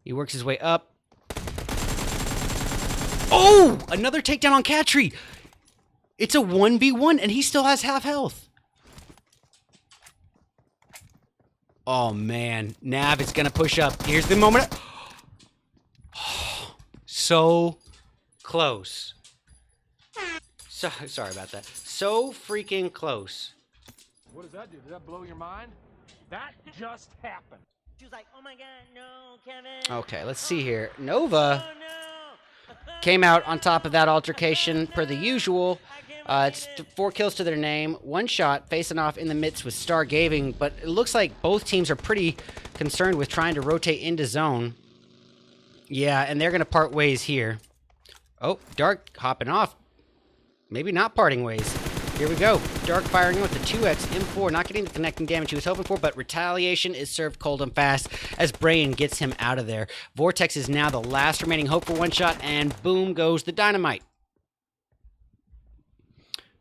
He works his way up. Oh, another takedown on Catry. It's a 1v1 and he still has half health. Oh, man. Nav is going to push up. Here's the moment. So close. Sorry about that. So freaking close. What does that do? Did that blow your mind? That just happened. She was like, oh my god, no, Kevin. Okay, let's see here. Nova Oh no. came out on top of that altercation per the usual. It's 4 kills to their name, 1 shot, facing off in the midst with Star Gaming, but it looks like both teams are pretty concerned with trying to rotate into zone. Yeah, and they're going to part ways here. Oh, Dark hopping off. Maybe not parting ways. Here we go. Dark firing in with the 2x M4, not getting the connecting damage he was hoping for, but retaliation is served cold and fast as Brain gets him out of there. Vortex is now the last remaining hope for 1 shot, and boom goes the dynamite.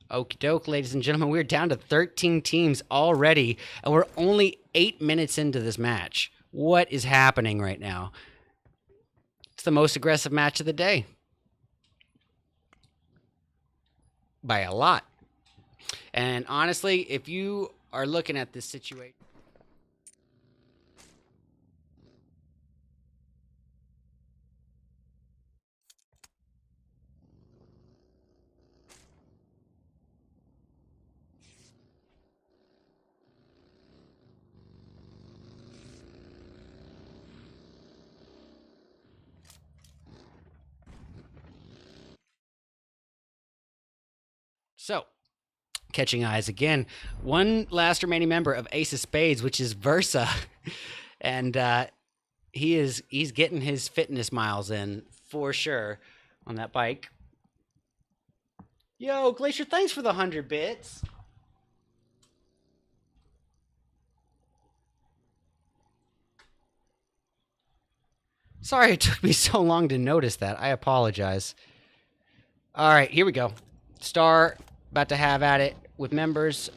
Okie doke, ladies and gentlemen, we're down to 13 teams already, and we're only 8 minutes into this match. What is happening right now? It's the most aggressive match of the day. By a lot. And honestly, if you are looking at this situation... So, catching eyes again. One last remaining member of Ace of Spades, which is Versa. And he's getting his fitness miles in for sure on that bike. Yo, Glacier, thanks for the 100 bits. Sorry it took me so long to notice that. I apologize. All right, here we go. Star about to have at it with members.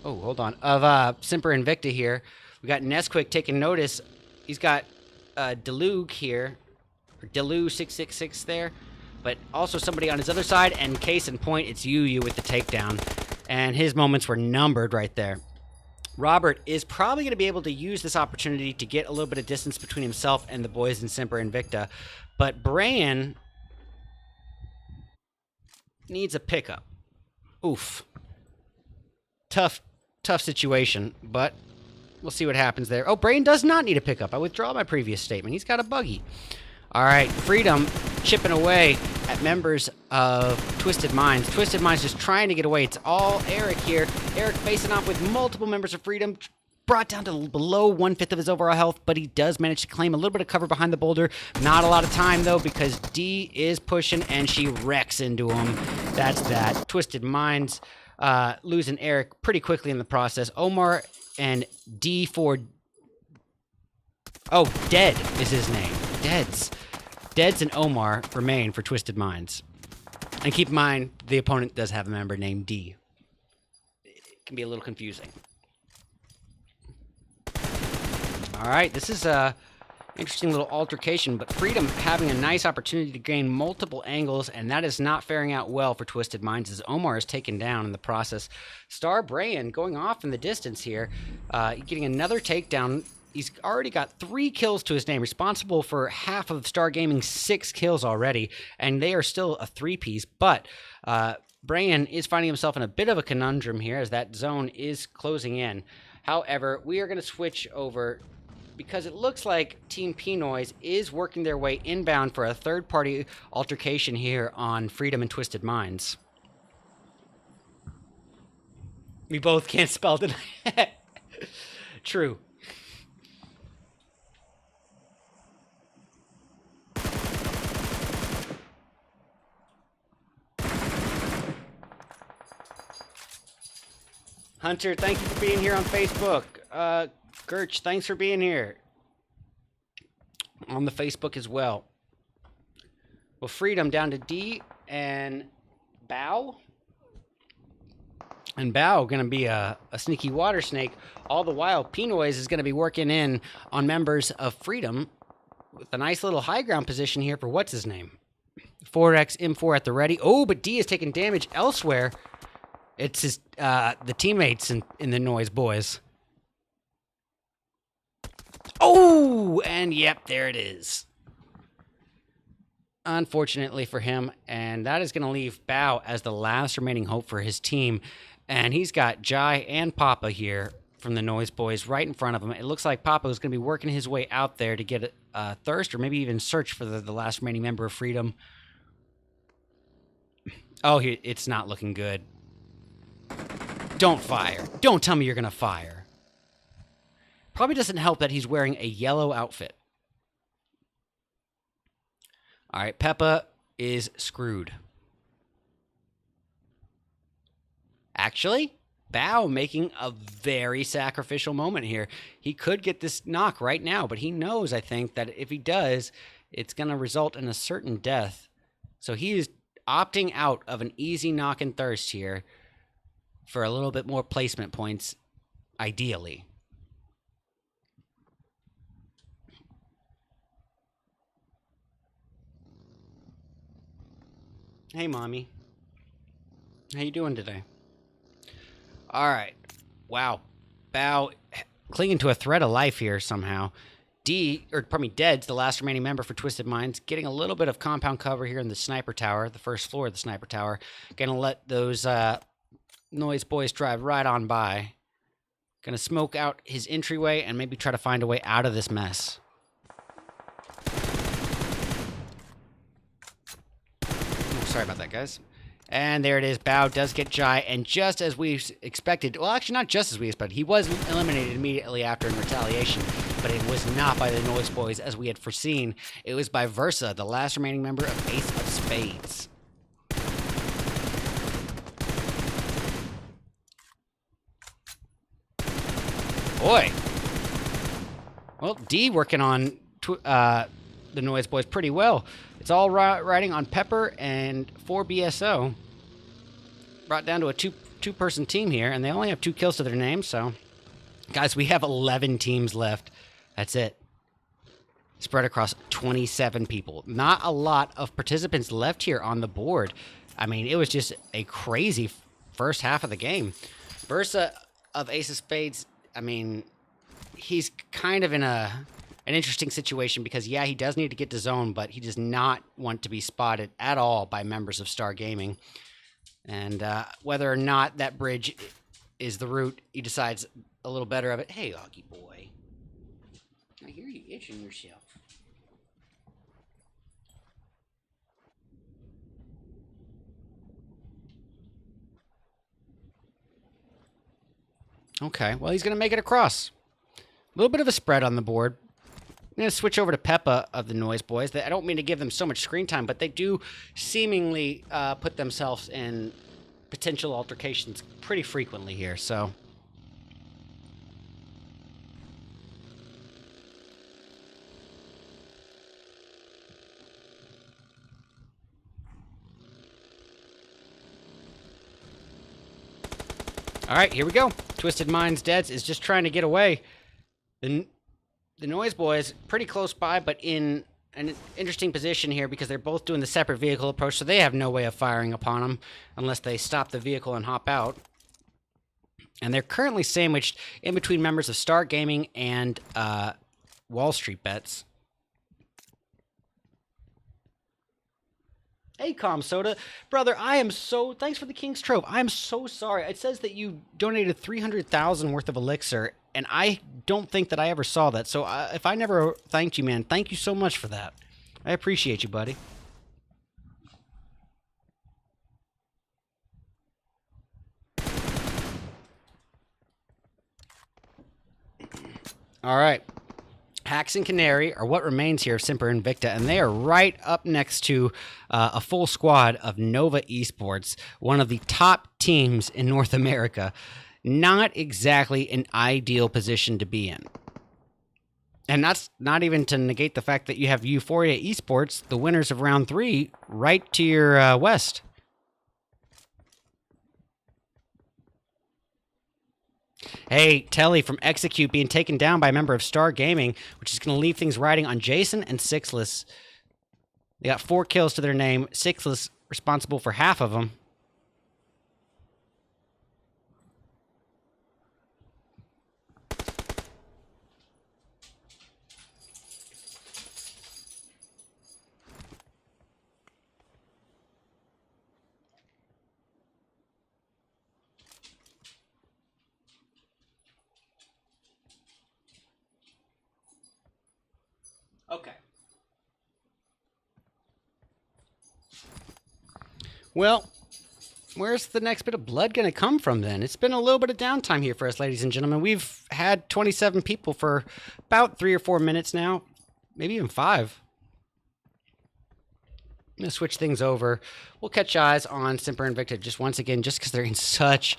Oh, hold on. Of Semper Invicta here. We got Nesquik taking notice. He's got Deluge here. Or Delu666 there. But also somebody on his other side. And case in point, it's Yu with the takedown. And his moments were numbered right there. Robert is probably going to be able to use this opportunity to get a little bit of distance between himself and the boys in Semper Invicta. But Brian needs a pickup. Oof. Tough situation, but we'll see what happens there. Oh, Brian does not need a pickup. I withdraw my previous statement. He's got a buggy. All right, Freedom chipping away at members of Twisted Minds. Twisted Minds just trying to get away. It's all Eric here. Eric facing off with multiple members of Freedom. Brought down to below 1/5 of his overall health, but he does manage to claim a little bit of cover behind the boulder. Not a lot of time, though, because D is pushing, and she wrecks into him. That's that. Twisted Minds losing Eric pretty quickly in the process. Omar and D4... Oh, Dead is his name. Deads and Omar remain for Twisted Minds. And keep in mind, the opponent does have a member named D. It can be a little confusing. All right, this is a interesting little altercation, but Freedom having a nice opportunity to gain multiple angles, and that is not faring out well for Twisted Minds as Omar is taken down in the process. Star Brian going off in the distance here, getting another takedown. He's already got 3 kills to his name, responsible for half of Star Gaming's 6 kills already, and they are still a 3-piece, but Brian is finding himself in a bit of a conundrum here as that zone is closing in. However, we are going to switch over because it looks like Team P-Noise is working their way inbound for a third-party altercation here on Freedom and Twisted Minds. We both can't spell tonight. True. Hunter, thank you for being here on Facebook. Gerch, thanks for being here on the Facebook as well. Well, Freedom down to D and Bow. And Bow going to be a sneaky water snake. All the while, P-Noise is going to be working in on members of Freedom with a nice little high ground position here for what's his name? 4X M4 at the ready. Oh, but D is taking damage elsewhere. It's his, the teammates in the Noise boys. Oh, and yep, there it is. Unfortunately for him, and that is going to leave Bow as the last remaining hope for his team. And he's got Jai and Papa here from the Noise boys right in front of him. It looks like Papa is going to be working his way out there to get a thirst or maybe even search for the last remaining member of Freedom. Oh, it's not looking good. Don't fire. Don't tell me you're going to fire. Probably doesn't help that he's wearing a yellow outfit. All right, Peppa is screwed. Actually, Bow making a very sacrificial moment here. He could get this knock right now, but he knows, I think, that if he does, it's going to result in a certain death. So he is opting out of an easy knock and thirst here for a little bit more placement points, ideally. Hey, Mommy. How you doing today? All right. Wow. Bow clinging to a thread of life here somehow. Dead's the last remaining member for Twisted Minds, getting a little bit of compound cover here in the sniper tower, the first floor of the sniper tower. Gonna let those Noise boys drive right on by. Gonna smoke out his entryway and maybe try to find a way out of this mess. Oh, sorry about that, guys. And there it is. Bao does get Jai, and just as we expected, well, actually not just as we expected, he was eliminated immediately after in retaliation, but it was not by the Noise Boys as we had foreseen. It was by Versa, the last remaining member of Ace of Spades. Boy. Well, D working on the Noise Boys pretty well. It's all riding on Pepper and 4BSO. Brought down to a two-person team here, and they only have 2 kills to their name, so... Guys, we have 11 teams left. That's it. Spread across 27 people. Not a lot of participants left here on the board. I mean, it was just a crazy first half of the game. Versa of Ace of Spades, I mean, he's kind of in an interesting situation because, yeah, he does need to get to zone, but he does not want to be spotted at all by members of Star Gaming. And whether or not that bridge is the route, he decides a little better of it. Hey, Augie boy. I hear you itching yourself. Okay, well, he's going to make it across. A little bit of a spread on the board. I'm going to switch over to Peppa of the Noise Boys. I don't mean to give them so much screen time, but they do seemingly put themselves in potential altercations pretty frequently here, so... All right, here we go. Twisted Minds Deads is just trying to get away. The Noise Boys pretty close by, but in an interesting position here because they're both doing the separate vehicle approach, so they have no way of firing upon them unless they stop the vehicle and hop out. And they're currently sandwiched in between members of Star Gaming and Wall Street Bets. Hey, Calm Soda. Brother, I am so... Thanks for the King's Trove. I am so sorry. It says that you donated 300,000 worth of elixir, and I don't think that I ever saw that. So if I never thanked you, man, thank you so much for that. I appreciate you, buddy. All right. Hax and Canary are what remains here of Simper Invicta, and they are right up next to a full squad of Nova Esports, one of the top teams in North America. Not exactly an ideal position to be in. And that's not even to negate the fact that you have Euphoria Esports, the winners of round 3, right to your west. Hey, Telly from Execute being taken down by a member of Star Gaming, which is going to leave things riding on Jason and Sixless. They got 4 kills to their name. Sixless responsible for half of them. Okay. Well, where's the next bit of blood going to come from then? It's been a little bit of downtime here for us, ladies and gentlemen. We've had 27 people for about 3 or 4 minutes now, maybe even 5. I'm going to switch things over. We'll catch eyes on Simper Invicta just once again, just because they're in such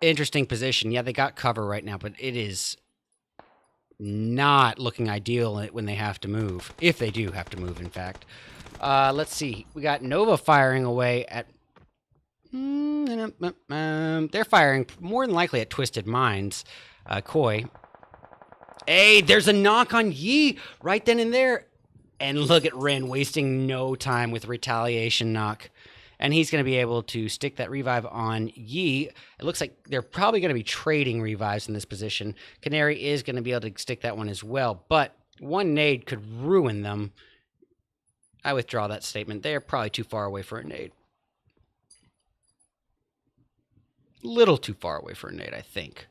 interesting position. Yeah, they got cover right now, but it is not looking ideal when they have to move. If they do have to move, in fact. Let's see. We got Nova firing away at... they're firing more than likely at Twisted Minds. Koi. Hey, there's a knock on Yi right then and there. And look at Ren wasting no time with retaliation knock. And he's going to be able to stick that revive on Yi. It looks like they're probably going to be trading revives in this position. Canary is going to be able to stick that one as well. But one nade could ruin them. I withdraw that statement. They are probably too far away for a nade. Little too far away for a nade, I think.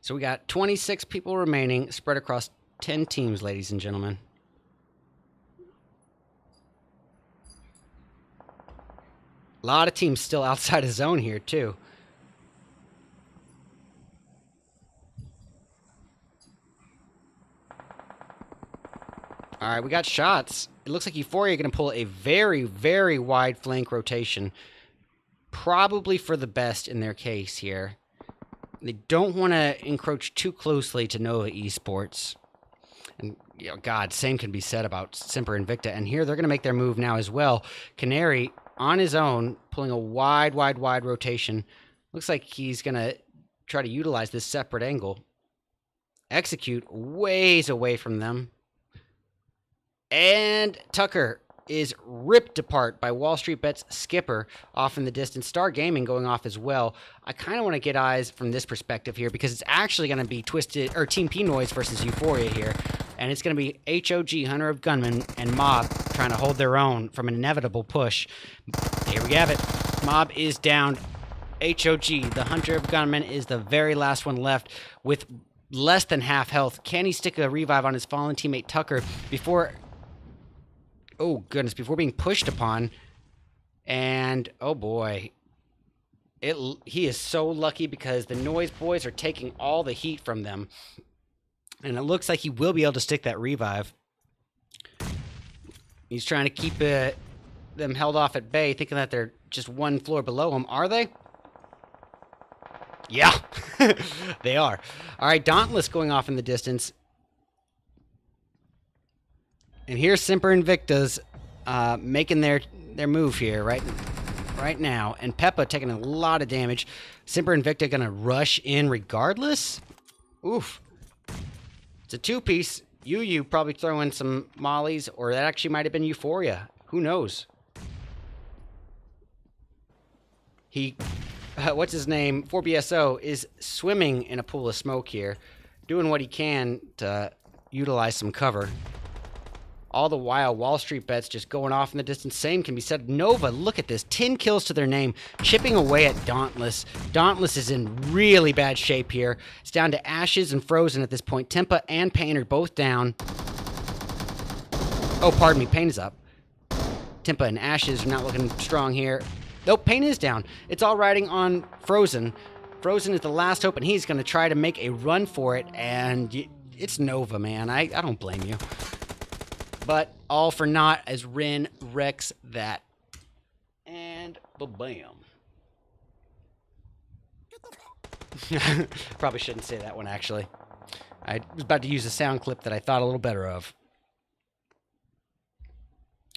So we got 26 people remaining, spread across 10 teams, ladies and gentlemen. A lot of teams still outside of zone here, too. All right, we got shots. It looks like Euphoria going to pull a very, very wide flank rotation. Probably for the best in their case here. They don't want to encroach too closely to Nova Esports. And, you know, God, same can be said about Semper Invicta. And here they're going to make their move now as well. Canary on his own, pulling a wide rotation. Looks like he's going to try to utilize this separate angle. Execute ways away from them. And Tucker is ripped apart by Wall Street Bet's Skipper off in the distance. Star Gaming going off as well. I kind of want to get eyes from this perspective here because it's actually going to be Twisted or Team P Noise versus Euphoria here. And it's going to be HOG, Hunter of Gunmen, and Mob trying to hold their own from an inevitable push. Here we have it. Mob is down. HOG, the Hunter of Gunmen, is the very last one left with less than half health. Can he stick a revive on his fallen teammate Tucker before... Oh, goodness, before being pushed upon. And, oh, boy. He is so lucky because the Noise Boys are taking all the heat from them. And it looks like he will be able to stick that revive. He's trying to keep them held off at bay, thinking that they're just one floor below him. Are they? Yeah, they are. All right, Dauntless going off in the distance. And here's Semper Invicta's making their move here right now. And Peppa taking a lot of damage. Semper Invicta going to rush in regardless. Oof. It's a two-piece. Yu probably throwing some mollies, or that actually might have been Euphoria. Who knows? He, what's his name? 4BSO is swimming in a pool of smoke here, doing what he can to utilize some cover. All the while, Wall Street Bets just going off in the distance. Same can be said. Nova, look at this. 10 kills to their name, chipping away at Dauntless. Dauntless is in really bad shape here. It's down to Ashes and Frozen at this point. Tempa and Pain are both down. Oh, pardon me. Pain is up. Tempa and Ashes are not looking strong here. Nope, Pain is down. It's all riding on Frozen. Frozen is the last hope, and he's going to try to make a run for it. And it's Nova, man. I don't blame you. But all for naught as Rin wrecks that. And ba-bam. Probably shouldn't say that one, actually. I was about to use a sound clip that I thought a little better of.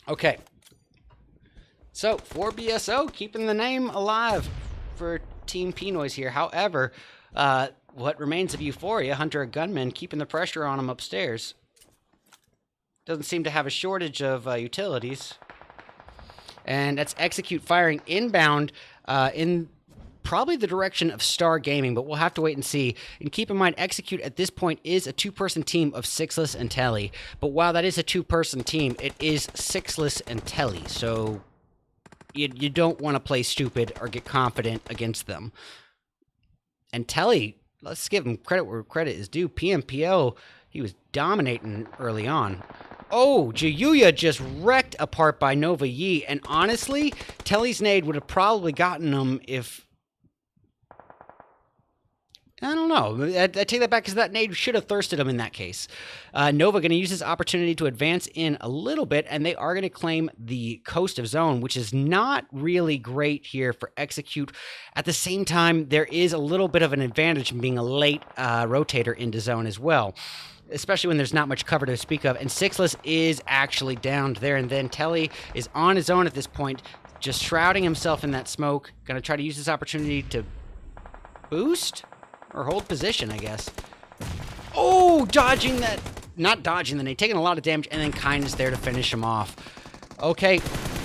Okay. So, 4BSO keeping the name alive for Team P-Noise here. However, what remains of Euphoria, Hunter a Gunman, keeping the pressure on him upstairs. Doesn't seem to have a shortage of utilities. And that's Execute firing inbound in probably the direction of Star Gaming, but we'll have to wait and see. And keep in mind, Execute at this point is a two-person team of Sixless and Telly. But while that is a two-person team, it is Sixless and Telly. So you don't want to play stupid or get confident against them. And Telly, let's give him credit where credit is due. PMPO, he was dominating early on. Oh, Jayuya just wrecked apart by Nova Yi, and honestly, Telly's nade would have probably gotten him if... I don't know. I take that back because that nade should have thirsted him in that case. Nova going to use this opportunity to advance in a little bit, and they are going to claim the coast of zone, which is not really great here for Execute. At the same time, there is a little bit of an advantage in being a late rotator into zone as well, especially when there's not much cover to speak of. And Sixless is actually downed there, and then Telly is on his own at this point, just shrouding himself in that smoke. Going to try to use this opportunity to boost? Or hold position, I guess. Oh, dodging that. Not dodging the nade, taking a lot of damage, and then Kindness there to finish him off. Okay,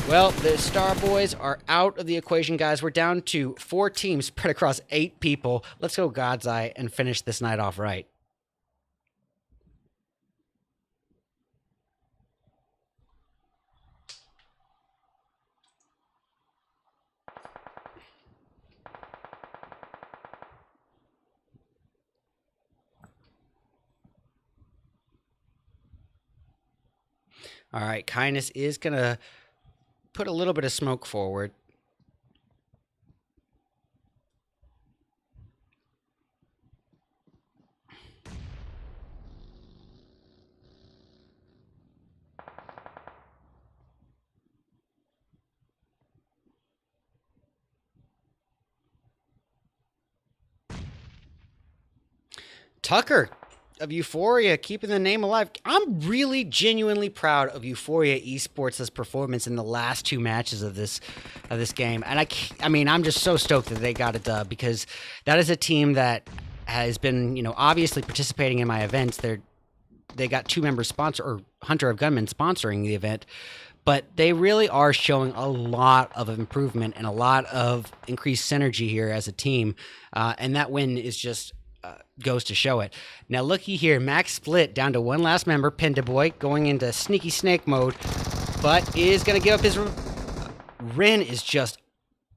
well, the Star Boys are out of the equation, guys. We're down to 4 teams spread across 8 people. Let's go God's Eye and finish this night off right. All right, Kindness is going to put a little bit of smoke forward. Tucker of Euphoria, keeping the name alive. I'm really genuinely proud of Euphoria Esports' performance in the last 2 matches of this game. And I mean, I'm just so stoked that they got a dub, because that is a team that has been, you know, obviously participating in my events. They got 2 members sponsor, or Hunter of Gunmen sponsoring the event, but they really are showing a lot of improvement and a lot of increased synergy here as a team. And that win is just goes to show it. Now looky here, Max Split down to 1 last member, Pindaboy, going into sneaky snake mode, but is going to give up his... Rin is just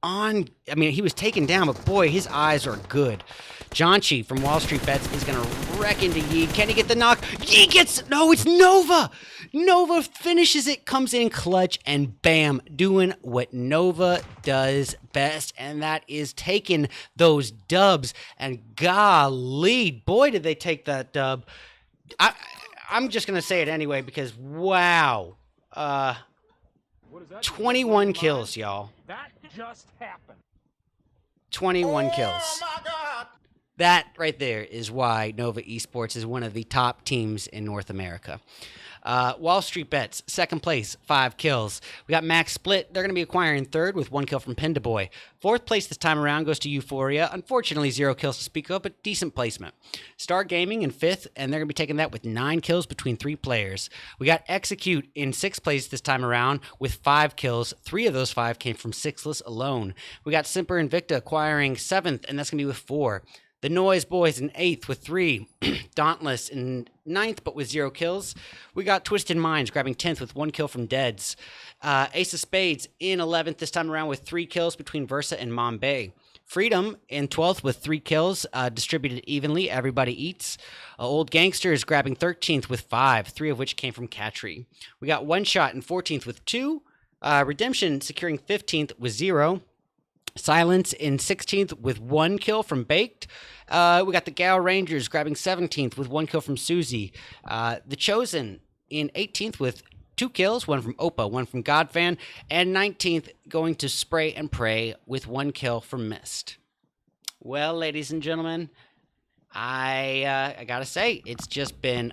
on... I mean, he was taken down, but boy, his eyes are good. Janchi from Wall Street Bets is going to wreck into Yi. Can he get the knock? Yi gets... No, it's Nova! Nova finishes it, comes in clutch, and bam, doing what Nova does best, and that is taking those dubs. And golly, boy, did they take that dub. I'm just going to say it anyway, because wow. 21 kills, y'all. That just happened. 21 kills. Oh my God! That right there is why Nova Esports is one of the top teams in North America. Wall Street Bets, 2nd place, 5 kills. We got Max Split. They're going to be acquiring 3rd with 1 kill from Pindaboy. 4th place this time around goes to Euphoria. Unfortunately, 0 kills to speak of, but decent placement. Star Gaming in 5th, and they're going to be taking that with 9 kills between 3 players. We got Execute in 6th place this time around with 5 kills. 3 of those 5 came from Sixless alone. We got Simper Invicta acquiring 7th, and that's going to be with 4. The Noise Boys in 8th with 3. Dauntless in 9th, but with 0 kills. We got Twisted Minds grabbing 10th with 1 kill from Deads. Ace of Spades in 11th this time around with 3 kills between Versa and Mombay. Freedom in 12th with 3 kills, distributed evenly. Everybody eats. Old Gangster is grabbing 13th with 5, 3 of which came from Catry. We got One Shot in 14th with 2. Redemption securing 15th with 0. Silence in 16th with 1 kill from Baked. We got the Gal Rangers grabbing 17th with 1 kill from Susie. The Chosen in 18th with 2 kills, 1 from Opa, 1 from Godfan. And 19th going to Spray and Pray with 1 kill from Mist. Well, ladies and gentlemen, I gotta say, it's just been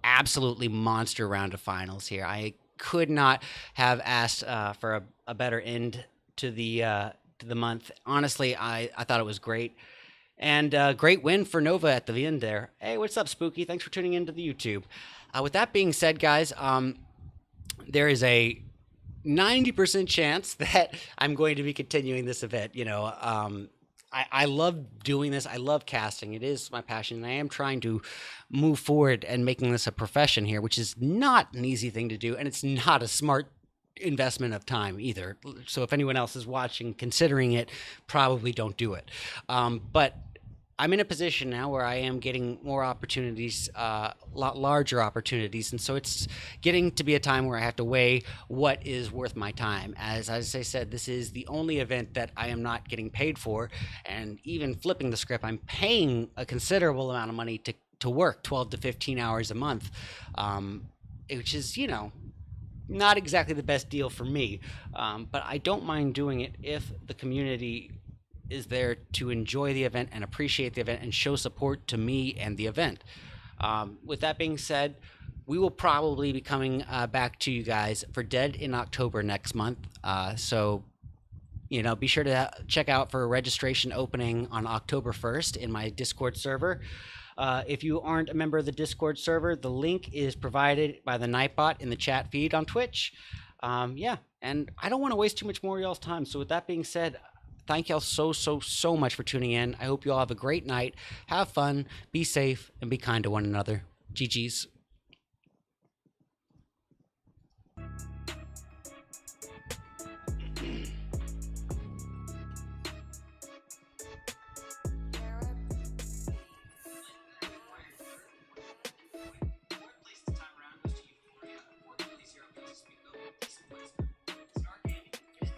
absolutely monster round of finals here. I could not have asked for a better end to the month. Honestly, I thought it was great. And great win for Nova at the end there. Hey, what's up, Spooky? Thanks for tuning into the YouTube. With that being said, guys, there is a 90% chance that I'm going to be continuing this event. You know, I love doing this. I love casting. It is my passion. And I am trying to move forward and making this a profession here, which is not an easy thing to do. And it's not a smart investment of time either. So if anyone else is watching, considering it, probably don't do it. But I'm in a position now where I am getting more opportunities, a lot larger opportunities. And so it's getting to be a time where I have to weigh what is worth my time. As I said, this is the only event that I am not getting paid for. And even flipping the script, I'm paying a considerable amount of money to work 12 to 15 hours a month, which is, you know, not exactly the best deal for me, but I don't mind doing it if the community is there to enjoy the event and appreciate the event and show support to me and the event. With that being said, we will probably be coming back to you guys for Dead in October next month. So, you know, be sure to check out for a registration opening on October 1st in my Discord server. If you aren't a member of the Discord server, the link is provided by the Nightbot in the chat feed on Twitch. Yeah, and I don't want to waste too much more of y'all's time. So with that being said, thank y'all so much for tuning in. I hope you all have a great night. Have fun, be safe, and be kind to one another. GG's.